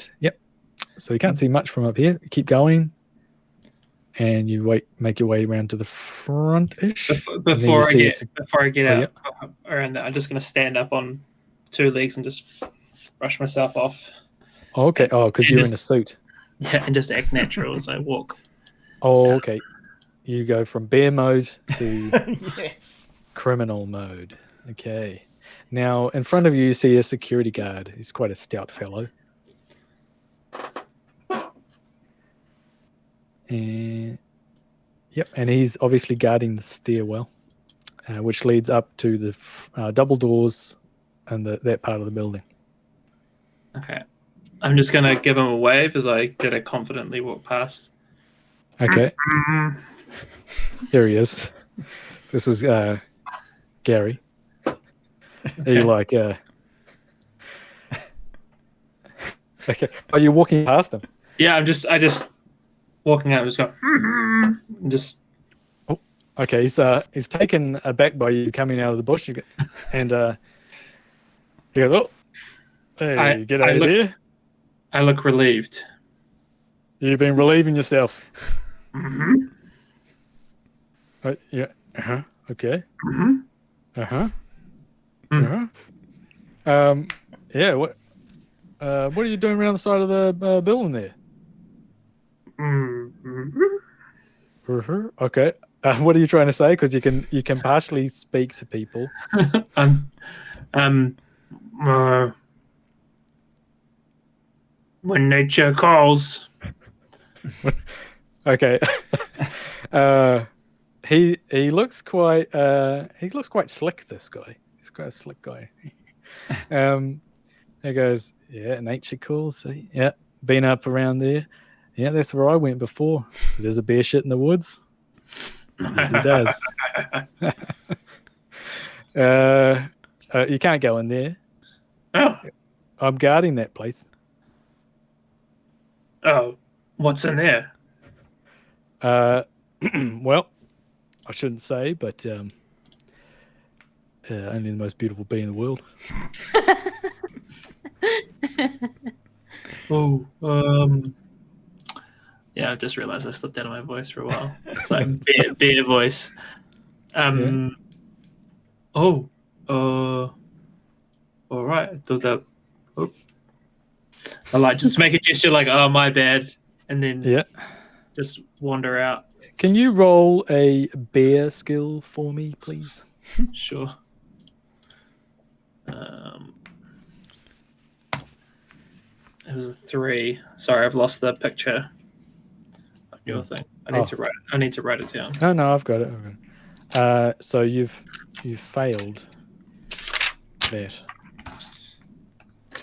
so you can't see much from up here. You keep going. And you make your way around to the front-ish. Before I get out around there, I'm just going to stand up on 2 legs and just brush myself off. Oh, okay. Oh, because you're in a suit. Yeah, and just act natural as I walk. Oh, okay. You go from bear mode to criminal mode. Okay. Now, in front of you see a security guard. He's quite a stout fellow. And he's obviously guarding the stairwell, which leads up to the double doors and that part of the building. Okay. I'm just going to give him a wave as I get to confidently walk past. Okay. Here he is. This is Gary. Okay. Are you like... Okay. Are you walking past him? Yeah, I just walking out, just go, and just. Oh, okay. He's taken aback by you coming out of the bush, and he goes, "Oh, hey, get out of here!" I look relieved. You've been relieving yourself. Mm-hmm. Yeah. Okay. Mm-hmm. Yeah. What are you doing around the side of the building there? Okay. What are you trying to say? Because you can partially speak to people. When nature calls. Okay. He looks quite slick, this guy. He's quite a slick guy. He goes, yeah, nature calls. See? Yeah, been up around there. Yeah, that's where I went before. There's a bear shit in the woods. Yes, he does. You can't go in there. Oh. I'm guarding that place. Oh, what's in there? Well, I shouldn't say, but only the most beautiful bee in the world. Oh, yeah, I just realized I slipped out of my voice for a while. It's like beer voice. Yeah. Oh, all right. I thought that. Oh. I like just make a gesture like, oh, my bad, and then just wander out. Can you roll a bear skill for me, please? Sure. It was a 3. Sorry, I've lost the picture of your thing. I need to write it down. Oh no, I've got it. So you've failed that.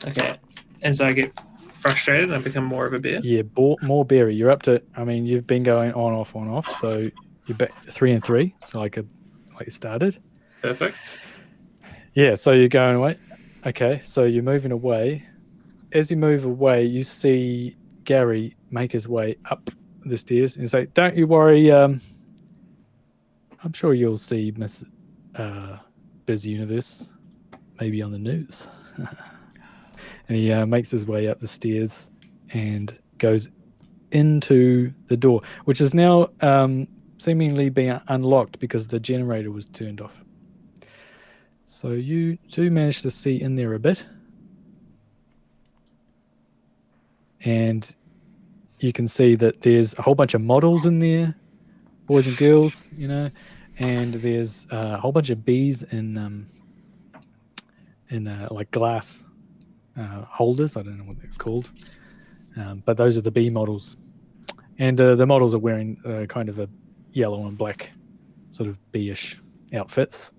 Okay, and so I get frustrated and I become more of a bear. Yeah, more beary. You're up to. I mean, you've been going on off. So you're back 3 and 3. So like you started. Perfect. Yeah. So you're going away. Okay. So you're moving away. As you move away, you see Gary make his way up the stairs and say, "Don't you worry. I'm sure you'll see Miss Bizz Universe maybe on the news." And he makes his way up the stairs and goes into the door, which is now seemingly being unlocked because the generator was turned off. So you do manage to see in there a bit. And you can see that there's a whole bunch of models in there, boys and girls, and there's a whole bunch of bees in like glass holders. I don't know what they're called, but those are the bee models, and the models are wearing kind of a yellow and black sort of bee-ish outfits.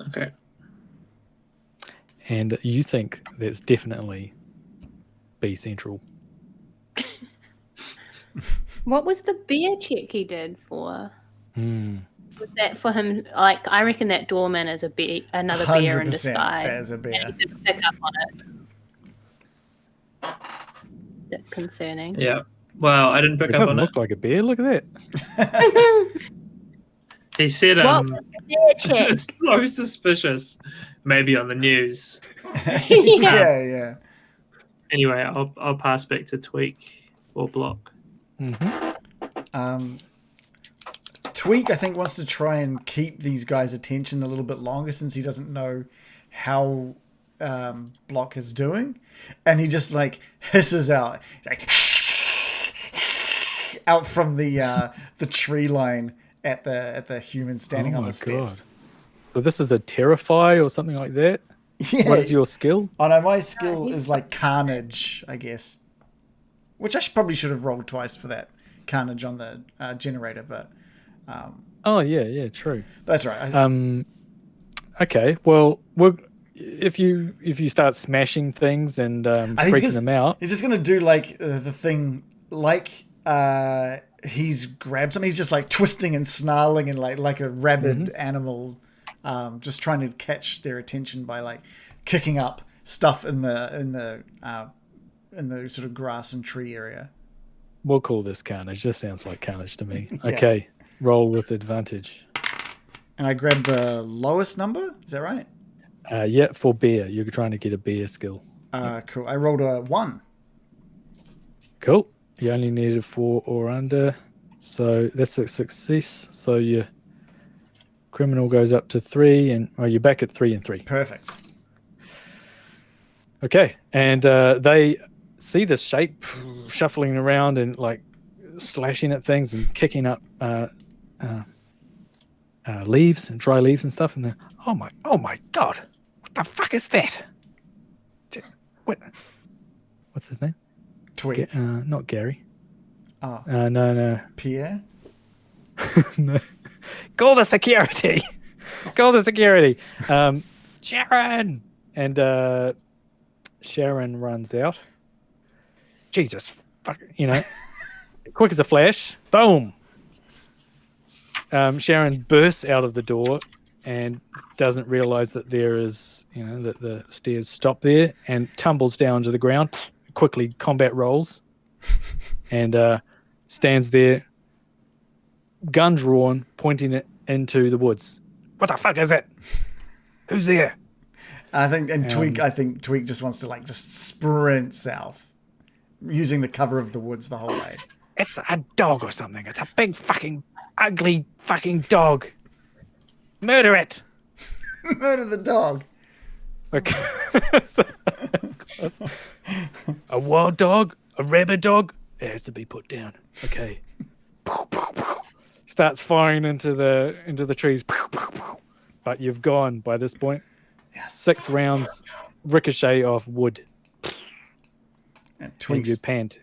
Okay. And you think that's definitely Bee Central. What was the beer check he did for? Was that for him? Like, I reckon that doorman is another bear in disguise. There's a bear. And he didn't pick up on it. That's concerning. Yeah. Well, I didn't pick up on it. It doesn't look like a bear. Look at that. He said, what was the beer check? It's so suspicious. Maybe on the news. Yeah. Anyway, I'll pass back to Tweak or Block. Mm-hmm. Tweak, I think, wants to try and keep these guys' attention a little bit longer since he doesn't know how Block is doing, and he just like hisses out, like out from the tree line at the human standing on the steps. So this is a Terrify or something like that? Yeah. What is your skill? Oh no, my skill is like Carnage, I guess. Which I probably should have rolled twice for that Carnage on the generator, but... oh, yeah, true. That's right. Okay, well, if you start smashing things and freaking them out... He's just going to do like the thing, like he's grabbed something. He's just like twisting and snarling and like a rabid animal... just trying to catch their attention by like kicking up stuff in the sort of grass and tree area. We'll call this Carnage. This sounds like Carnage to me. Yeah. Okay, roll with advantage. And I grabbed the lowest number. Is that right? Yeah, for bear. You're trying to get a bear skill. Cool. I rolled a 1. Cool. You only needed 4 or under, so that's a success. So you. Criminal goes up to 3, and you're back at 3 and 3. Perfect. Okay, and they see this shape shuffling around and like slashing at things and kicking up leaves and dry leaves and stuff. And oh my God, what the fuck is that? What's his name? Tweak. Not Gary. Oh. No. Pierre? No. Call the security. Call the security. Sharon. And Sharon runs out. Jesus. Fuck. Quick as a flash. Boom. Sharon bursts out of the door and doesn't realize that there is, that the stairs stop there, and tumbles down to the ground. Quickly combat rolls and stands there, gun drawn, pointing it into the woods. What the fuck is it? Who's there? Tweak just wants to just sprint south, using the cover of the woods the whole way. It's a dog or something. It's a big fucking ugly fucking dog. Murder it. Murder the dog. Okay. A wild dog, a rabid dog, it has to be put down. Okay. Starts firing into the trees. But you've gone by this point. Yes. 6 rounds ricochet off wood. And you pant.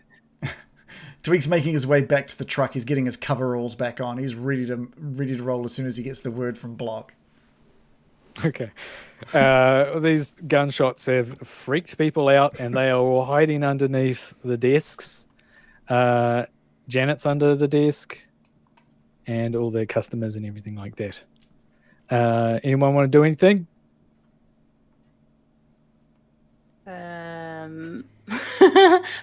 Tweak's making his way back to the truck. He's getting his coveralls back on. He's ready to roll as soon as he gets the word from Block. Okay. These gunshots have freaked people out, and they are all hiding underneath the desks. Janet's under the desk, and all their customers and everything like that. Anyone want to do anything?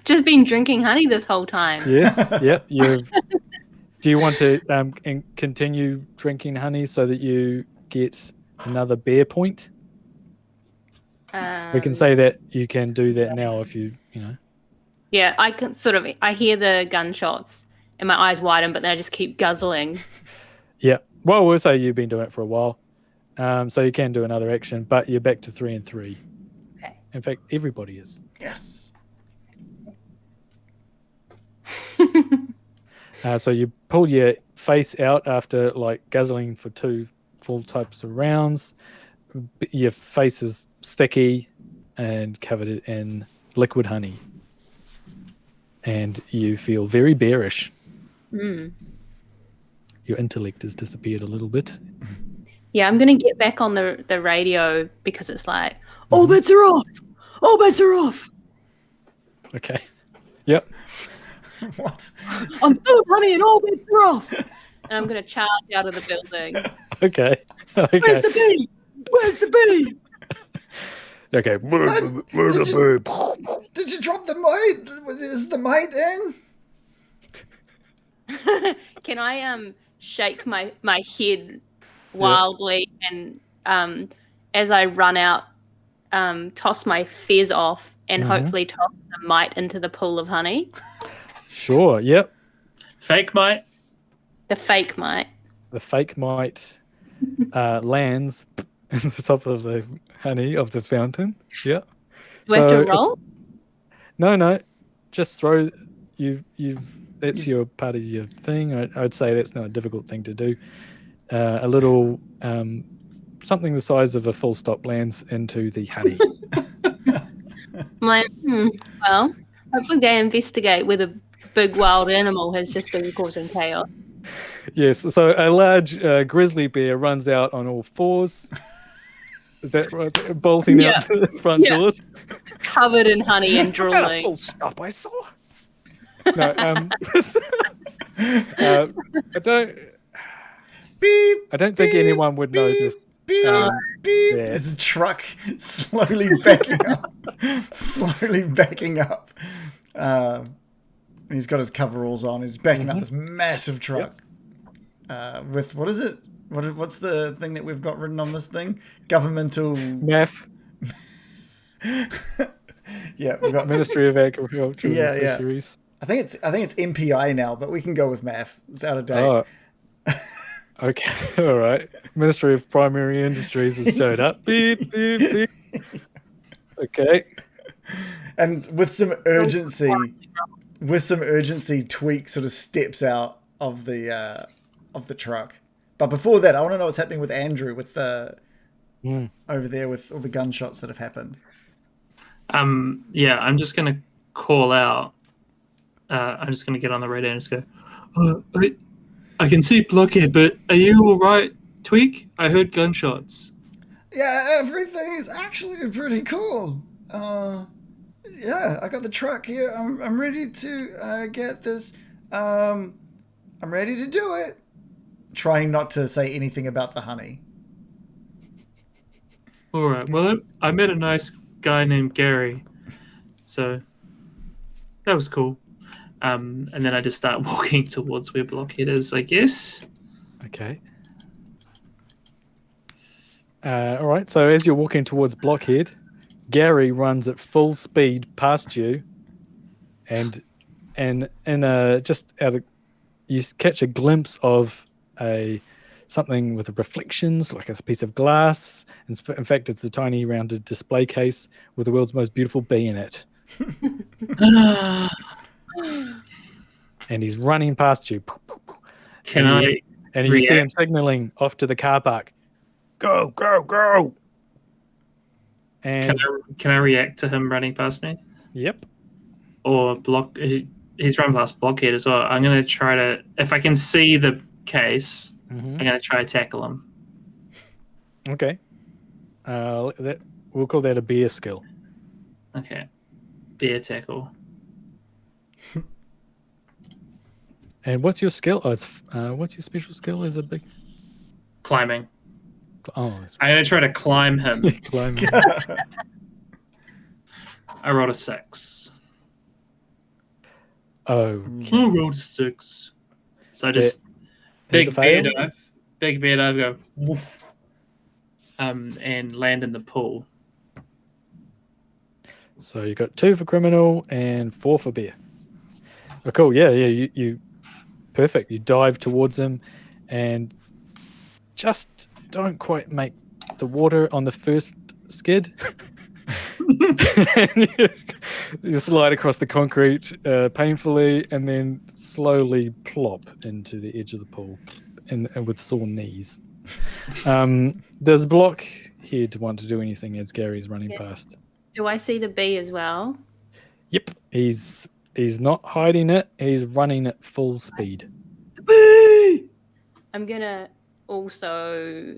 Just been drinking honey this whole time. Yes. Yep. Do you want to continue drinking honey so that you get another bear point? We can say that you can do that now if you. Yeah, I can I hear the gunshots and my eyes widen, but then I just keep guzzling. Yeah. Well, we'll say you've been doing it for a while. So you can do another action, but you're back to 3 and 3. Okay. In fact, everybody is. Yes. So you pull your face out after guzzling for 2 full types of rounds. Your face is sticky and covered in liquid honey. And you feel very bearish. Mm. Your intellect has disappeared a little bit. Yeah, I'm going to get back on the radio because it's like, all bets are off. All bets are off. Okay. Yep. What? I'm full of honey and all bets are off. and I'm going to charge out of the building. Okay. Where's the bee? Where's the bee? Okay. Did you drop the mate? Is the mate in? Can I shake my head wildly and as I run out, toss my fez off and hopefully toss the mite into the pool of honey? Sure. Yep. Fake mite. The fake mite. The fake mite lands at the top of the honey of the fountain. Yeah. Do I have to roll? No. Just throw. That's your part of your thing. I'd say that's not a difficult thing to do. A little something the size of a full stop lands into the honey. I'm like, well, hopefully they investigate whether big wild animal has just been causing chaos. Yes, so a large grizzly bear runs out on all 4s. Is that right? Bolting out the front doors? Covered in honey and Was that a drooling. full stop I saw? No, I don't think anyone would notice. Beep. Yeah. There's a truck slowly backing up. He's got his coveralls on. He's backing up this massive truck with, what is it? What's the thing that we've got written on this thing? Governmental... MEF. Yeah, we've got... Ministry of Agriculture and Yeah. Fisheries. I think it's MPI now, but we can go with MEF. It's out of date. Oh. Okay, all right. Ministry of Primary Industries has showed up. Beep, beep, beep. Okay. And with some urgency, Tweak sort of steps out of the truck But before that, I want to know what's happening with Andrew with the Mm. over there with all the gunshots that have happened. Yeah, I'm just gonna call out. I'm just gonna get on the radio and just go. I can see Blockhead, but are you all right, Tweak? I heard gunshots. Yeah, everything is actually pretty cool. Yeah, I got the truck here. I'm ready to get this. I'm ready to do it. Trying not to say anything about the honey. All right. Well, I met a nice guy named Gary, so that was cool. And then I just start walking towards where Blockhead is, I guess. Okay. All right. So as you're walking towards Blockhead, Gary runs at full speed past you, and just out of you catch a glimpse of something with reflections, like a piece of glass. In fact, it's a tiny rounded display case with the world's most beautiful bee in it. And he's running past you. And you see him signaling off to the car park. Go, go, go! And can I react to him running past me? Yep. Or he's run past Blockhead as well. I'm going to try to, if I can see the case, I'm going to try to tackle him. Okay. We'll call that a beer skill. Okay. Beer tackle. And what's your skill? What's your special skill? Is it big? Climbing. Oh, I'm going to try to climb him. Climb him. I rolled a 6. Oh. I rolled a 6. So I just big bear dive, go woof, and land in the pool. So you got 2 for criminal and 4 for beer. Oh, cool. Yeah. You perfect. You dive towards him and just don't quite make the water on the first skid. You slide across the concrete painfully and then slowly plop into the edge of the pool and with sore knees. Does Blockhead want to do anything as Gary's running past? Do I see the bee as well? Yep. He's not hiding it. He's running at full speed. I'm gonna also.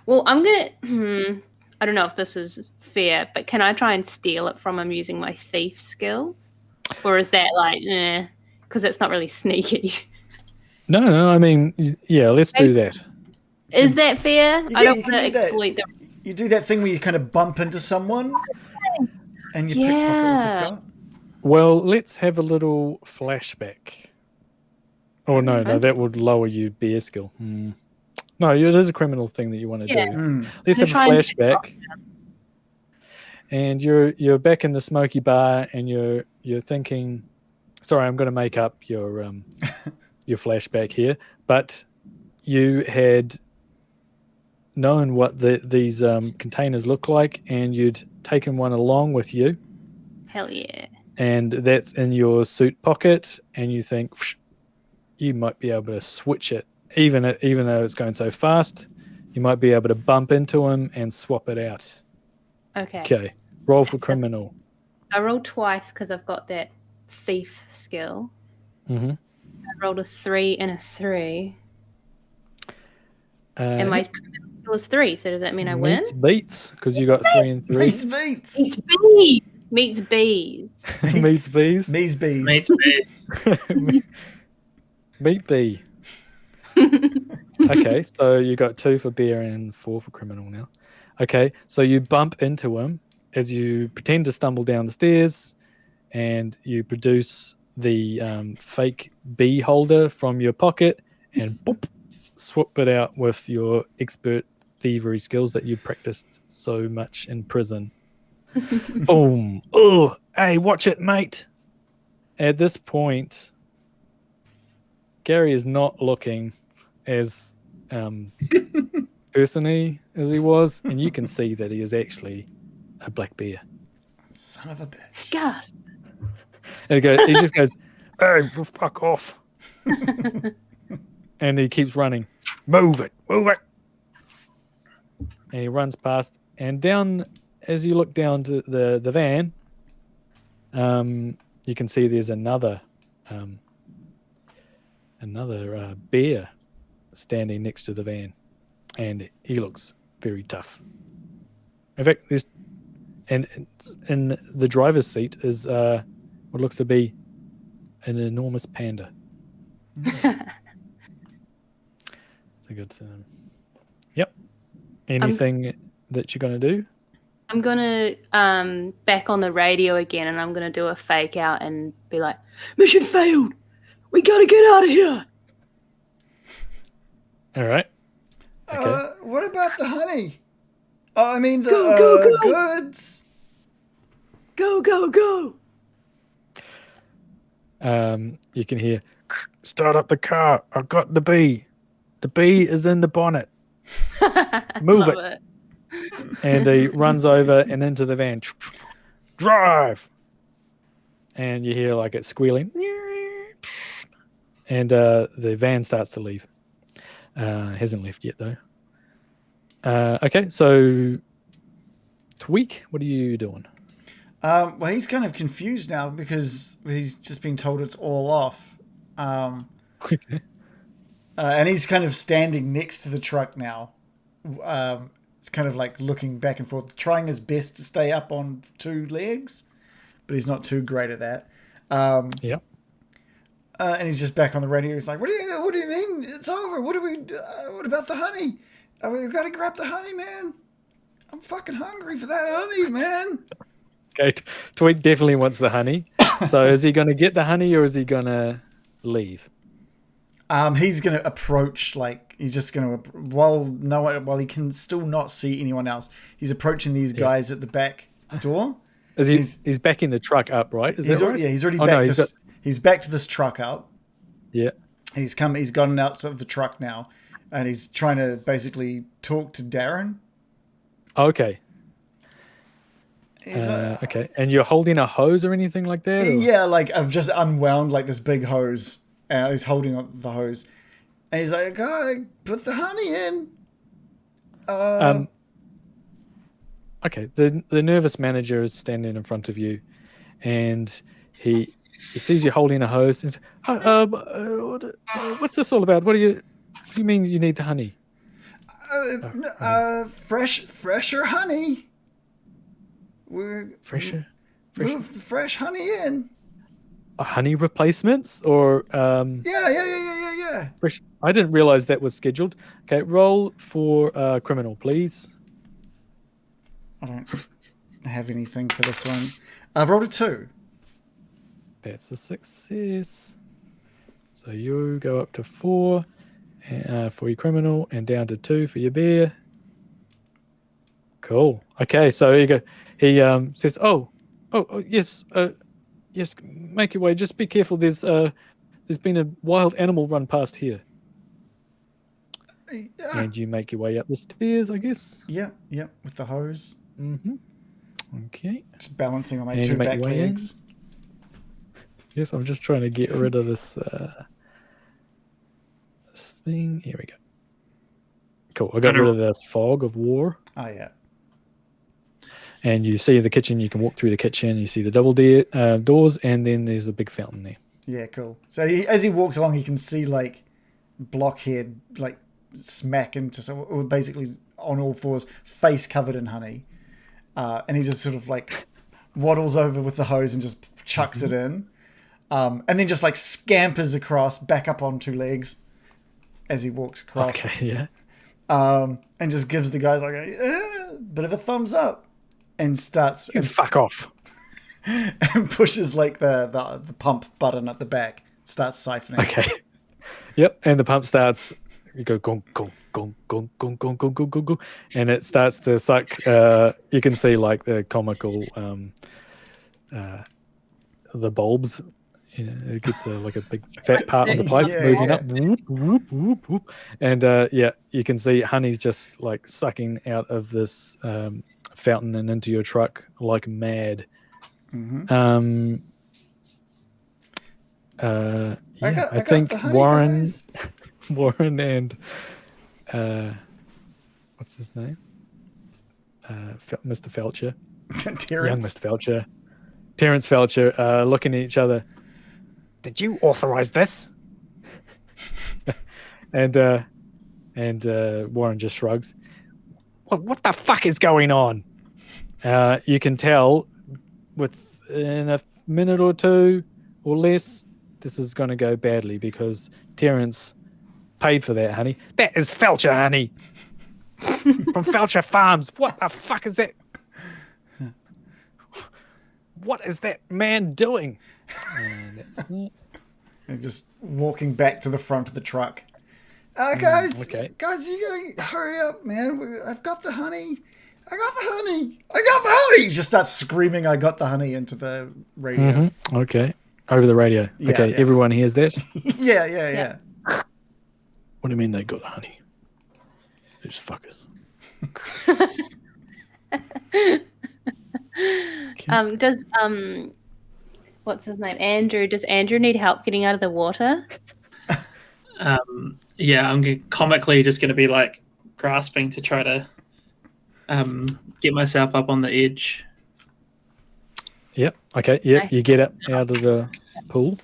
Well, I'm gonna. I don't know if this is fair, but can I try and steal it from him using my thief skill, or is that like, because it's not really sneaky? No. I mean, yeah. Let's do that. Is that fair? Yeah, I don't you want can to do that. exploit the. You do that thing where you kind of bump into someone and you pickpocket what they've got. Well, let's have a little flashback. Oh, no, that would lower your beer skill. No, it is a criminal thing that you want to do. Let's have a flashback. And you're back in the smoky bar and you're thinking, sorry, I'm going to make up your flashback here, but you had known what these containers look like and you'd taken one along with you. Hell yeah. And that's in your suit pocket, and you think you might be able to switch it, even though it's going so fast. You might be able to bump into him and swap it out. Okay. Roll for criminal. I rolled twice because I've got that thief skill. I rolled a 3 and a 3. And my criminal skill is 3, so does that mean I win? Beats, because you got 3 and 3. Meets. Meets bees. Meets bees. Meets bees. Meets bees. Meets bees. Meet bee. Okay, so you got 2 for beer and 4 for criminal now. Okay, so you bump into him as you pretend to stumble down the stairs, and you produce the fake bee holder from your pocket and boop, swap it out with your expert thievery skills that you practiced so much in prison. Boom. Oh, hey, watch it, mate. At this point, Gary is not looking as person-y as he was, and you can see that he is actually a black bear. Son of a bitch. Gasp. And he just goes, hey, fuck off. And he keeps running. Move it. And he runs past, and down as you look down to the van, you can see there's another bear standing next to the van, and he looks very tough. In fact, there's and in the driver's seat is what looks to be an enormous panda. It's a good. Yep. Anything that you're going to do? I'm going to back on the radio again, and I'm going to do a fake out and be like, Mission failed. We gotta get out of here. All right. Okay. What about the honey? I mean the Go. goods. Go. You can hear, start up the car. I've got the bee. The bee is in the bonnet. Move it. And he runs over and into the van. Drive. And you hear like it squealing. And the van starts to leave. Hasn't left yet though. Okay, so Tweak, what are you doing? Well, he's kind of confused now because he's just been told it's all off. And he's kind of standing next to the truck now. It's kind of like looking back and forth, trying his best to stay up on two legs, but he's not too great at that. Yep. And he's just back on the radio. He's like, "What do you mean? It's over. What about the honey? We've got to grab the honey, man. I'm fucking hungry for that honey, man." Okay, Tweak definitely wants the honey. So is he going to get the honey or is he going to leave? He's going to approach, like, he's just going to, while he can still not see anyone else, he's approaching these guys at the back door. He's backing the truck up, right? Is that right? Yeah, he's already backed he's backed this truck up. Yeah. He's gotten out of the truck now, and he's trying to basically talk to Darren. Okay. Okay. And you're holding a hose or anything like that? Or? Yeah, like I've just unwound like this big hose. He's holding up the hose. And he's like, put the honey in. Okay. The nervous manager is standing in front of you, and he sees you holding a hose and says, what's this all about? What do you mean you need the honey? Fresher honey. Fresher? Move the fresh honey in. Honey replacements or Yeah. fresh? I didn't realize that was scheduled. Okay, roll for criminal, please. I don't have anything for this one. I've rolled a 2. That's a success. So you go up to 4 for your criminal and down to 2 for your bear. Cool. Okay, so you go. He says, "Oh, yes, yes. Make your way. Just be careful. There's been a wild animal run past here." And you make your way up the stairs, I guess. Yeah, with the hose. Mm-hmm. Okay. Just balancing on my And 2 you make back your way legs. Yes, I'm just trying to get rid of this this thing. Here we go. Cool. I got rid of the fog of war. Oh, yeah. And you see the kitchen. You can walk through the kitchen. You see the double doors, and then there's a big fountain there. Yeah, cool. So as he walks along, he can see like Blockhead like smack into or basically on all fours, face covered in honey, and he just sort of like waddles over with the hose and just chucks it in, and then just like scampers across, back up on 2 legs, as he walks across. Okay, yeah. And just gives the guys like a bit of a thumbs up. And starts Fuck off. And pushes like the pump button at the back. Starts siphoning. Okay. Yep. And the pump starts. You go gong gong gong gong gong gong gong gong gong gong, and it starts to suck. You can see like the comical the bulbs. You know, it gets like a big fat part of the pipe moving up. Whoop, whoop, whoop, whoop. And you can see honey's just like sucking out of this fountain and into your truck like mad. Mm-hmm. I think Warren and what's his name? Mr. Felcher. Terrence. Young Mr. Felcher. Terrence Felcher looking at each other. Did you authorize this? and Warren just shrugs. What the fuck is going on? You can tell within a minute or two or less, this is going to go badly because Terrence paid for that, honey. That is Felcher, honey. From Felcher Farms. What the fuck is that? What is that man doing? And that's it. And just walking back to the front of the truck. Guys, okay. Guys, you gotta hurry up, man. I've got the honey. I got the honey. I got the honey. He just starts screaming, I got the honey into the radio. Mm-hmm. Okay. Over the radio. Yeah, okay, yeah. everyone hears that? Yeah. What do you mean they got the honey? These fuckers. Does what's his name? Andrew. Does Andrew need help getting out of the water? Yeah, I'm comically just going to be like grasping to try to get myself up on the edge. Yep. Okay. Yep. Okay. You get up out of the pool.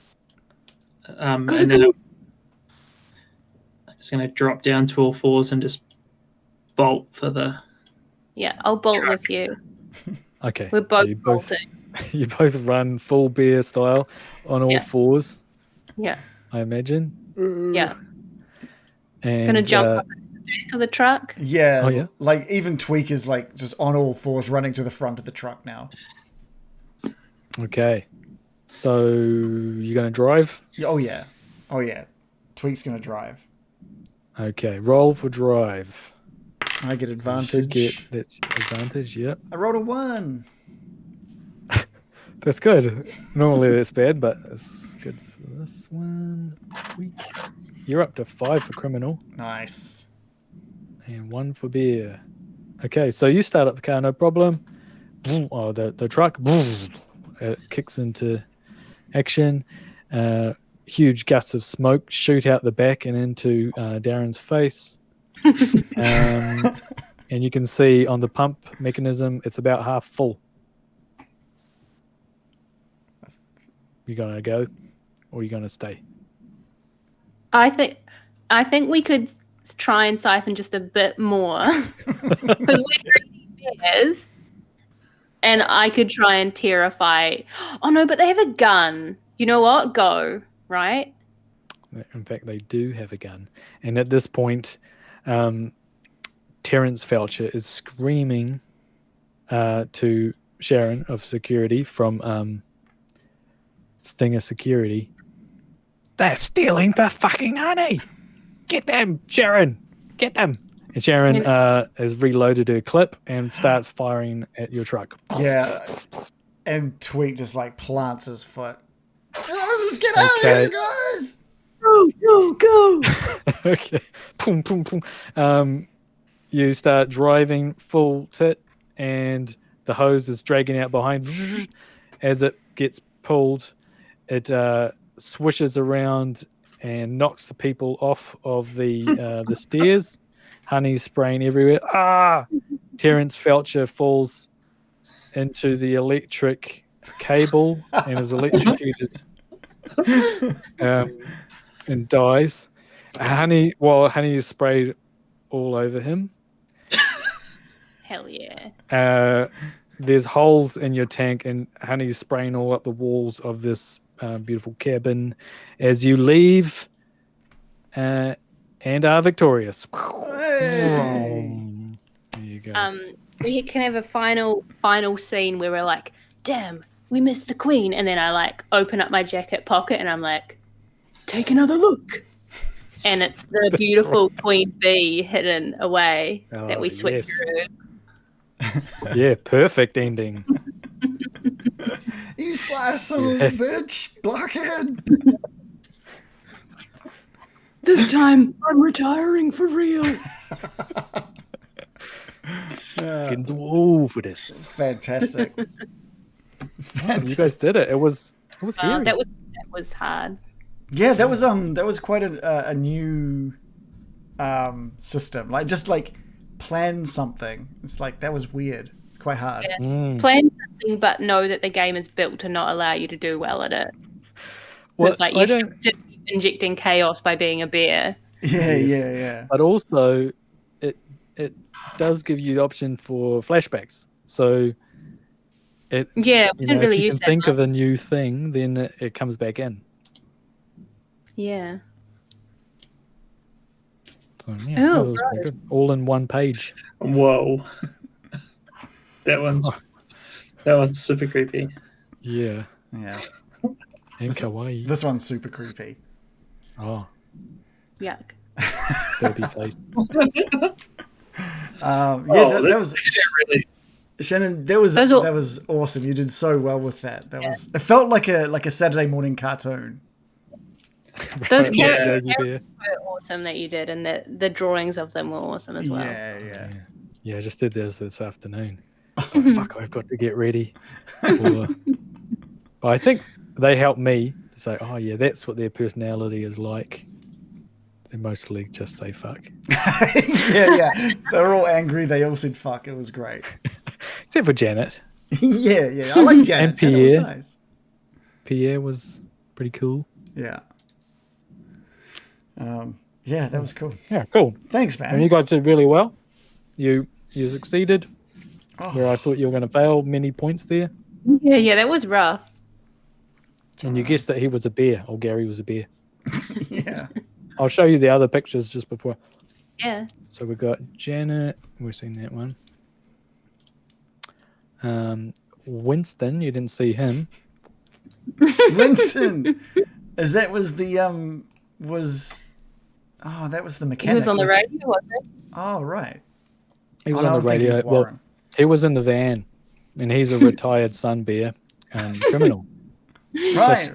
And then I'm just going to drop down to all fours and just bolt for the... Yeah, I'll bolt Truck. with you. Okay. We're both you bolting. you both run full bear style on all Yeah. fours. Yeah. I imagine. Yeah. And Gonna jump up the back of the truck. Yeah. Oh, yeah? Like, even Tweak is, like, just on all fours running to the front of the truck now. Okay. So you're gonna drive? Oh, yeah. Tweak's gonna drive. Okay. Roll for drive. I get You advantage. should get that's advantage. Yep. I rolled a 1. That's good. Normally that's bad, but it's good for this one. Weak. You're up to 5 for criminal Nice. and 1 for beer. Okay, so you start up the car, no problem. Oh, the truck it kicks into action. Huge gusts of smoke shoot out the back and into Darren's face. And you can see on the pump mechanism, it's about half full. You gonna go, or you gonna stay? I think we could try and siphon just a bit more because we're drinking beers, and I could try and terrify. Oh no, but they have a gun. You know what? Go right. In fact, they do have a gun, and at this point, Terrence Felcher is screaming to Sharon of security from Stinger Security. They're stealing the fucking honey. Get them, Sharon. Get them. And Sharon has reloaded her clip and starts firing at your truck. Yeah. And Tweak just, like, plants his foot. Oh, let's get out of here, guys! Go. Okay. Boom, boom, boom. You start driving full tit, and the hose is dragging out behind. As it gets pulled, it swishes around and knocks the people off of the stairs. Honey's spraying everywhere. Terrence Felcher falls into the electric cable and is electrocuted and dies. Honey is sprayed all over him. Hell yeah. There's holes in your tank, and Honey's spraying all up the walls of this beautiful cabin as you leave and are victorious. Hey. There you go. We can have a final scene where we're like, damn, we missed the queen, and then I like open up my jacket pocket and I'm like, Take another look. and it's the beautiful queen bee hidden away that we Oh, switch yes. through. Yeah, perfect ending. You sly son of a bitch, Blockhead. This time, I'm retiring for real. Can do all for this. Fantastic. You guys did it. It was scary. That was hard. Yeah, that was quite a new system. Like just like plan something. It's like that was weird. It's quite hard. Yeah. Plan something, but know that the game is built to not allow you to do well at it. Well, It's like you have to keep injecting chaos by being a bear. Yeah. But also, it does give you the option for flashbacks. So we didn't really use that. If you can think of a new thing, then it comes back in. Yeah. So, that was pretty good. All in one page. Whoa. That one's super creepy. Yeah. Yeah. And kawaii. This one's super creepy. Oh. Yuck. Baby face. That was really. Shanon, that was awesome. You did so well with that. It felt like a Saturday morning cartoon. Those characters were awesome that you did, and the drawings of them were awesome as well. Yeah, I just did this afternoon. I was like, fuck, I've got to get ready. But I think they helped me to say, oh yeah, that's what their personality is like. They mostly just say fuck. yeah. They're all angry. They all said fuck. It was great. Except for Janet. Yeah. I like Janet. And Pierre. Janet was nice. Pierre was pretty cool. Yeah. That was cool. Yeah, cool. Thanks, man. And you guys did really well. You succeeded where I thought you were going to fail. Many points there. Yeah, that was rough. And you guessed that he was a bear, or Gary was a bear. Yeah. I'll show you the other pictures just before. Yeah. So we've got Janet. We've seen that one. Winston, you didn't see him. Winston, that was the that was the mechanic. He was on the radio, wasn't it? Oh, right. He was on the radio. Well, he was in the van, and he's a retired sun bear criminal. Right.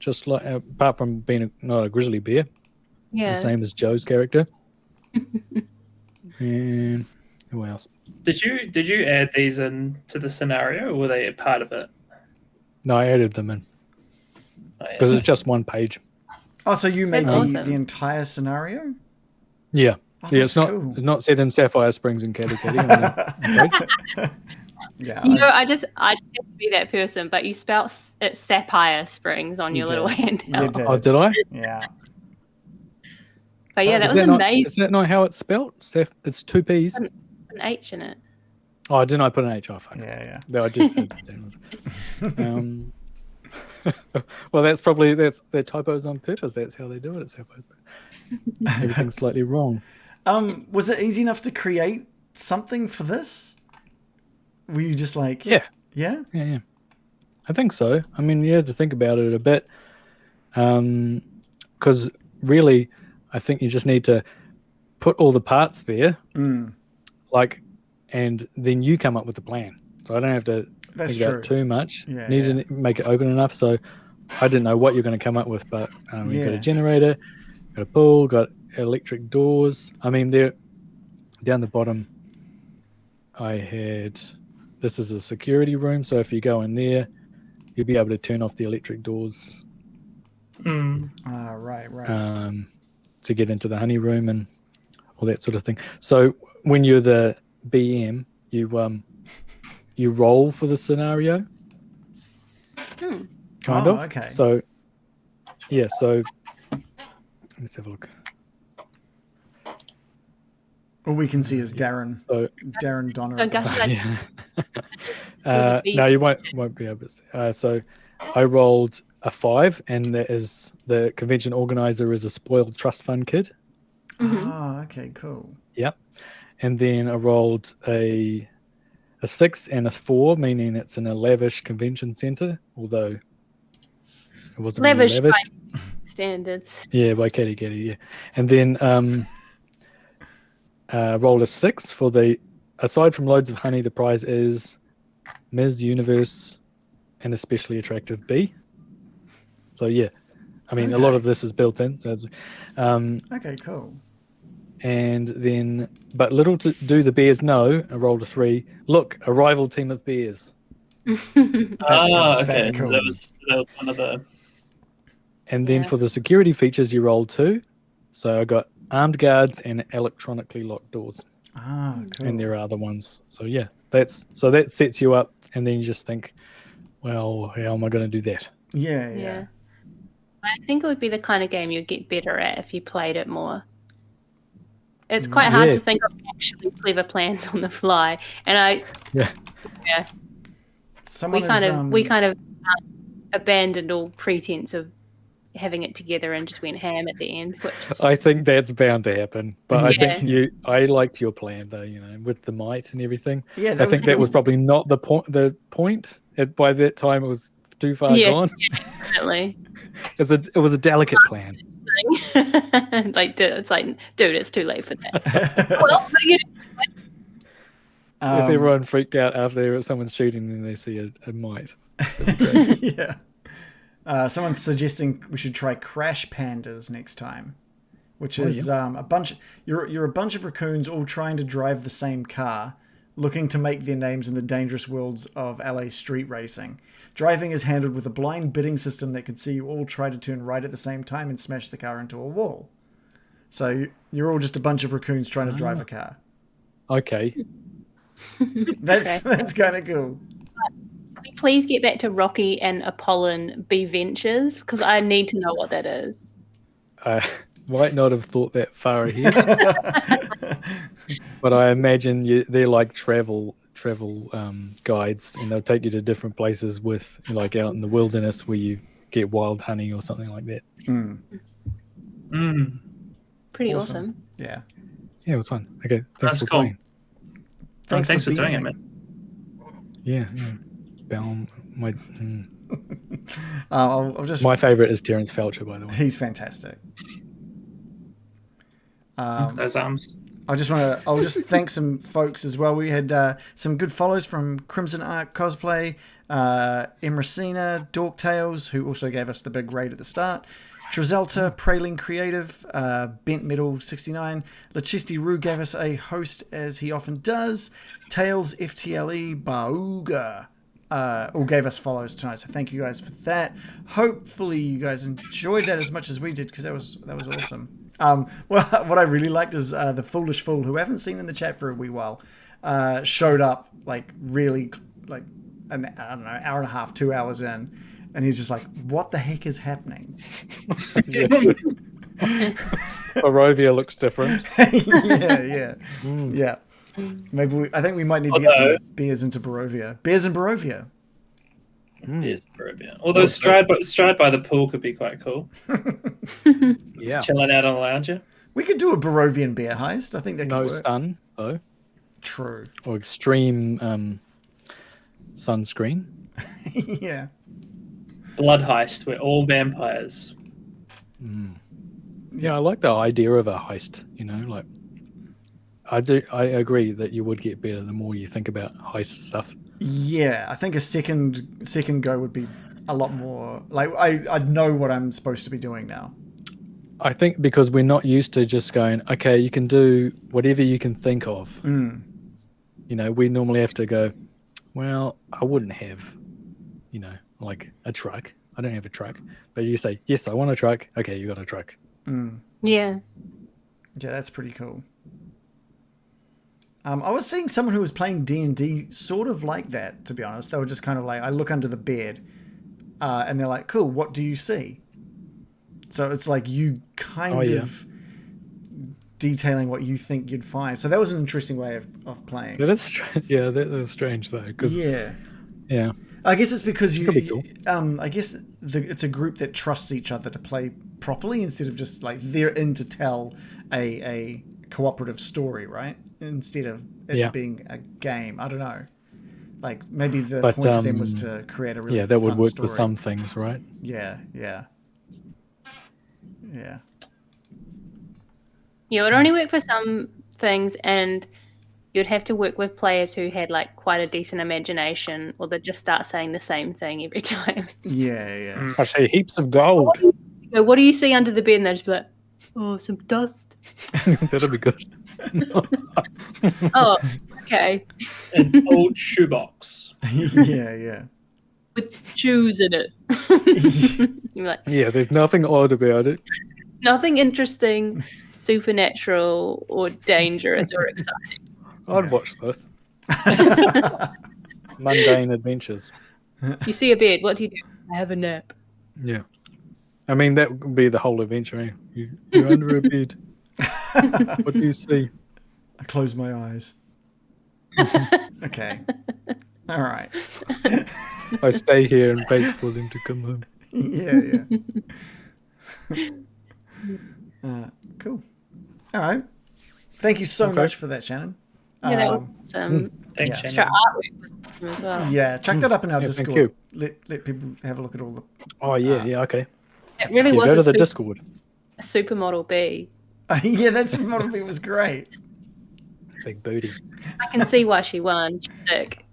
Just like apart from being not a grizzly bear, the same as Joe's character. And who else? Did you add these in to the scenario, or were they a part of it? No, I added them in because it's just one page. Oh, so you made the entire scenario? Yeah. Oh, it's not set in Sapphire Springs and Katikati. Yeah. I just have to be that person, but you spelt it Sapphire Springs on your little handout. Oh, did I? Yeah. But yeah, that was amazing. Is that not how it's spelt? It's two P's. An H in it. Oh, didn't I put an H? Oh, fuck. Yeah. No, I did. Well, they're typos on purpose. That's how they do it at Sapphire Springs. Everything's slightly wrong. Was it easy enough to create something for this? Were you just like... Yeah. Yeah? Yeah. I think so. I mean, you had to think about it a bit. Because really, I think you just need to put all the parts there. And then you come up with the plan. So I don't have to think about too much. Need to make it open enough. So I didn't know what you're going to come up with, but we've got a generator, got a pool, got electric doors. I mean, they're down the bottom. This is a security room, so if you go in there, you'll be able to turn off the electric doors. Right. To get into the honey room and all that sort of thing. So when you're the BM, you roll for the scenario. Kind of. Okay. So let's have a look. All we can see is Darren. Darren Donner. No, you won't be able to see. So I rolled a 5, and that is the convention organizer is a spoiled trust fund kid. Oh, okay, cool. Yep. And then I rolled a 6 and a 4, meaning it's in a lavish convention center, although it wasn't lavish really lavish. By standards. Yeah, by Katikati, yeah. And then rolled a 6 for aside from loads of honey, the prize is Bizz Universe and especially attractive bee. So yeah, I mean, a lot of this is built in. So it's, okay, cool. And then, but little to do the bears know, I rolled a 3. Look, a rival team of bears. Okay. That's cool. That was one of the... And then for the security features, you rolled 2. So I got armed guards and electronically locked doors. Ah, cool. And there are other ones. So yeah, that sets you up, and then you just think, well, how am I going to do that? Yeah. I think it would be the kind of game you'd get better at if you played it more. It's quite hard to think of actually clever plans on the fly, and we kind of abandoned all pretense of having it together and just went ham at the end. I think that's bound to happen, but I think I liked your plan though. With the might and everything. Yeah, I think that was probably not the point. By that time, it was too far gone. Yeah, definitely. It was a delicate plan. It's like, dude, it's too late for that. Well, if everyone freaked out after someone's shooting and they see a might. Yeah. Someone's suggesting we should try Crash Pandas next time, which is a bunch. You're a bunch of raccoons all trying to drive the same car, looking to make their names in the dangerous worlds of LA street racing. Driving is handled with a blind bidding system that could see you all try to turn right at the same time and smash the car into a wall. So you're all just a bunch of raccoons trying to drive a car. Okay. That's kind of cool. Can we please get back to Rocky and Apollon B Ventures? Because I need to know what that is. I might not have thought that far ahead. But I imagine they're like travel guides, and they'll take you to different places with, like, out in the wilderness where you get wild honey or something like that. Pretty awesome. Yeah, it was fun. Okay, thanks for cool. playing. Thanks for doing it, man. Yeah. I'll just. My favorite is Terrence Felcher, by the way. He's fantastic. Those arms. I'll just thank some folks as well. We had some good follows from Crimson Arc Cosplay, Emracina, Dork Tales, who also gave us the big raid at the start, Trizelta, Praline Creative, Bent Metal 69, Lachisti Rue gave us a host as he often does, Tails, FTLE, Bauga, all gave us follows tonight. So thank you guys for that. Hopefully you guys enjoyed that as much as we did, because that was awesome. What I really liked is the Foolish Fool, who I haven't seen in the chat for a wee while, showed up really an hour and a half, 2 hours in, and he's just like, "What the heck is happening?" Barovia looks different. Yeah. Maybe I think we might need to get some beers into Barovia. Beers in Barovia. Yes, Barovia. Although Stride by the pool could be quite cool. Just chilling out on a lounger. We could do a Barovian beer heist. I think that could work. No sun, though. True. Or extreme sunscreen. Yeah. Blood heist. We're all vampires. Yeah, I like the idea of a heist. Like, I agree that you would get better the more you think about heist stuff. Yeah, I think a second go would be a lot more like I'd know what I'm supposed to be doing now. I think because we're not used to just going, okay, you can do whatever you can think of. We normally have to go, well, I wouldn't have, like a truck. I don't have a truck. But you say, yes, I want a truck. Okay, you got a truck. Yeah, that's pretty cool. I was seeing someone who was playing D&D sort of like that, to be honest. They were just kind of like, I look under the bed, and they're like, cool, what do you see? So it's like you kind of detailing what you think you'd find. So that was an interesting way of playing. That is strange. Yeah, that was strange, though. Yeah. I guess it's because cool. I guess it's a group that trusts each other to play properly instead of just like they're in to tell a cooperative story, right? Instead of it being a game. I don't know. Like maybe the point of them was to create a really that would fun work story. with some things, right? Yeah, it would only work for some things, and you'd have to work with players who had like quite a decent imagination, or they'd just start saying the same thing every time. Yeah. I see heaps of gold. What do you see under the bed? And they'd just be like, oh, some dust. That'll be good. Oh, okay. An old shoebox. Yeah. With shoes in it. You're like, yeah, there's nothing odd about it. nothing interesting. supernatural or dangerous or exciting. I'd watch this. Mundane adventures. You see a bed, what do you do? I have a nap. Yeah. I mean, that would be the whole adventure, eh? You're under a bed. What do you see? I close my eyes. Okay. All right. I stay here and wait for them to come home. Yeah. Cool. All right. Thank you so much for that, Shannon. Yeah, that was some Thanks, extra Shannon. artwork as well. Yeah, chuck that up in our Yeah, thank Discord. you. Let people have a look at all the. Oh, yeah, okay. It really Yeah, was go to a, the Discord. a supermodel B. Yeah, that model thing was great. Big booty. I can see why she won. She's sick.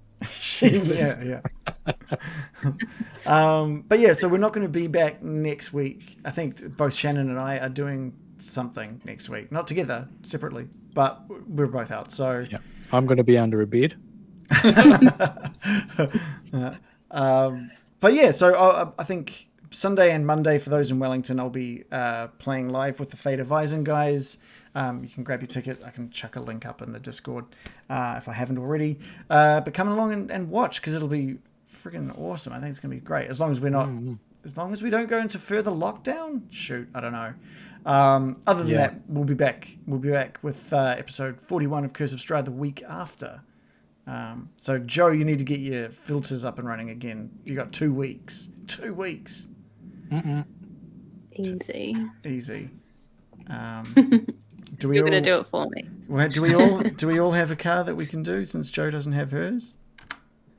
Yeah. But yeah, so we're not going to be back next week. I think both Shannon and I are doing something next week, not together, separately, but we're both out. So Yeah. I'm going to be under a bed. but yeah, so I think Sunday and Monday for those in Wellington, I'll be playing live with the Fate of Eisen guys. You can grab your ticket. I can chuck a link up in the Discord if I haven't already. But come along and watch because it'll be freaking awesome. I think it's gonna be great as long as we're not, as long as we don't go into further lockdown. Shoot, I don't know. Other than that, we'll be back. We'll be back with episode 41 of Curse of Strahd the week after. So Joe, you need to get your filters up and running again. You got 2 weeks. 2 weeks. Easy. Easy. You're gonna do it for me. Well, do we all have a car that we can do since Joe doesn't have hers?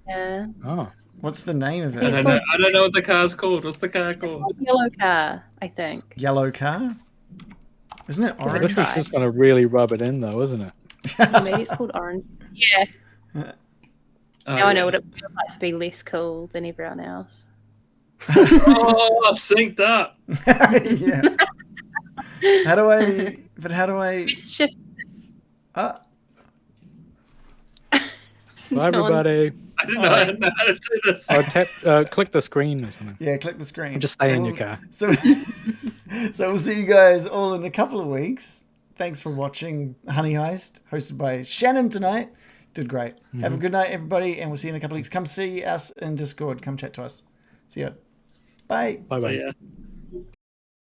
Yeah. Oh. What's the name of I it? I don't know what the car's called. What's the car called? Yellow car, I think. Yellow car? Isn't it orange? This is just going to really rub it in, though, isn't it? Or maybe it's called orange. Yeah. Now I know what it feels like to be less cool than everyone else. Oh, synced up. Yeah. How do I? Just shift. Uh, Bye, everybody. I didn't know how to do this. Click the screen or something. yeah, click the screen. Just stay in your car. So we'll see you guys all in a couple of weeks. Thanks for watching Honey Heist, hosted by Shannon tonight. Did great. Have a good night, everybody, and we'll see you in a couple of weeks. Come see us in Discord. Come chat to us. See ya. Bye. Bye-bye. So, yeah.